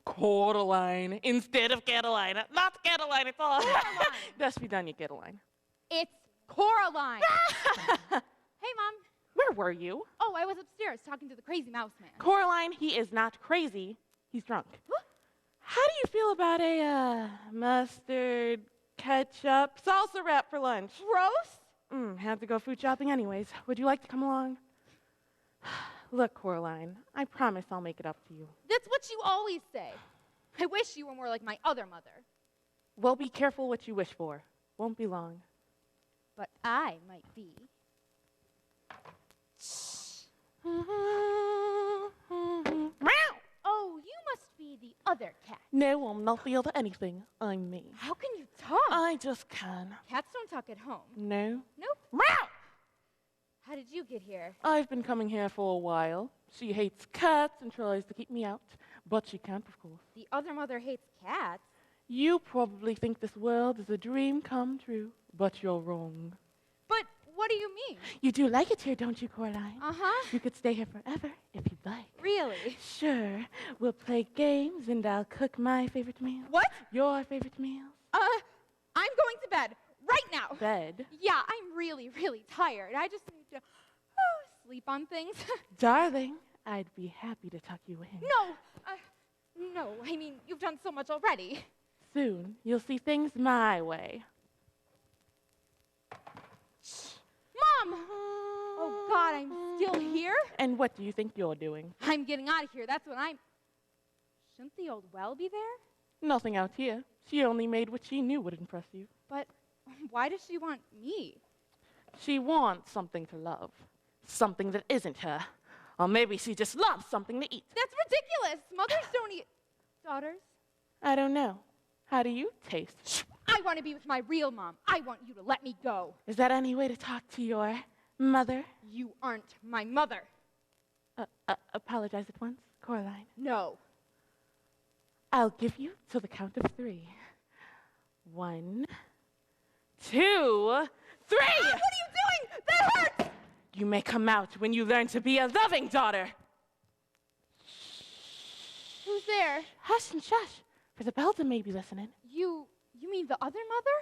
Coraline instead of Carolina. Not Caroline at all. Dasvidanya, Caroline. It's Coraline. Hey, Mom. Where were you? Oh, I was upstairs talking to the crazy mouse man. Coraline, he is not crazy. He's drunk. How do you feel about a mustard, ketchup, salsa wrap for lunch? Gross? Had to go food shopping anyways. Would you like to come along? Look, Coraline, I promise I'll make it up to you. That's what you always say. I wish you were more like my other mother. Well, be careful what you wish for. Won't be long. But I might be. Oh, you must be the other cat. No, I'm not the other anything. I'm me. How can you talk? I just can. Cats don't talk at home. No. Nope. Meow! How did you get here? I've been coming here for a while. She hates cats and tries to keep me out, but she can't, of course. The other mother hates cats. You probably think this world is a dream come true, but you're wrong. But what do you mean? You do like it here, don't you, Coraline? Uh-huh. You could stay here forever if you'd like. Really? Sure. We'll play games and I'll cook my favorite meals. What? Your favorite meals. I'm going to bed right now. Bed? Yeah, I'm really, really tired. I just need to sleep on things. Darling, I'd be happy to tuck you in. No, I mean, you've done so much already. Soon, you'll see things my way. Mom! Oh, God, I'm still here? And what do you think you're doing? I'm getting out of here. That's what I'm... Shouldn't the old well be there? Nothing out here. She only made what she knew would impress you. But why does she want me? She wants something to love. Something that isn't her. Or maybe she just loves something to eat. That's ridiculous. Mothers don't eat daughters. I don't know. How do you taste? I want to be with my real mom. I want you to let me go. Is that any way to talk to your mother? You aren't my mother. Apologize at once, Coraline. No. I'll give you till the count of 3. 1, 2, 3! What are you doing? That hurts! You may come out when you learn to be a loving daughter. Who's there? Hush and shush, for the Belda may be listening. You mean the other mother?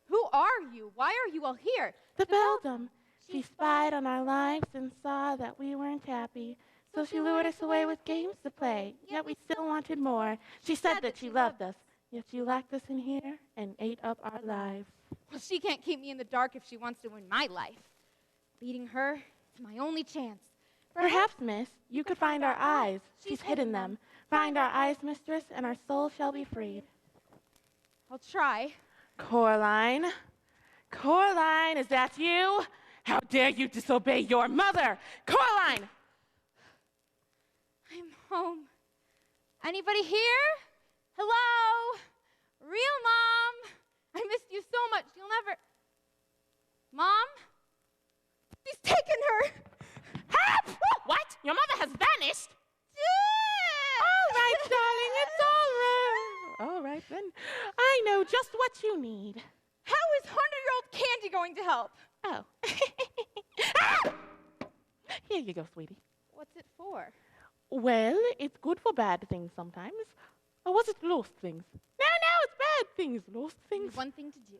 Who are you? Why are you all here? The Beldam. She spied on our lives and saw that we weren't happy. So she lured us away with games to play, yet we still wanted more. She said that she loved us, yet she locked us in here and ate up our lives. Well, she can't keep me in the dark if she wants to win my life. Beating her is my only chance. Perhaps, miss, you could find our eyes. She's hidden them. Find our eyes, mistress, and our soul shall be freed. I'll try. Coraline? Coraline, is that you? How dare you disobey your mother? Coraline! I'm home. Anybody here? Hello? Real Mom? I missed you so much. You'll never... Mom? He's taken her! Help! What? Your mother has vanished? All right, darling, it's all right. All right, then. I know just what you need. How is 100-year-old candy going to help? Oh. Ah! Here you go, sweetie. What's it for? Well, it's good for bad things sometimes. Or was it lost things? No, it's bad things. Lost things. One thing to do.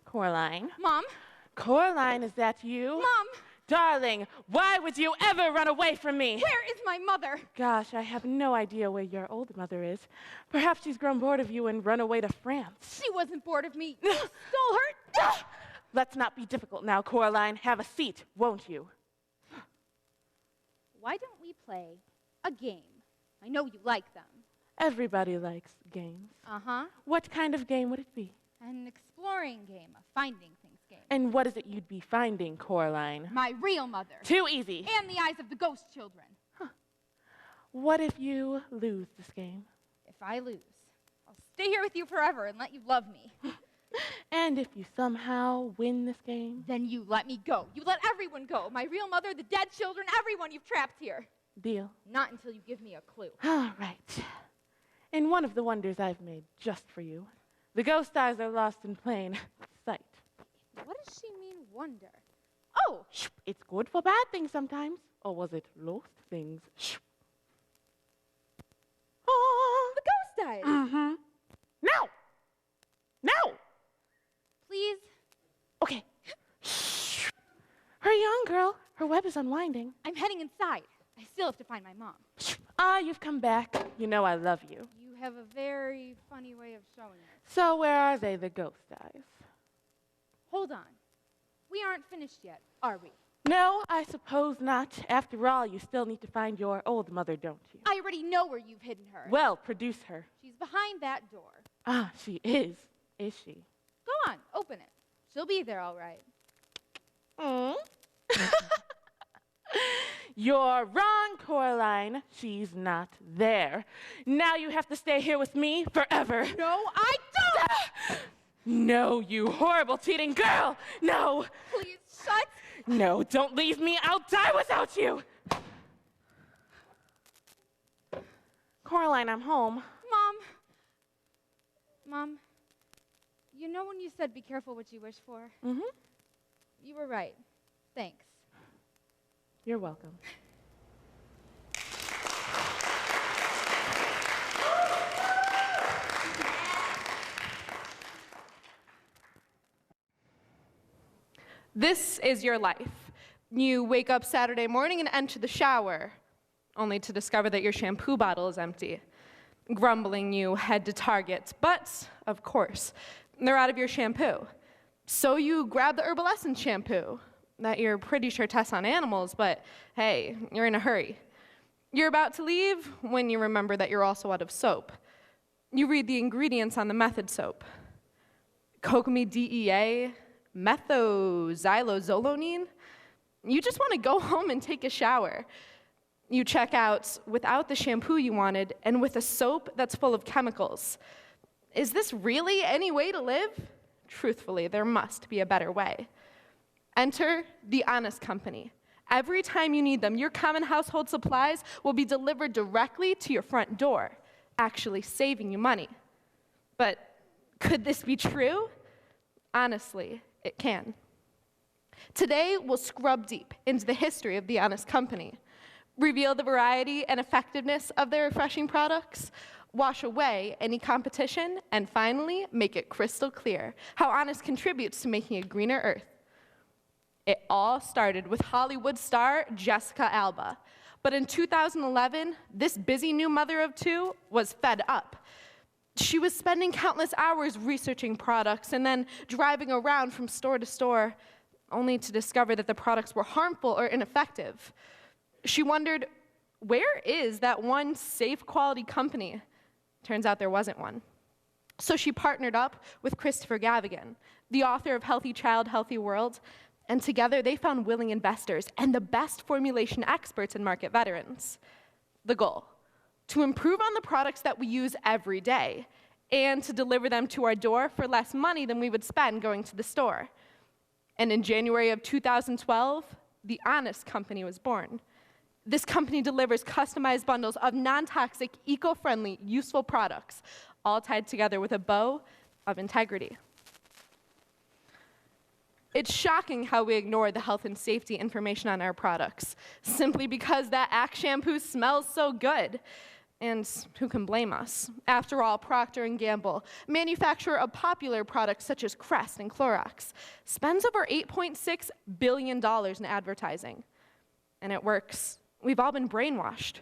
Coraline. Mom? Coraline, is that you? Mom! Darling, why would you ever run away from me? Where is my mother? Gosh, I have no idea where your old mother is. Perhaps she's grown bored of you and run away to France. She wasn't bored of me. You stole her. Let's not be difficult now, Coraline. Have a seat, won't you? Why don't we play a game? I know you like them. Everybody likes games. Uh-huh. What kind of game would it be? An exploring game, a finding things game. And what is it you'd be finding, Coraline? My real mother. Too easy. And the eyes of the ghost children. What if you lose this game? If I lose, I'll stay here with you forever and let you love me. And if you somehow win this game? Then you let me go. You let everyone go. My real mother, the dead children, everyone you've trapped here. Deal. Not until you give me a clue. All right. In one of the wonders I've made just for you, the ghost eyes are lost in plain sight. What does she mean, wonder? Oh! It's good for bad things sometimes. Or was it lost things? Oh! The ghost eyes! Mm-hmm. No! No! Please? Okay. Hurry on, girl. Her web is unwinding. I'm heading inside. I still have to find my mom. Ah, you've come back. You know I love you. You have a very funny way of showing it. So where are they, the ghost eyes? Hold on. We aren't finished yet, are we? No, I suppose not. After all, you still need to find your old mother, don't you? I already know where you've hidden her. Well, produce her. She's behind that door. Ah, she is she? Go on, open it. She'll be there all right. You're wrong, Coraline. She's not there. Now you have to stay here with me forever. No, I don't! No, you horrible cheating girl! No! Please, shut! No, don't leave me. I'll die without you! Coraline, I'm home. Mom, you know when you said be careful what you wish for? Mm-hmm. You were right. Thanks. You're welcome. This is your life. You wake up Saturday morning and enter the shower, only to discover that your shampoo bottle is empty. Grumbling, you head to Target, but, of course, they're out of your shampoo. So you grab the Herbal Essence shampoo that you're pretty sure tests on animals, but hey, you're in a hurry. You're about to leave when you remember that you're also out of soap. You read the ingredients on the Method soap. Kokomi DEA, methylxylazolonine. You just want to go home and take a shower. You check out without the shampoo you wanted and with a soap that's full of chemicals. Is this really any way to live? Truthfully, there must be a better way. Enter the Honest Company. Every time you need them, your common household supplies will be delivered directly to your front door, actually saving you money. But could this be true? Honestly, it can. Today, we'll scrub deep into the history of the Honest Company, reveal the variety and effectiveness of their refreshing products, wash away any competition, and finally, make it crystal clear how Honest contributes to making a greener earth. It all started with Hollywood star Jessica Alba. But in 2011, this busy new mother of two was fed up. She was spending countless hours researching products and then driving around from store to store, only to discover that the products were harmful or ineffective. She wondered, where is that one safe quality company? Turns out there wasn't one. So she partnered up with Christopher Gavigan, the author of Healthy Child, Healthy World, and together they found willing investors and the best formulation experts and market veterans. The goal, to improve on the products that we use every day and to deliver them to our door for less money than we would spend going to the store. And in January of 2012, the Honest Company was born. This company delivers customized bundles of non-toxic, eco-friendly, useful products, all tied together with a bow of integrity. It's shocking how we ignore the health and safety information on our products, simply because that Axe shampoo smells so good. And who can blame us? After all, Procter & Gamble, manufacturer of popular products such as Crest and Clorox, spends over $8.6 billion in advertising. And it works. We've all been brainwashed.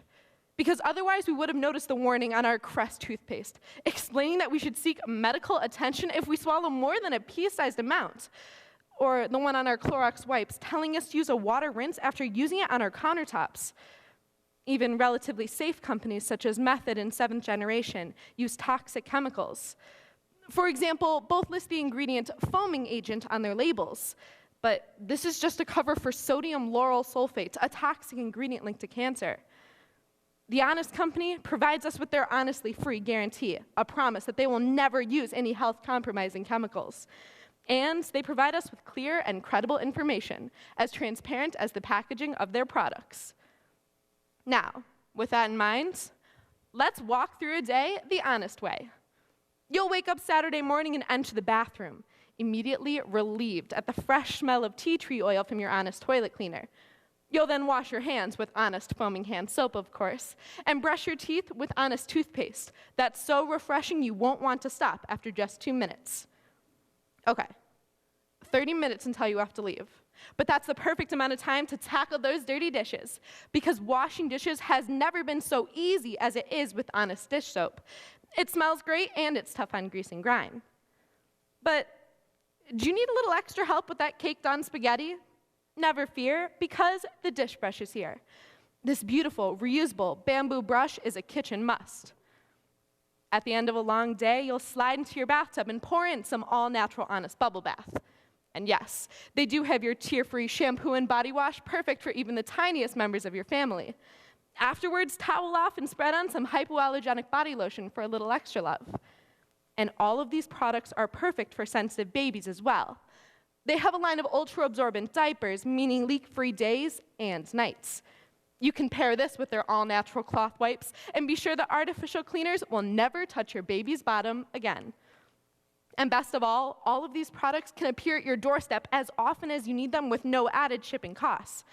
Because otherwise we would have noticed the warning on our Crest toothpaste, explaining that we should seek medical attention if we swallow more than a pea-sized amount. Or the one on our Clorox wipes, telling us to use a water rinse after using it on our countertops. Even relatively safe companies such as Method and Seventh Generation use toxic chemicals. For example, both list the ingredient foaming agent on their labels, but this is just a cover for sodium lauryl sulfate, a toxic ingredient linked to cancer. The Honest Company provides us with their honestly free guarantee, a promise that they will never use any health-compromising chemicals. And they provide us with clear and credible information, as transparent as the packaging of their products. Now, with that in mind, let's walk through a day the honest way. You'll wake up Saturday morning and enter the bathroom, immediately relieved at the fresh smell of tea tree oil from your Honest toilet cleaner. You'll then wash your hands with Honest foaming hand soap, of course, and brush your teeth with Honest toothpaste. That's so refreshing you won't want to stop after just 2 minutes. Okay, 30 minutes until you have to leave. But that's the perfect amount of time to tackle those dirty dishes, because washing dishes has never been so easy as it is with Honest dish soap. It smells great and it's tough on grease and grime. But do you need a little extra help with that caked on spaghetti? Never fear, because the dish brush is here. This beautiful, reusable bamboo brush is a kitchen must. At the end of a long day, you'll slide into your bathtub and pour in some all-natural Honest bubble bath. And yes, they do have your tear-free shampoo and body wash, perfect for even the tiniest members of your family. Afterwards, towel off and spread on some hypoallergenic body lotion for a little extra love. And all of these products are perfect for sensitive babies as well. They have a line of ultra-absorbent diapers, meaning leak-free days and nights. You can pair this with their all-natural cloth wipes and be sure that artificial cleaners will never touch your baby's bottom again. And best of all of these products can appear at your doorstep as often as you need them with no added shipping costs.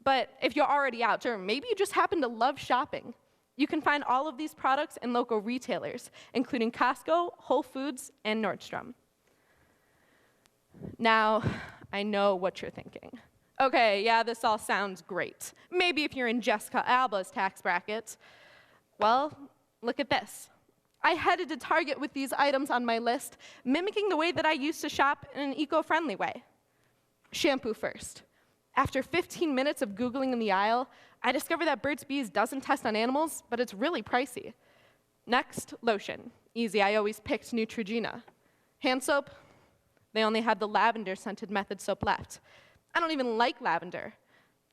But if you're already out, or maybe you just happen to love shopping, you can find all of these products in local retailers, including Costco, Whole Foods, and Nordstrom. Now, I know what you're thinking. Okay, yeah, this all sounds great. Maybe if you're in Jessica Alba's tax bracket. Well, look at this. I headed to Target with these items on my list, mimicking the way that I used to shop in an eco-friendly way. Shampoo first. After 15 minutes of Googling in the aisle, I discovered that Burt's Bees doesn't test on animals, but it's really pricey. Next, lotion. Easy, I always picked Neutrogena. Hand soap? They only had the lavender-scented Method soap left. I don't even like lavender.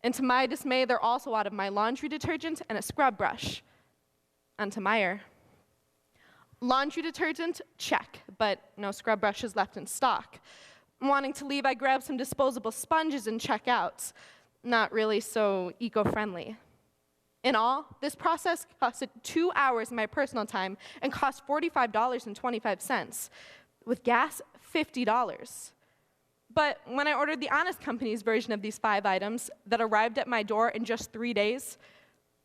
And to my dismay, they're also out of my laundry detergent and a scrub brush. On to Meyer. Laundry detergent, check, but no scrub brushes left in stock. Wanting to leave, I grabbed some disposable sponges and checkouts. Not really so eco-friendly. In all, this process costed 2 hours of my personal time and cost $45.25. With gas, $50. But when I ordered the Honest Company's version of these 5 items that arrived at my door in just 3 days,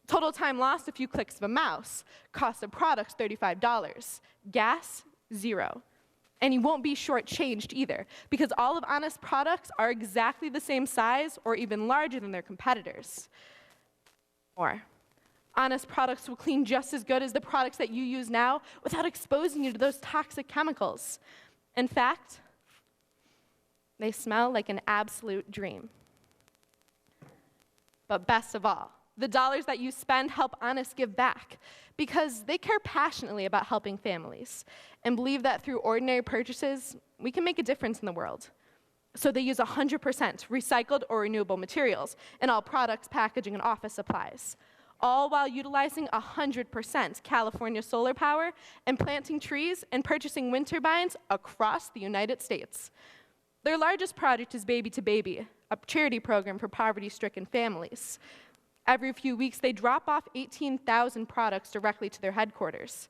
total time lost, a few clicks of a mouse. Cost of products, $35. Gas, $0. And you won't be shortchanged either, because all of Honest products are exactly the same size or even larger than their competitors. Or, Honest products will clean just as good as the products that you use now without exposing you to those toxic chemicals. In fact, they smell like an absolute dream. But best of all, the dollars that you spend help Honest give back, because they care passionately about helping families and believe that through ordinary purchases, we can make a difference in the world. So they use 100% recycled or renewable materials in all products, packaging, and office supplies, all while utilizing 100% California solar power and planting trees and purchasing wind turbines across the United States. Their largest project is Baby to Baby, a charity program for poverty-stricken families. Every few weeks, they drop off 18,000 products directly to their headquarters.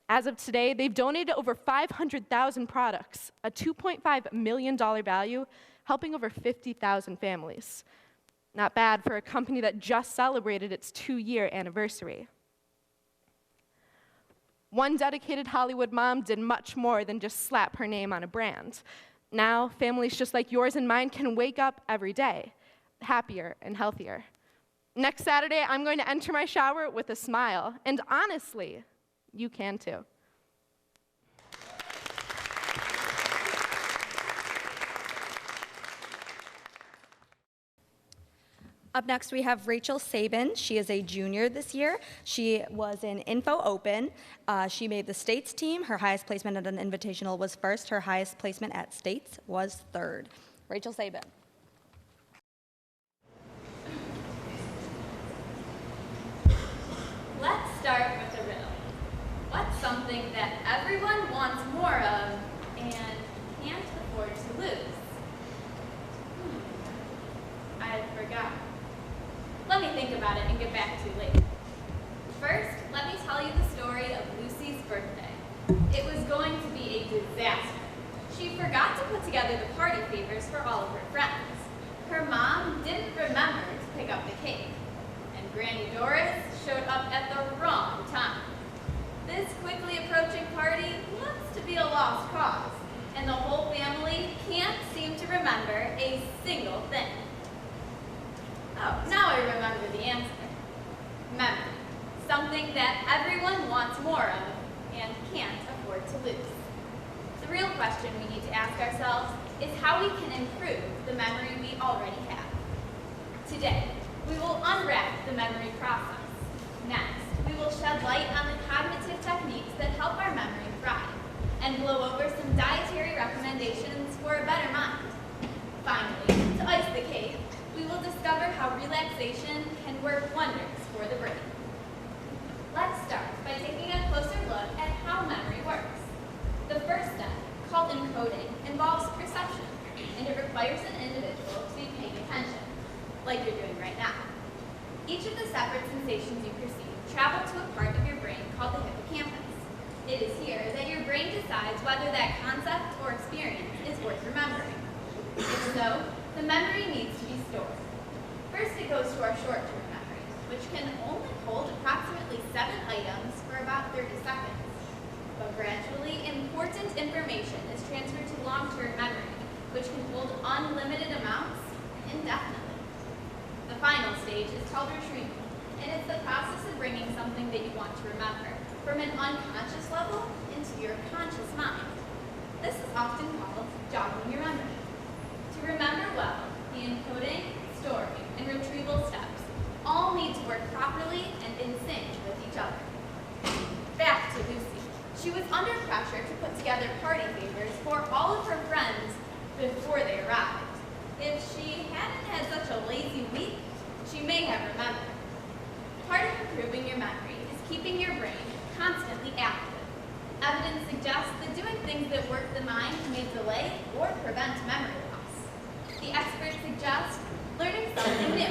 As of today, they've donated over 500,000 products, a $2.5 million value, helping over 50,000 families. Not bad for a company that just celebrated its 2-year anniversary. One dedicated Hollywood mom did much more than just slap her name on a brand. Now, families just like yours and mine can wake up every day, happier and healthier. Next Saturday, I'm going to enter my shower with a smile, and honestly, you can too. Up next, we have Rachel Sabin. She is a junior this year. She was in Info Open. She made the States team. Her highest placement at an invitational was first. Her highest placement at States was third. Rachel Sabin. Let's start with a riddle. What's something that everyone wants more of and can't afford to lose? I forgot. Let me think about it and get back to you later. First, let me tell you the story of Lucy's birthday. It was going to be a disaster. She forgot to put together the party favors for all of her friends. Her mom didn't remember to pick up the cake. And Granny Doris showed up at the wrong time. This quickly approaching party looks to be a lost cause, and the whole family can't seem to remember a single thing? Oh, now I remember the answer. Memory. Something that everyone wants more of and can't afford to lose. The real question we need to ask ourselves is how we can improve the memory we already have. Today, we will unwrap the memory process. Next, we will shed light on the cognitive techniques that help our memory thrive and blow over some dietary recommendations for a better mind. Finally, to ice the cake, we will discover how relaxation can work wonders for the brain. Let's start by taking a closer look at how memory works. The first step, called encoding, involves perception, and it requires an individual to be paying attention, like you're doing right now. Each of the separate sensations you perceive travel to a part of your brain called the hippocampus. It is here that your brain decides whether that concept or experience is worth remembering. If so, the memory needs to be stored. First, it goes to our short-term memory, which can only hold approximately 7 items for about 30 seconds. But gradually, important information is transferred to long-term memory, which can hold unlimited amounts indefinitely. The final stage is called retrieval, and it's the process of bringing something that you want to remember from an unconscious level into your conscious mind. This is often called jogging your memory. To remember well, the encoding, storing, and retrieval steps all need to work properly and in sync with each other. Back to Lucy. She was under pressure to put together party favors for all of her friends before they arrived. If she hadn't had such a lazy week, she may have remembered. Part of improving your memory is keeping your brain constantly active. Evidence suggests that doing things that work the mind may delay or prevent memory loss. The experts suggest learning something new,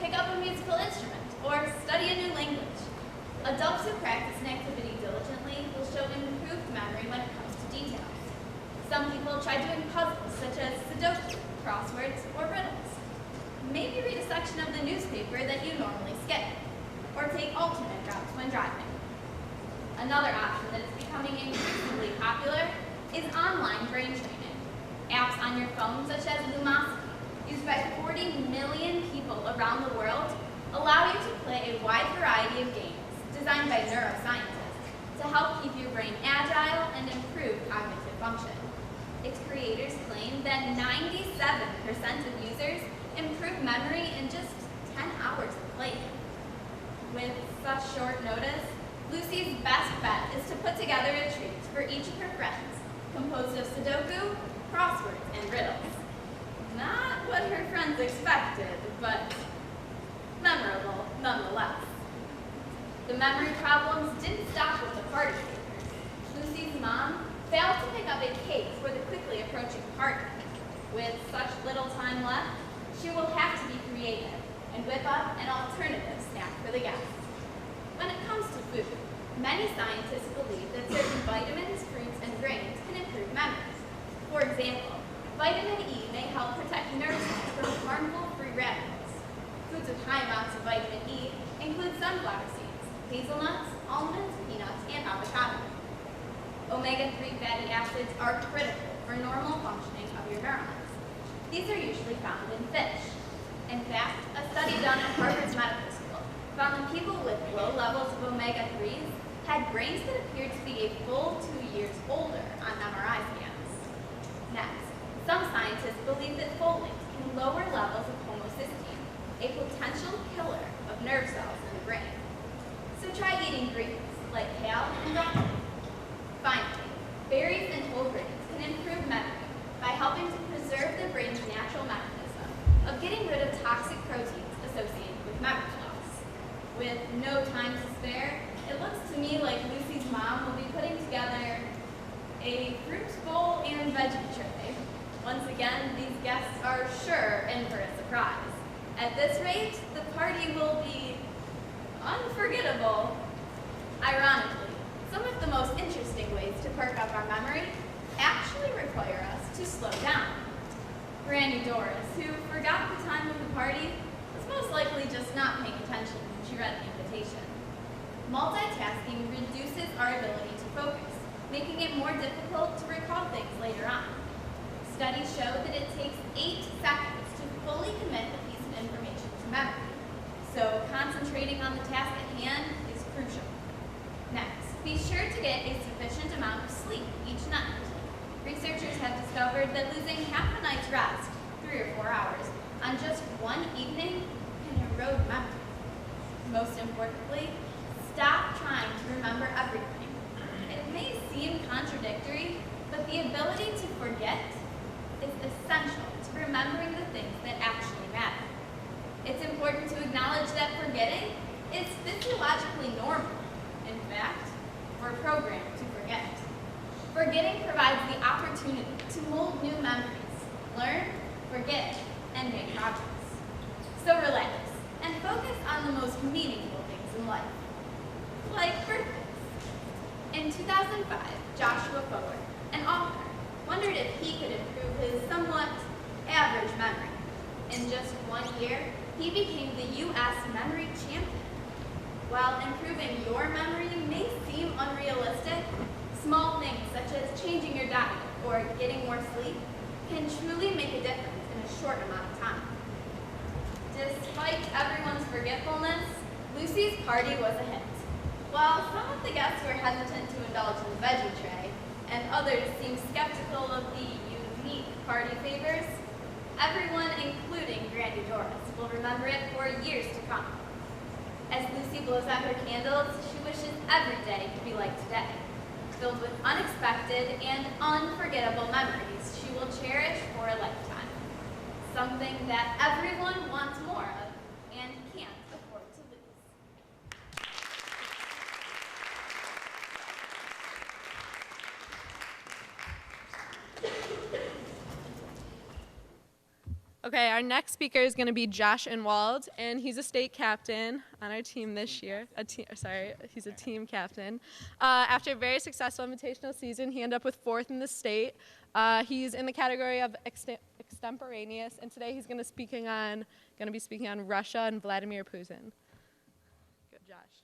pick up a musical instrument, or study a new language. Adults who practice an activity diligently will show improved memory when it comes to details. Some people try doing puzzles such as Sudoku, crosswords, or riddles. Maybe read a section of the newspaper that you normally skip, or take alternate routes when driving. Another option that is becoming increasingly popular is online brain training. Apps on your phone such as Lumosity, used by 40 million people around the world, allow you to play a wide variety of games designed by neuroscientists to help keep your brain agile and improve cognitive function. Its creators claim that 97% of users improve memory in just 10 hours of playing. With such short notice, Lucy's best bet is to put together a treat for each of her friends, composed of Sudoku, crosswords, and riddles. Not what her friends expected, but memorable nonetheless. The memory problems didn't stop with the party favors. Lucy's mom failed to pick up a cake for the quickly approaching party. With such little time left, she will have to be creative and whip up an alternative snack for the guests. When it comes to food, many scientists believe that certain vitamins, fruits, and grains can improve memory. For example, vitamin E may help protect nerve cells from harmful free radicals. Foods with high amounts of vitamin E include sunflower seeds, hazelnuts, almonds, peanuts, and avocado. Omega-3 fatty acids are critical for normal functioning of your neurons. These are usually found in fish. In fact, a study done at Harvard's Medical School found that people with low levels of omega-3s had brains that appeared to be a full 2 years older on MRI scans. Next, some scientists believe that folate can lower levels of homocysteine, a potential killer of nerve cells in the brain. So try eating greens like kale and broccoli. Finally, berries and whole grains can improve memory by helping to preserve the brain's natural mechanism of getting rid of toxic proteins associated with memory loss. With no time to spare, it looks to me like Lucy's mom will be putting together a fruit bowl and veggie tray. Once again, these guests are sure in for a surprise. At this rate, the party will be unforgettable. Ironically, some of the most interesting ways to perk up our memory actually require us to slow down. Granny Doris, who forgot the time of the party, was most likely just not paying attention when she read the invitation. Multitasking reduces our ability to focus, making it more difficult to recall things later on. Studies show that it takes 8 seconds to fully commit a piece of information to memory. So concentrating on the task at hand is crucial. Next, be sure to get a sufficient amount of sleep each night. Researchers have discovered that losing half a night's rest, 3 or 4 hours, on just one evening can erode memory. Most importantly, stop trying to remember everything. It may seem contradictory, but the ability to forget is essential to remembering the things that actually matter. It's important to acknowledge that forgetting is physiologically normal. In fact, we're programmed to forget. Forgetting provides the opportunity to mold new memories, learn, forget, and make progress. So relax and focus on the most meaningful things in life, like birthdays. In 2005, Joshua Forward, an author, wondered if he could improve his somewhat average memory. In just 1 year, he became the U.S. memory champion. While improving your memory may seem unrealistic, small things such as changing your diet or getting more sleep can truly make a difference in a short amount of time. Despite everyone's forgetfulness, Lucy's party was a hit. While some of the guests were hesitant to indulge in the veggie tray, and others seemed skeptical of the unique party favors, everyone, including Granny Doris, will remember it for years to come. As Lucy blows out her candles, she wishes every day could be like today, filled with unexpected and unforgettable memories she will cherish for a lifetime. Something that everyone wants more of and can't afford to lose. Okay, our next speaker is going to be Josh Inwald, and he's a state captain on our team this year. He's a team captain. After a very successful invitational season, he ended up with 4th in the state. He's in the category of Extemporaneous, and today he's going to be speaking on Russia and Vladimir Putin. Good, Josh.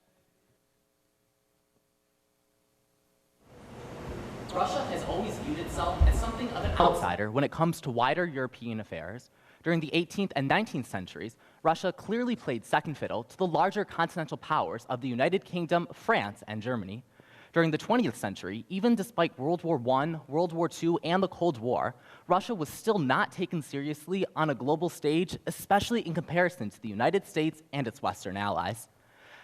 Russia has always viewed itself as something of an outsider when it comes to wider European affairs. During the 18th and 19th centuries, Russia clearly played second fiddle to the larger continental powers of the United Kingdom, France, and Germany. During the 20th century, even despite World War I, World War II, and the Cold War, Russia was still not taken seriously on a global stage, especially in comparison to the United States and its Western allies.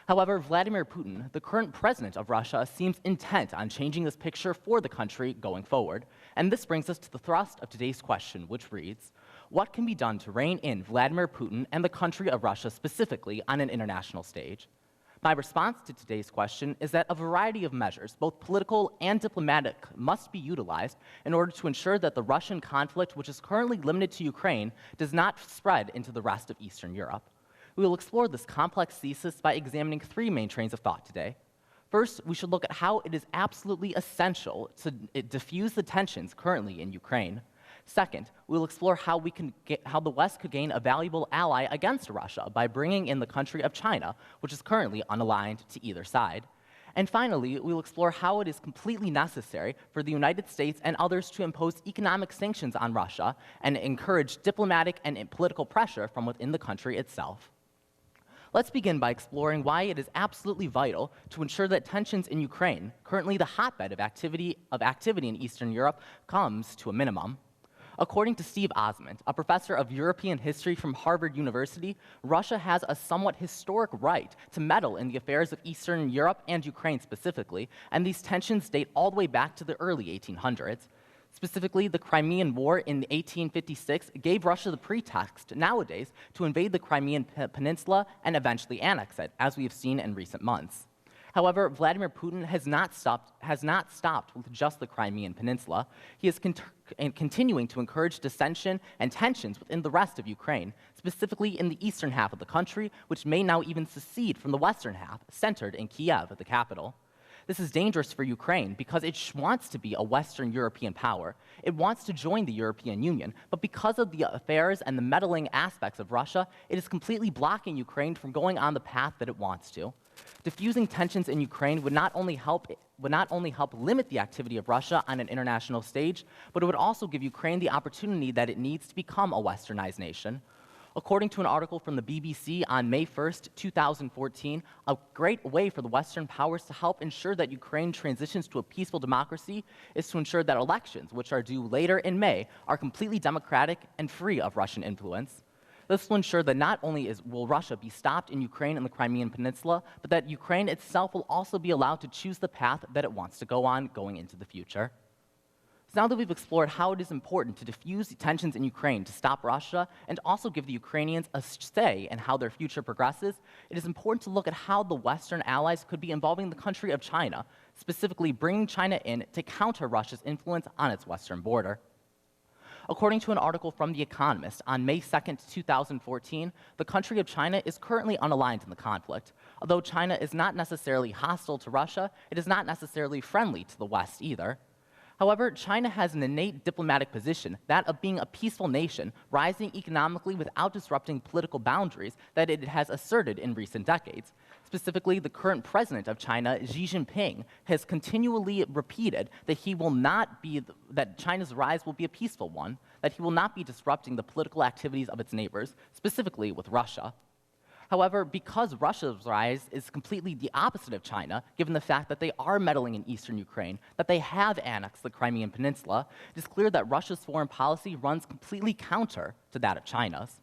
However, Vladimir Putin, the current president of Russia, seems intent on changing this picture for the country going forward. And this brings us to the thrust of today's question, which reads, what can be done to rein in Vladimir Putin and the country of Russia specifically on an international stage? My response to today's question is that a variety of measures, both political and diplomatic, must be utilized in order to ensure that the Russian conflict, which is currently limited to Ukraine, does not spread into the rest of Eastern Europe. We will explore this complex thesis by examining 3 main trains of thought today. First, we should look at how it is absolutely essential to diffuse the tensions currently in Ukraine. Second, we'll explore how the West could gain a valuable ally against Russia by bringing in the country of China, which is currently unaligned to either side. And finally, we'll explore how it is completely necessary for the United States and others to impose economic sanctions on Russia and encourage diplomatic and political pressure from within the country itself. Let's begin by exploring why it is absolutely vital to ensure that tensions in Ukraine, currently the hotbed of activity in Eastern Europe, comes to a minimum. According to Steve Osmond, a professor of European history from Harvard University, Russia has a somewhat historic right to meddle in the affairs of Eastern Europe and Ukraine specifically, and these tensions date all the way back to the early 1800s. Specifically, the Crimean War in 1856 gave Russia the pretext nowadays to invade the Crimean Peninsula and eventually annex it, as we have seen in recent months. However, Vladimir Putin has not stopped with just the Crimean Peninsula. He is continuing to encourage dissension and tensions within the rest of Ukraine, specifically in the eastern half of the country, which may now even secede from the western half, centered in Kiev, the capital. This is dangerous for Ukraine because it wants to be a Western European power. It wants to join the European Union, but because of the affairs and the meddling aspects of Russia, it is completely blocking Ukraine from going on the path that it wants to. Diffusing tensions in Ukraine would not only help limit the activity of Russia on an international stage, but it would also give Ukraine the opportunity that it needs to become a westernized nation. According to an article from the BBC on May 1st, 2014, a great way for the Western powers to help ensure that Ukraine transitions to a peaceful democracy is to ensure that elections, which are due later in May, are completely democratic and free of Russian influence. This will ensure that not only will Russia be stopped in Ukraine and the Crimean Peninsula, but that Ukraine itself will also be allowed to choose the path that it wants to go on going into the future. So now that we've explored how it is important to diffuse tensions in Ukraine to stop Russia and also give the Ukrainians a say in how their future progresses, it is important to look at how the Western allies could be involving the country of China, specifically bringing China in to counter Russia's influence on its western border. According to an article from The Economist on May 2nd, 2014, the country of China is currently unaligned in the conflict. Although China is not necessarily hostile to Russia, it is not necessarily friendly to the West either. However, China has an innate diplomatic position, that of being a peaceful nation, rising economically without disrupting political boundaries that it has asserted in recent decades. Specifically, the current president of China, Xi Jinping, has continually repeated that that China's rise will be a peaceful one, that he will not be disrupting the political activities of its neighbors, specifically with Russia. However, because Russia's rise is completely the opposite of China, given the fact that they are meddling in eastern Ukraine, that they have annexed the Crimean Peninsula, it is clear that Russia's foreign policy runs completely counter to that of China's.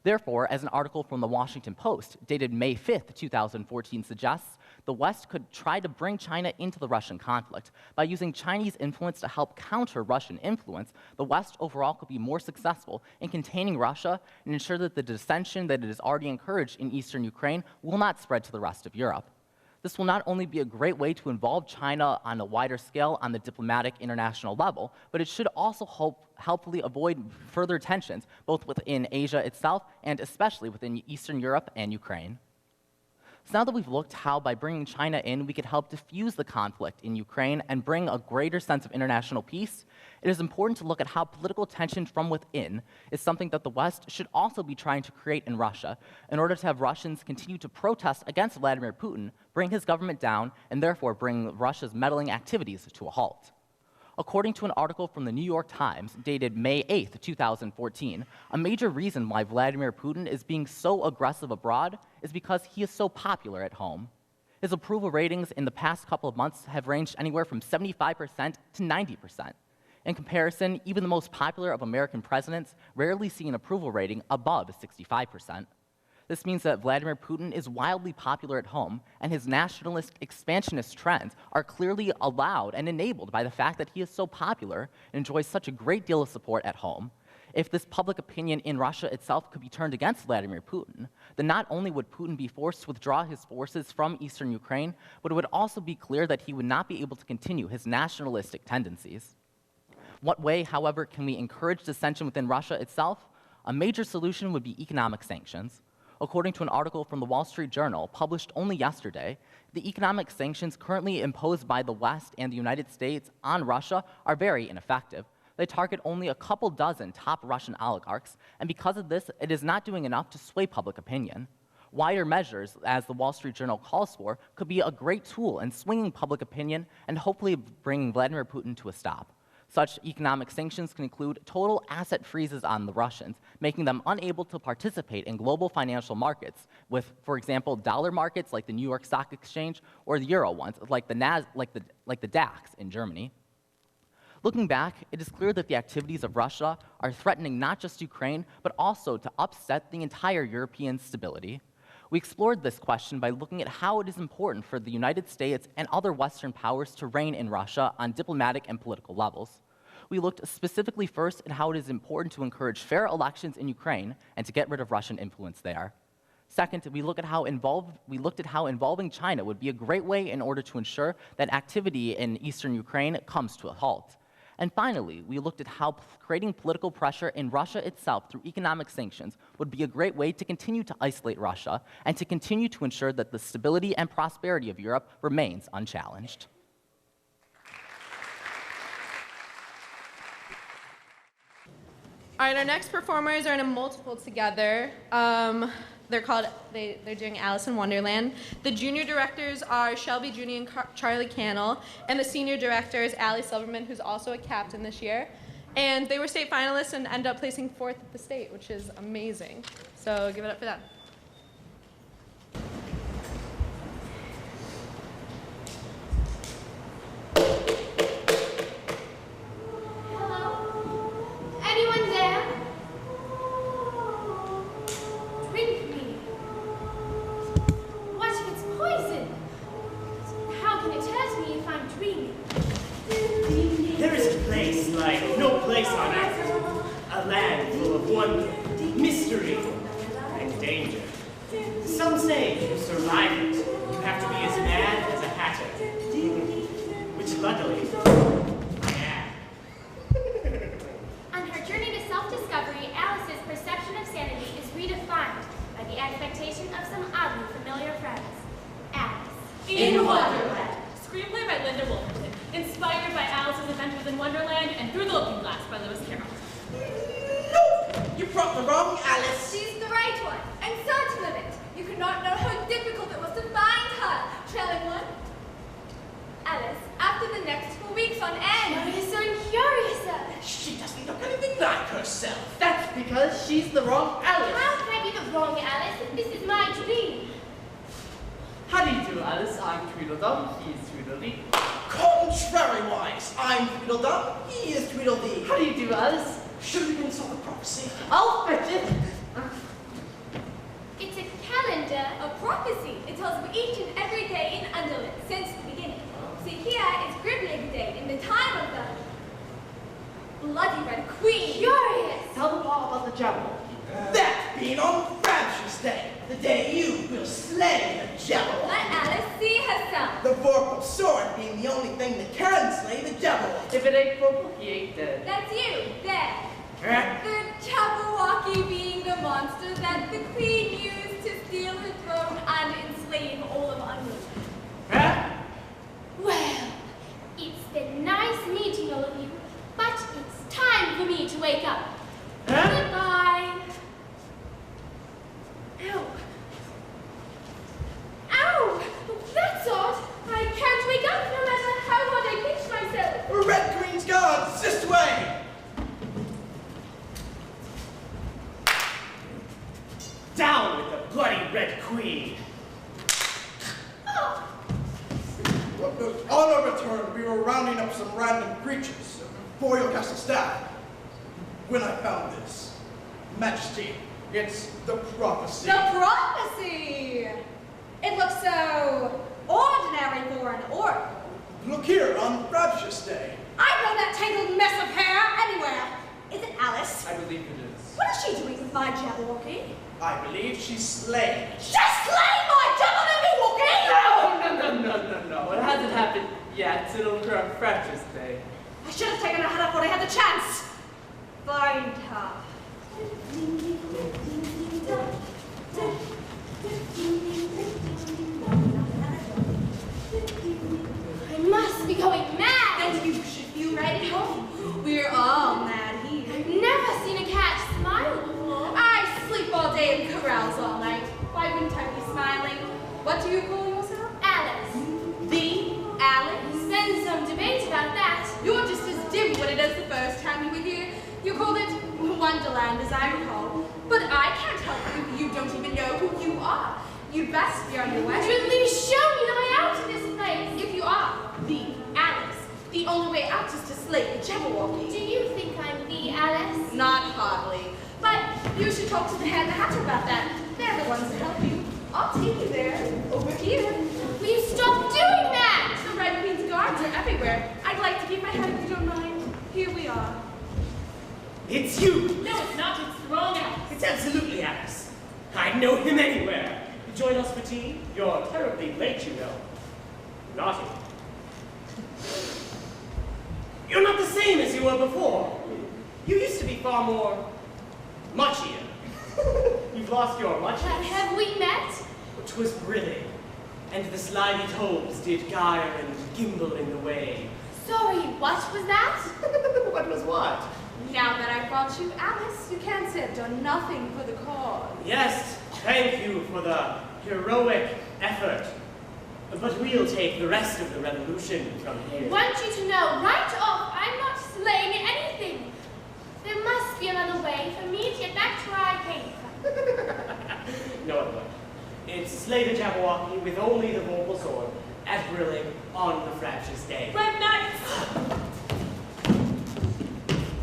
Therefore, as an article from the Washington Post, dated May 5th, 2014, suggests, the West could try to bring China into the Russian conflict. By using Chinese influence to help counter Russian influence, the West overall could be more successful in containing Russia and ensure that the dissension that it has already encouraged in eastern Ukraine will not spread to the rest of Europe. This will not only be a great way to involve China on a wider scale on the diplomatic international level, but it should also helpfully avoid further tensions, both within Asia itself and especially within Eastern Europe and Ukraine. So now that we've looked how by bringing China in we could help diffuse the conflict in Ukraine and bring a greater sense of international peace, it is important to look at how political tension from within is something that the West should also be trying to create in Russia in order to have Russians continue to protest against Vladimir Putin, bring his government down, and therefore bring Russia's meddling activities to a halt. According to an article from the New York Times dated May 8th, 2014, a major reason why Vladimir Putin is being so aggressive abroad is because he is so popular at home. His approval ratings in the past couple of months have ranged anywhere from 75% to 90%. In comparison, even the most popular of American presidents rarely see an approval rating above 65%. This means that Vladimir Putin is wildly popular at home, and his nationalist, expansionist trends are clearly allowed and enabled by the fact that he is so popular and enjoys such a great deal of support at home. If this public opinion in Russia itself could be turned against Vladimir Putin, then not only would Putin be forced to withdraw his forces from eastern Ukraine, but it would also be clear that he would not be able to continue his nationalistic tendencies. What way, however, can we encourage dissension within Russia itself? A major solution would be economic sanctions. According to an article from the Wall Street Journal published only yesterday, the economic sanctions currently imposed by the West and the United States on Russia are very ineffective. They target only a couple dozen top Russian oligarchs, and because of this, it is not doing enough to sway public opinion. Wider measures, as the Wall Street Journal calls for, could be a great tool in swinging public opinion and hopefully bringing Vladimir Putin to a stop. Such economic sanctions can include total asset freezes on the Russians, making them unable to participate in global financial markets with, for example, dollar markets like the New York Stock Exchange or the euro ones like the DAX in Germany. Looking back, it is clear that the activities of Russia are threatening not just Ukraine, but also to upset the entire European stability. We explored this question by looking at how it is important for the United States and other Western powers to reign in Russia on diplomatic and political levels. We looked specifically first at how it is important to encourage fair elections in Ukraine and to get rid of Russian influence there. Second, we looked at how involving China would be a great way in order to ensure that activity in eastern Ukraine comes to a halt. And finally, we looked at how creating political pressure in Russia itself through economic sanctions would be a great way to continue to isolate Russia and to continue to ensure that the stability and prosperity of Europe remains unchallenged. All right, our next performers are in a multiple together. They're doing Alice in Wonderland. The junior directors are Shelby Junie and Charlie Cannell, and the senior director is Allie Silverman, who's also a captain this year. And they were state finalists and ended up placing 4th at the state, which is amazing. So give it up for them. Anyone there? Drink me. What if it's poison? How can it hurt me if I'm dreaming? There is a place like no place on earth. A land full of wonder, mystery, and danger. Some say to survive it, you have to be as mad as a hatter. Which luckily, I am. On her journey to self-discovery, Alice's perception of sanity is redefined by the expectation of some oddly familiar friends. Alice. In Wonderland. Screenplay by Linda Wolverton. Inspired by Alice's Adventures in Wonderland and Through the Looking Glass by Lewis Carroll. You brought the wrong Alice. She's the right one, and certain of it. You could not know how difficult it was to find her, trailing one. Alice, after the next 4 weeks on end. Curious and curious. She doesn't look anything like herself. That's because she's the wrong Alice. How can I be the wrong Alice if this is my dream? How do you do, Alice? I'm Tweedledum. He is Tweedledee. Contrariwise, I'm Tweedledum. He is Tweedledee. How do you do, Alice? Should we consult the prophecy? I'll fetch it. It's a calendar. A prophecy. It tells of each and every day in Underland since the beginning. See, here is Grimlig Day in the time of the Bloody Red Queen. Curious. Tell the ball about the Jabberwocky. That being on Frabjous Day, the day you will slay the Jabberwocky. Let Alice see herself. The Vorpal sword being the only thing that can slay the Jabberwocky. If it ain't purple, he ain't dead. That's you, there. The Jabberwocky being the monster that the Queen used to steal her throne and enslave all of Underland. Well, it's been nice meeting all of you, but it's time for me to wake up. Goodbye. Ow. Ow! That's odd. I can't wake up no matter how hard I pinch myself. Red Queen's guards, this way! Down with the bloody Red Queen! Oh. On our return, we were rounding up some random creatures before your castle staff. When I found this, Majesty, it's the prophecy. The prophecy! It looks so ordinary for an oracle. Look here, on Frabjous Day. I've known that tangled mess of hair anywhere. Is it Alice? I believe it is. What is she doing with my Jabberwocky? I believe she's slain. She slayed my Jabberwocky! No. It hasn't happened yet. It'll occur on Frabjous Day. I should have taken her head off when I had the chance. Find her. I must be going mad. And you should feel right at home. We're all mad here. I've never seen a cat smile before. I sleep all day and carouse all night. Why wouldn't I be smiling? What do you call yourself? Alice. The Alice? There's been some debate about that. You're just as dim-witted as the first time you were here. You called it Wonderland, as I recall. But I can't help you if you don't even know who you are. You'd best be on your way. Would you at least show me the way out of this place? If you are the Alice, the only way out is to slay the Jabberwocky. Do you think I'm the Alice? Not hardly. But you should talk to the Head and the Hatter about that. They're the ones to help you. I'll take you there. Over here. Will you stop doing that? The Red Queen's guards are everywhere. I'd like to keep my head if you don't mind. Here we are. It's you! No, it's not. It's the wrong Alice. It's absolutely Alice. I'd know him anywhere. You join us for tea? You're terribly late, you know. Naughty. You're not the same as you were before. You used to be far more muchier. You've lost your muchiness. Have we met? Which was brillig, and the slimy toes did gyre and gimble in the way. Sorry, what was that? What was what? Now that I've brought you Alice, you can't say I've done nothing for the cause. Yes, Thank you for the heroic effort. But we'll take the rest of the revolution from I here. want you to know right off I'm not slaying anything. There must be another way for me to get back to where I came from. No, it won't. It's slay the Jabberwocky with only the vocal sword at grilling on the fractious day. Red Knights!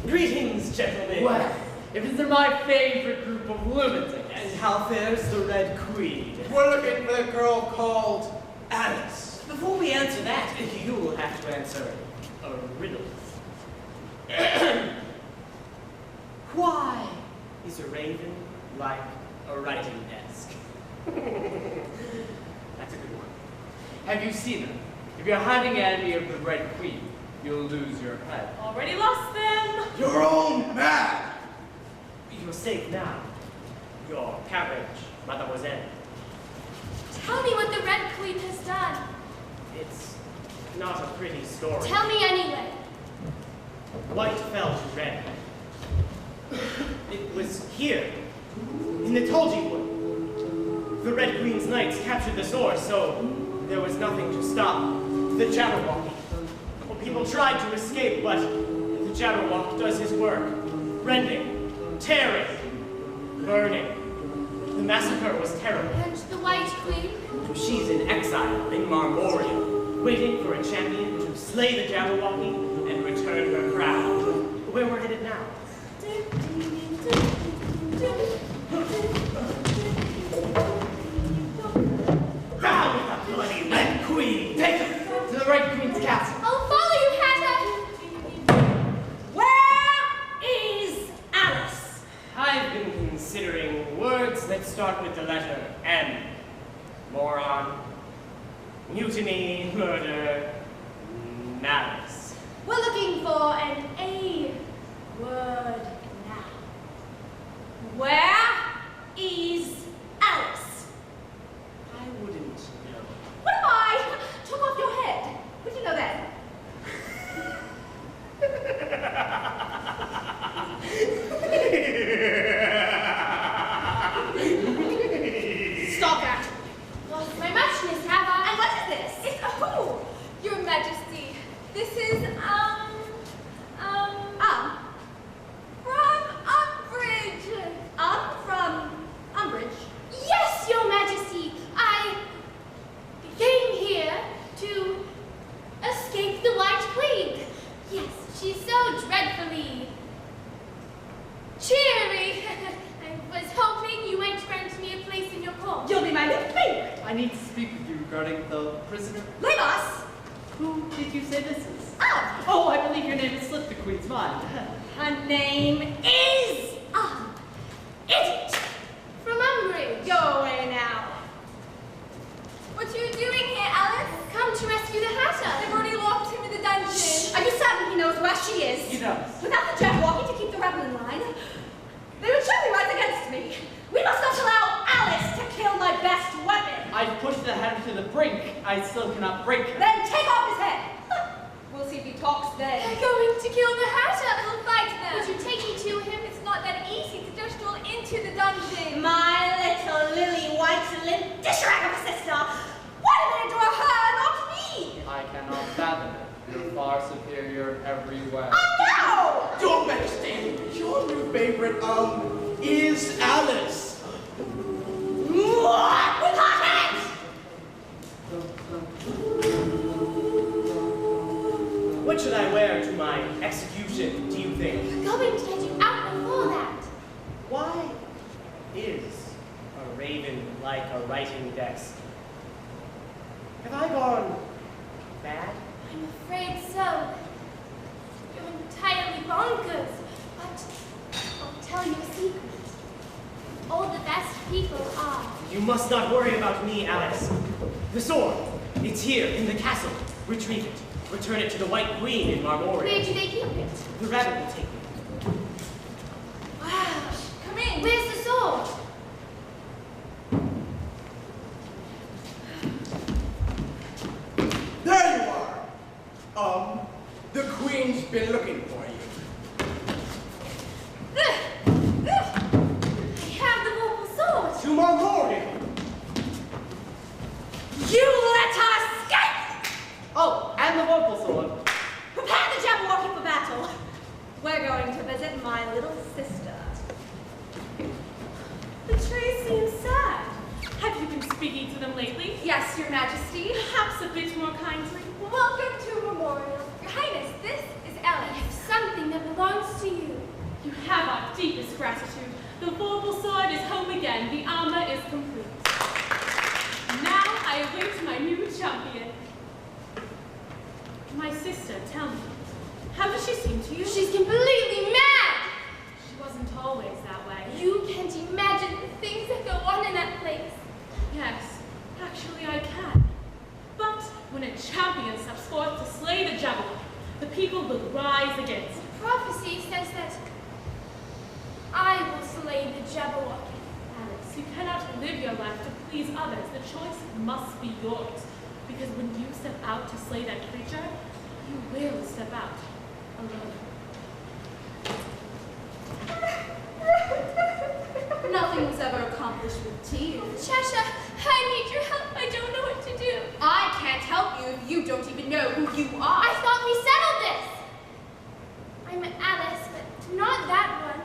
Greetings, gentlemen. Well, if it's my favorite group of lunatics. And how fares the Red Queen? We're looking for the girl called Alice. Before we answer that, you'll have to answer a riddle. Why is a raven like a writing desk? That's a good one. Have you seen her? If you're hiding enemy of the Red Queen, you'll lose your head. Already lost them. Your own man. You're safe now. Your carriage, mademoiselle. Tell me what the Red Queen has done. It's not a pretty story. Tell me anyway. White fell to red. It was here, in the Tolji Wood. The Red Queen's knights captured the source, so there was nothing to stop the Jabberwocky. Well, people tried to escape, but the Jabberwock does his work. Rending, tearing, burning. The massacre was terrible. And the White Queen? She's in exile in Marmoria, waiting for a champion to slay the Jabberwocky and return her crown. Where we're headed now. Down with the bloody Red Queen! Take her to the Red Queen's castle. I'll follow you, Hatter. Where is Alice? I've been considering words that start with the letter M. Moron, mutiny, murder, malice. We're looking for an A word now. Where is Alice? I wouldn't know. What if I took off your head? Would you know then? Stop that! Lost my muchness, have I? And what is this? It's a who? Your Majesty, this is, from Umbridge. From Umbridge? Yes, Your Majesty. I came here to escape the White Queen. Yes, she's so dreadfully cheery. I was hoping you might grant me a place in your court. You'll be my new favorite. I need to speak with you regarding the prisoner. Lagos. Who did you say this is? Oh, I believe your name has slipped the Queen's mind. her name is Idiot from Umbridge. Go away now. What are you doing here, Alice? Come to rescue the Hatter. They've already locked him in the dungeon. Shh. Are you certain he knows where she is? He does. Without the Jabberwocky to keep the rebel in line, they would surely rise against me. We must not allow Alice to kill my best weapon. I've pushed the Hatter to the brink. I still cannot break her. Then take off his head. We'll see if he talks then. They're going to kill the Hatter. We'll fight them. Would you take me to him? It's not that easy to just stroll into the dungeon. My little lily white lint dish rag of a sister. Why did they draw her, not me? I cannot fathom it. You're far superior everywhere. Oh, no! Your Majesty, your new favorite, is Alice. What? With hot hands! What should I wear to my execution, do you think? We're going to get you out before that. Why is a raven like a writing desk? Have I gone bad? I'm afraid so. You're entirely bonkers. But I'll tell you a secret. All the best people are. You must not worry about me, Alice. The sword, it's here in the castle. Retrieve it. Return it to the White Queen in Marmoria. Where do they keep it? The rabbit will take it. Wow. Come in. Where's the sword? There you are. The Queen's been looking for you. I have the vocal sword. To Marmoria! speaking to them lately? Yes, Your Majesty. Perhaps a bit more kindly. Welcome to Memorial. Your Highness, this is Ellen. I have something that belongs to you. You have our deepest gratitude. The vorpal sword is home again. The armor is complete. Now I await my new champion. My sister, tell me, how does she seem to you? She's completely mad! She wasn't always that way. You can't imagine the things that go on in that place. Yes, actually I can. But when a champion steps forth to slay the Jabberwock, the people will rise against it. Prophecy says that I will slay the Jabberwock. Alice, you cannot live your life to please others. The choice must be yours. Because when you step out to slay that creature, you will step out alone. Nothing was ever accomplished with tears. Cheshire, I need your help. I don't know what to do. I can't help you if you don't even know who you are. I thought we settled this. I'm Alice, but not that one.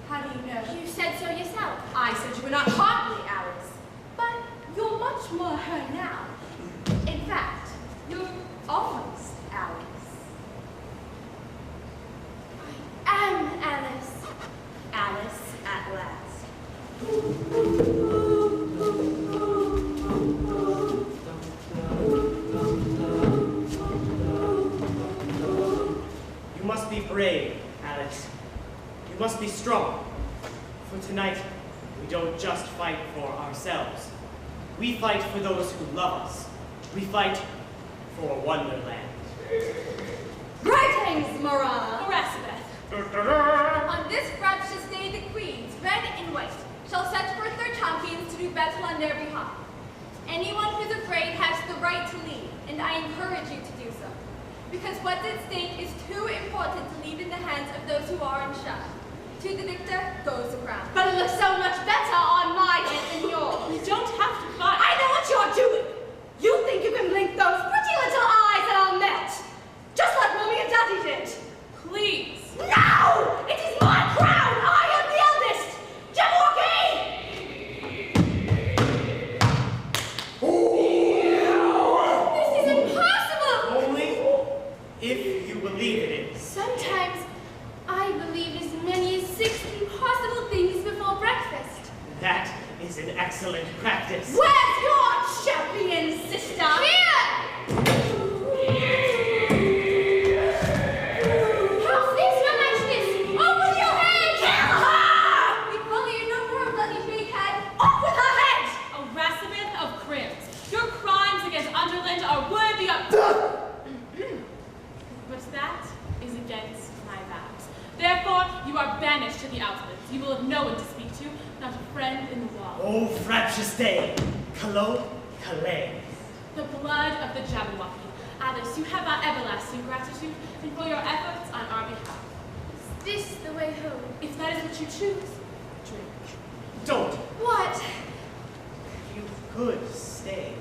How do you know? You said so yourself. I said you were not hardly Alice. But you're much more her now. In fact, you're almost Alice. I am Alice. Alice at last. You must be brave, Alice. You must be strong. For tonight, we don't just fight for ourselves. We fight for those who love us. We fight for Wonderland. Greetings, Morana. Elizabeth. On this frabjous day, the queens, red and white, shall set forth their champions to do battle on their behalf. Anyone who's afraid has the right to lead, and I encourage you to do so. Because what's at stake is too important to leave in the hands of those who are unsure. To the victor goes the crown. But it looks so much better on my end than yours. You don't have to fight. I know what you're doing. You think you can blink those pretty little eyes that I'll melt. Just like Mommy and Daddy did. Please. No! It is my crown! I am the eldest! Jabberwocky! This is impossible! Only if you believe it is. Sometimes I believe as many as 60 possible things before breakfast. That is an excellent practice. Where's your champion, sister? Here! How's this, Your Majesty? Open your head! Kill her! We've only enough for a bloody big head. Off with her head! Elizabeth of Crims, your crimes against Underland are worthy of... But that is against my vows. Therefore, you are banished to the outlands. You will have no one to speak to, not a friend in the wall. Oh, frabjous day! Calo, Calais. The blood of the Jabberwocky. Alice, you have our everlasting gratitude, and for your efforts on our behalf. Is this the way home? If that is what you choose, drink. Don't. What? You could stay.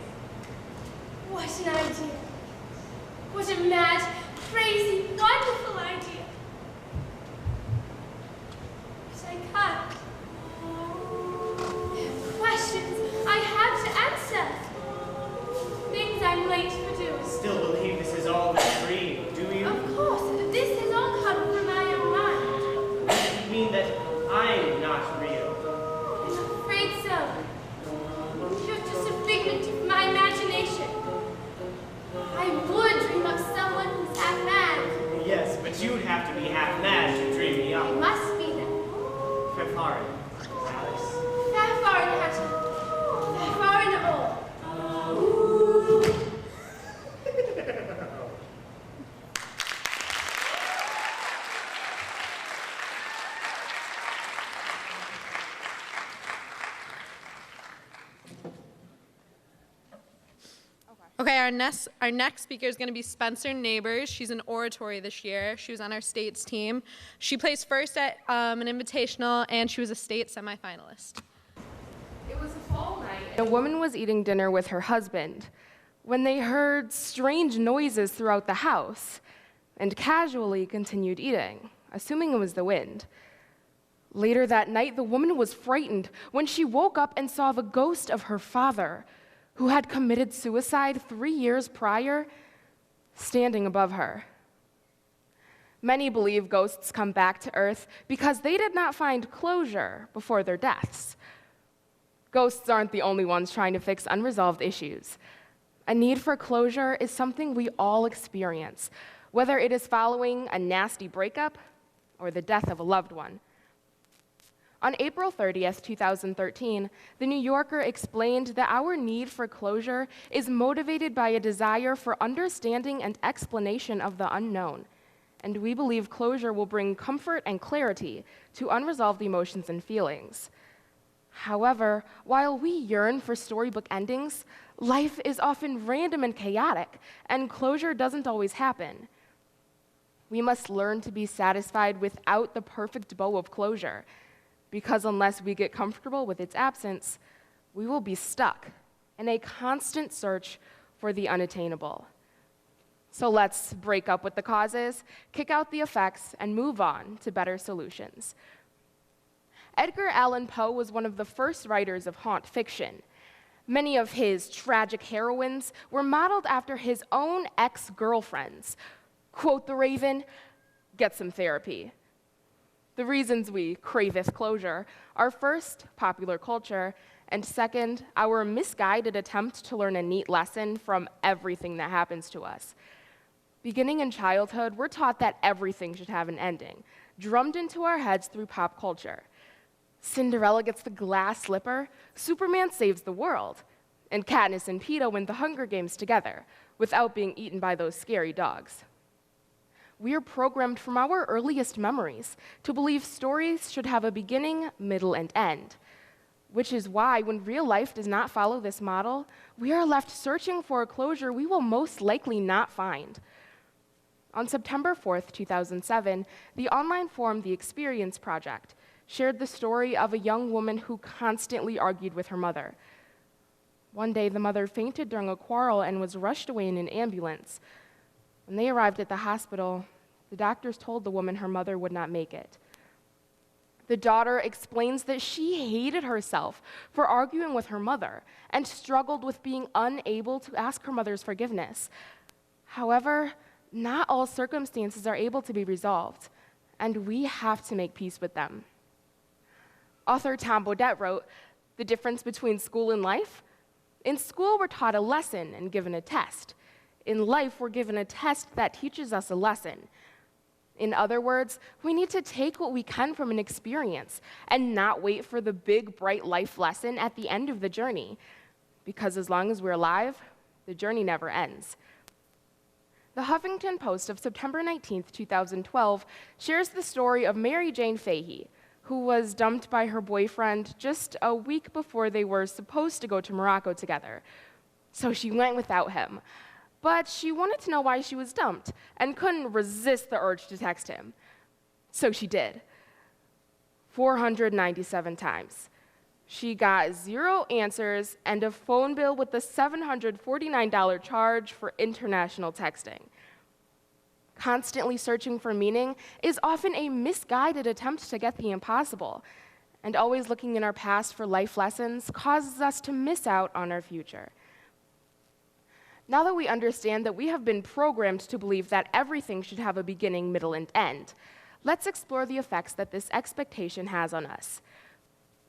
What an idea. What a mad, crazy, wonderful idea. But I can't. Questions I have to answer. Things I'm late for doing. Still believe this is all a dream, do you? Of course, this has all come from my own mind. Does it mean that I'm not real? I'm afraid so. You're just a figment of my imagination. I would dream of someone who's half mad. Yes, but you'd have to be half mad to dream me I up. must be that. Fafarin, Alice. Fafarin, Hattie. Fafarin all. Okay, our next speaker is going to be Spencer Neighbors. She's in Oratory this year. She was on our state's team. She placed first at an invitational, and she was a state semifinalist. It was a fall night. A woman was eating dinner with her husband when they heard strange noises throughout the house and casually continued eating, assuming it was the wind. Later that night, the woman was frightened when she woke up and saw the ghost of her father, who had committed suicide 3 years prior, standing above her. Many believe ghosts come back to Earth because they did not find closure before their deaths. Ghosts aren't the only ones trying to fix unresolved issues. A need for closure is something we all experience, whether it is following a nasty breakup or the death of a loved one. On April 30th, 2013, The New Yorker explained that our need for closure is motivated by a desire for understanding and explanation of the unknown, and we believe closure will bring comfort and clarity to unresolved emotions and feelings. However, while we yearn for storybook endings, life is often random and chaotic, and closure doesn't always happen. We must learn to be satisfied without the perfect bow of closure, because unless we get comfortable with its absence, we will be stuck in a constant search for the unattainable. So let's break up with the causes, kick out the effects, and move on to better solutions. Edgar Allan Poe was one of the first writers of haunt fiction. Many of his tragic heroines were modeled after his own ex-girlfriends. Quote the Raven, "Get some therapy." The reasons we craveth closure are first, popular culture, and second, our misguided attempt to learn a neat lesson from everything that happens to us. Beginning in childhood, we're taught that everything should have an ending, drummed into our heads through pop culture. Cinderella gets the glass slipper, Superman saves the world, and Katniss and Peeta win the Hunger Games together, without being eaten by those scary dogs. We are programmed from our earliest memories to believe stories should have a beginning, middle, and end, which is why when real life does not follow this model, we are left searching for a closure we will most likely not find. On September 4th, 2007, the online forum The Experience Project shared the story of a young woman who constantly argued with her mother. One day, the mother fainted during a quarrel and was rushed away in an ambulance. When they arrived at the hospital, the doctors told the woman her mother would not make it. The daughter explains that she hated herself for arguing with her mother and struggled with being unable to ask her mother's forgiveness. However, not all circumstances are able to be resolved, and we have to make peace with them. Author Tom Bodett wrote, "The difference between school and life? In school, we're taught a lesson and given a test. In life, we're given a test that teaches us a lesson. In other words, we need to take what we can from an experience and not wait for the big, bright life lesson at the end of the journey, because as long as we're alive, the journey never ends." The Huffington Post of September 19th, 2012, shares the story of Mary Jane Fahey, who was dumped by her boyfriend just a week before they were supposed to go to Morocco together. So she went without him. But she wanted to know why she was dumped and couldn't resist the urge to text him. So she did. 497 times. She got 0 answers and a phone bill with a $749 charge for international texting. Constantly searching for meaning is often a misguided attempt to get the impossible, and always looking in our past for life lessons causes us to miss out on our future. Now that we understand that we have been programmed to believe that everything should have a beginning, middle, and end, let's explore the effects that this expectation has on us.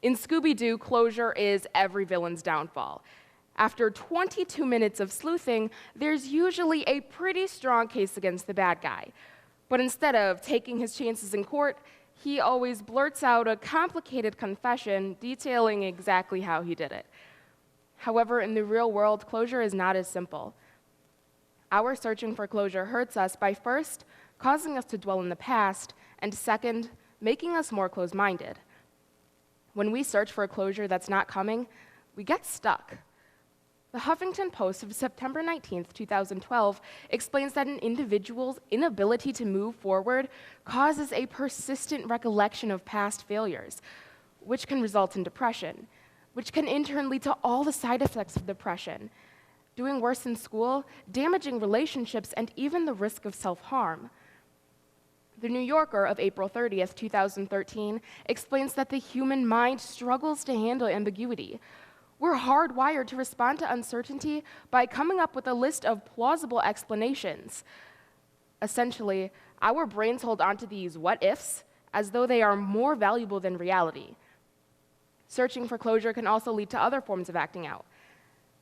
In Scooby-Doo, closure is every villain's downfall. After 22 minutes of sleuthing, there's usually a pretty strong case against the bad guy. But instead of taking his chances in court, he always blurts out a complicated confession detailing exactly how he did it. However, in the real world, closure is not as simple. Our searching for closure hurts us by first, causing us to dwell in the past, and second, making us more closed-minded. When we search for a closure that's not coming, we get stuck. The Huffington Post of September 19th, 2012, explains that an individual's inability to move forward causes a persistent recollection of past failures, which can result in depression, which can in turn lead to all the side effects of depression, doing worse in school, damaging relationships, and even the risk of self-harm. The New Yorker of April 30th, 2013, explains that the human mind struggles to handle ambiguity. We're hardwired to respond to uncertainty by coming up with a list of plausible explanations. Essentially, our brains hold onto these what-ifs as though they are more valuable than reality. Searching for closure can also lead to other forms of acting out.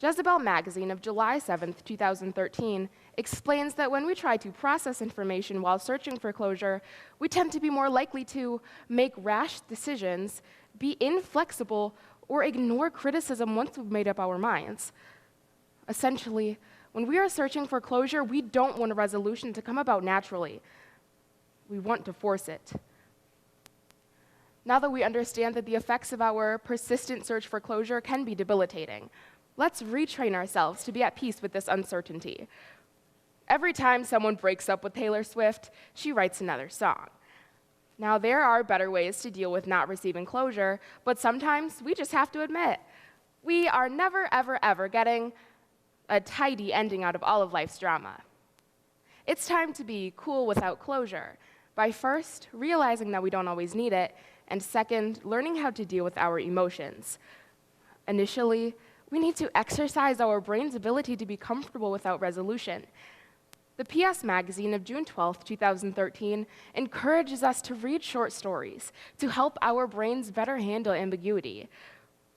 Jezebel magazine of July 7th, 2013, explains that when we try to process information while searching for closure, we tend to be more likely to make rash decisions, be inflexible, or ignore criticism once we've made up our minds. Essentially, when we are searching for closure, we don't want a resolution to come about naturally. We want to force it. Now that we understand that the effects of our persistent search for closure can be debilitating, let's retrain ourselves to be at peace with this uncertainty. Every time someone breaks up with Taylor Swift, she writes another song. Now, there are better ways to deal with not receiving closure, but sometimes we just have to admit, we are never, ever, ever getting a tidy ending out of all of life's drama. It's time to be cool without closure, by first realizing that we don't always need it, and second, learning how to deal with our emotions. Initially, we need to exercise our brain's ability to be comfortable without resolution. The PS magazine of June 12, 2013, encourages us to read short stories to help our brains better handle ambiguity.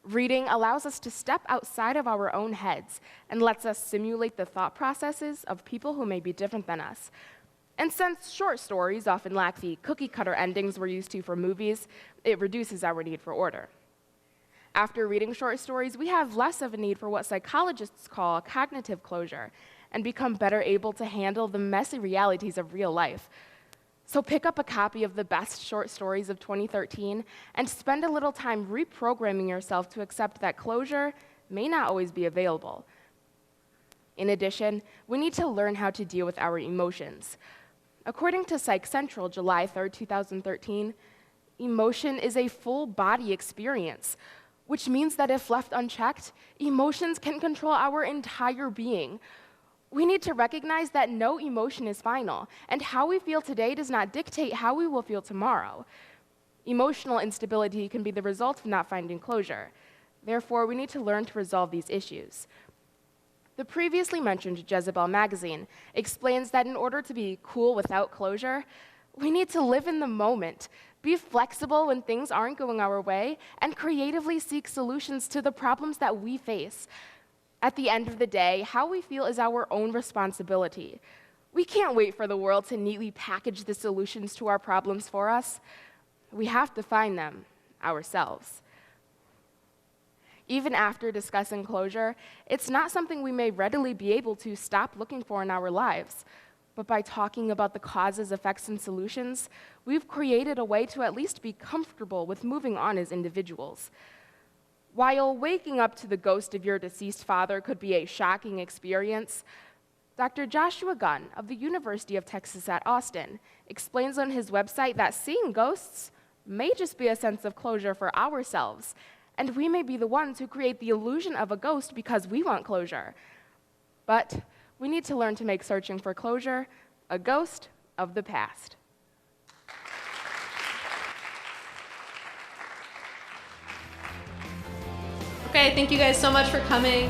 Reading allows us to step outside of our own heads and lets us simulate the thought processes of people who may be different than us. And since short stories often lack the cookie-cutter endings we're used to for movies, it reduces our need for order. After reading short stories, we have less of a need for what psychologists call cognitive closure and become better able to handle the messy realities of real life. So pick up a copy of the best short stories of 2013 and spend a little time reprogramming yourself to accept that closure may not always be available. In addition, we need to learn how to deal with our emotions. According to Psych Central, July 3, 2013, emotion is a full body experience, which means that if left unchecked, emotions can control our entire being. We need to recognize that no emotion is final, and how we feel today does not dictate how we will feel tomorrow. Emotional instability can be the result of not finding closure. Therefore, we need to learn to resolve these issues. The previously mentioned Jezebel magazine explains that in order to be cool without closure, we need to live in the moment, be flexible when things aren't going our way, and creatively seek solutions to the problems that we face. At the end of the day, how we feel is our own responsibility. We can't wait for the world to neatly package the solutions to our problems for us. We have to find them ourselves. Even after discussing closure, it's not something we may readily be able to stop looking for in our lives. But by talking about the causes, effects, and solutions, we've created a way to at least be comfortable with moving on as individuals. While waking up to the ghost of your deceased father could be a shocking experience, Dr. Joshua Gunn of the University of Texas at Austin explains on his website that seeing ghosts may just be a sense of closure for ourselves, and we may be the ones who create the illusion of a ghost because we want closure. But we need to learn to make searching for closure a ghost of the past. Okay, thank you guys so much for coming.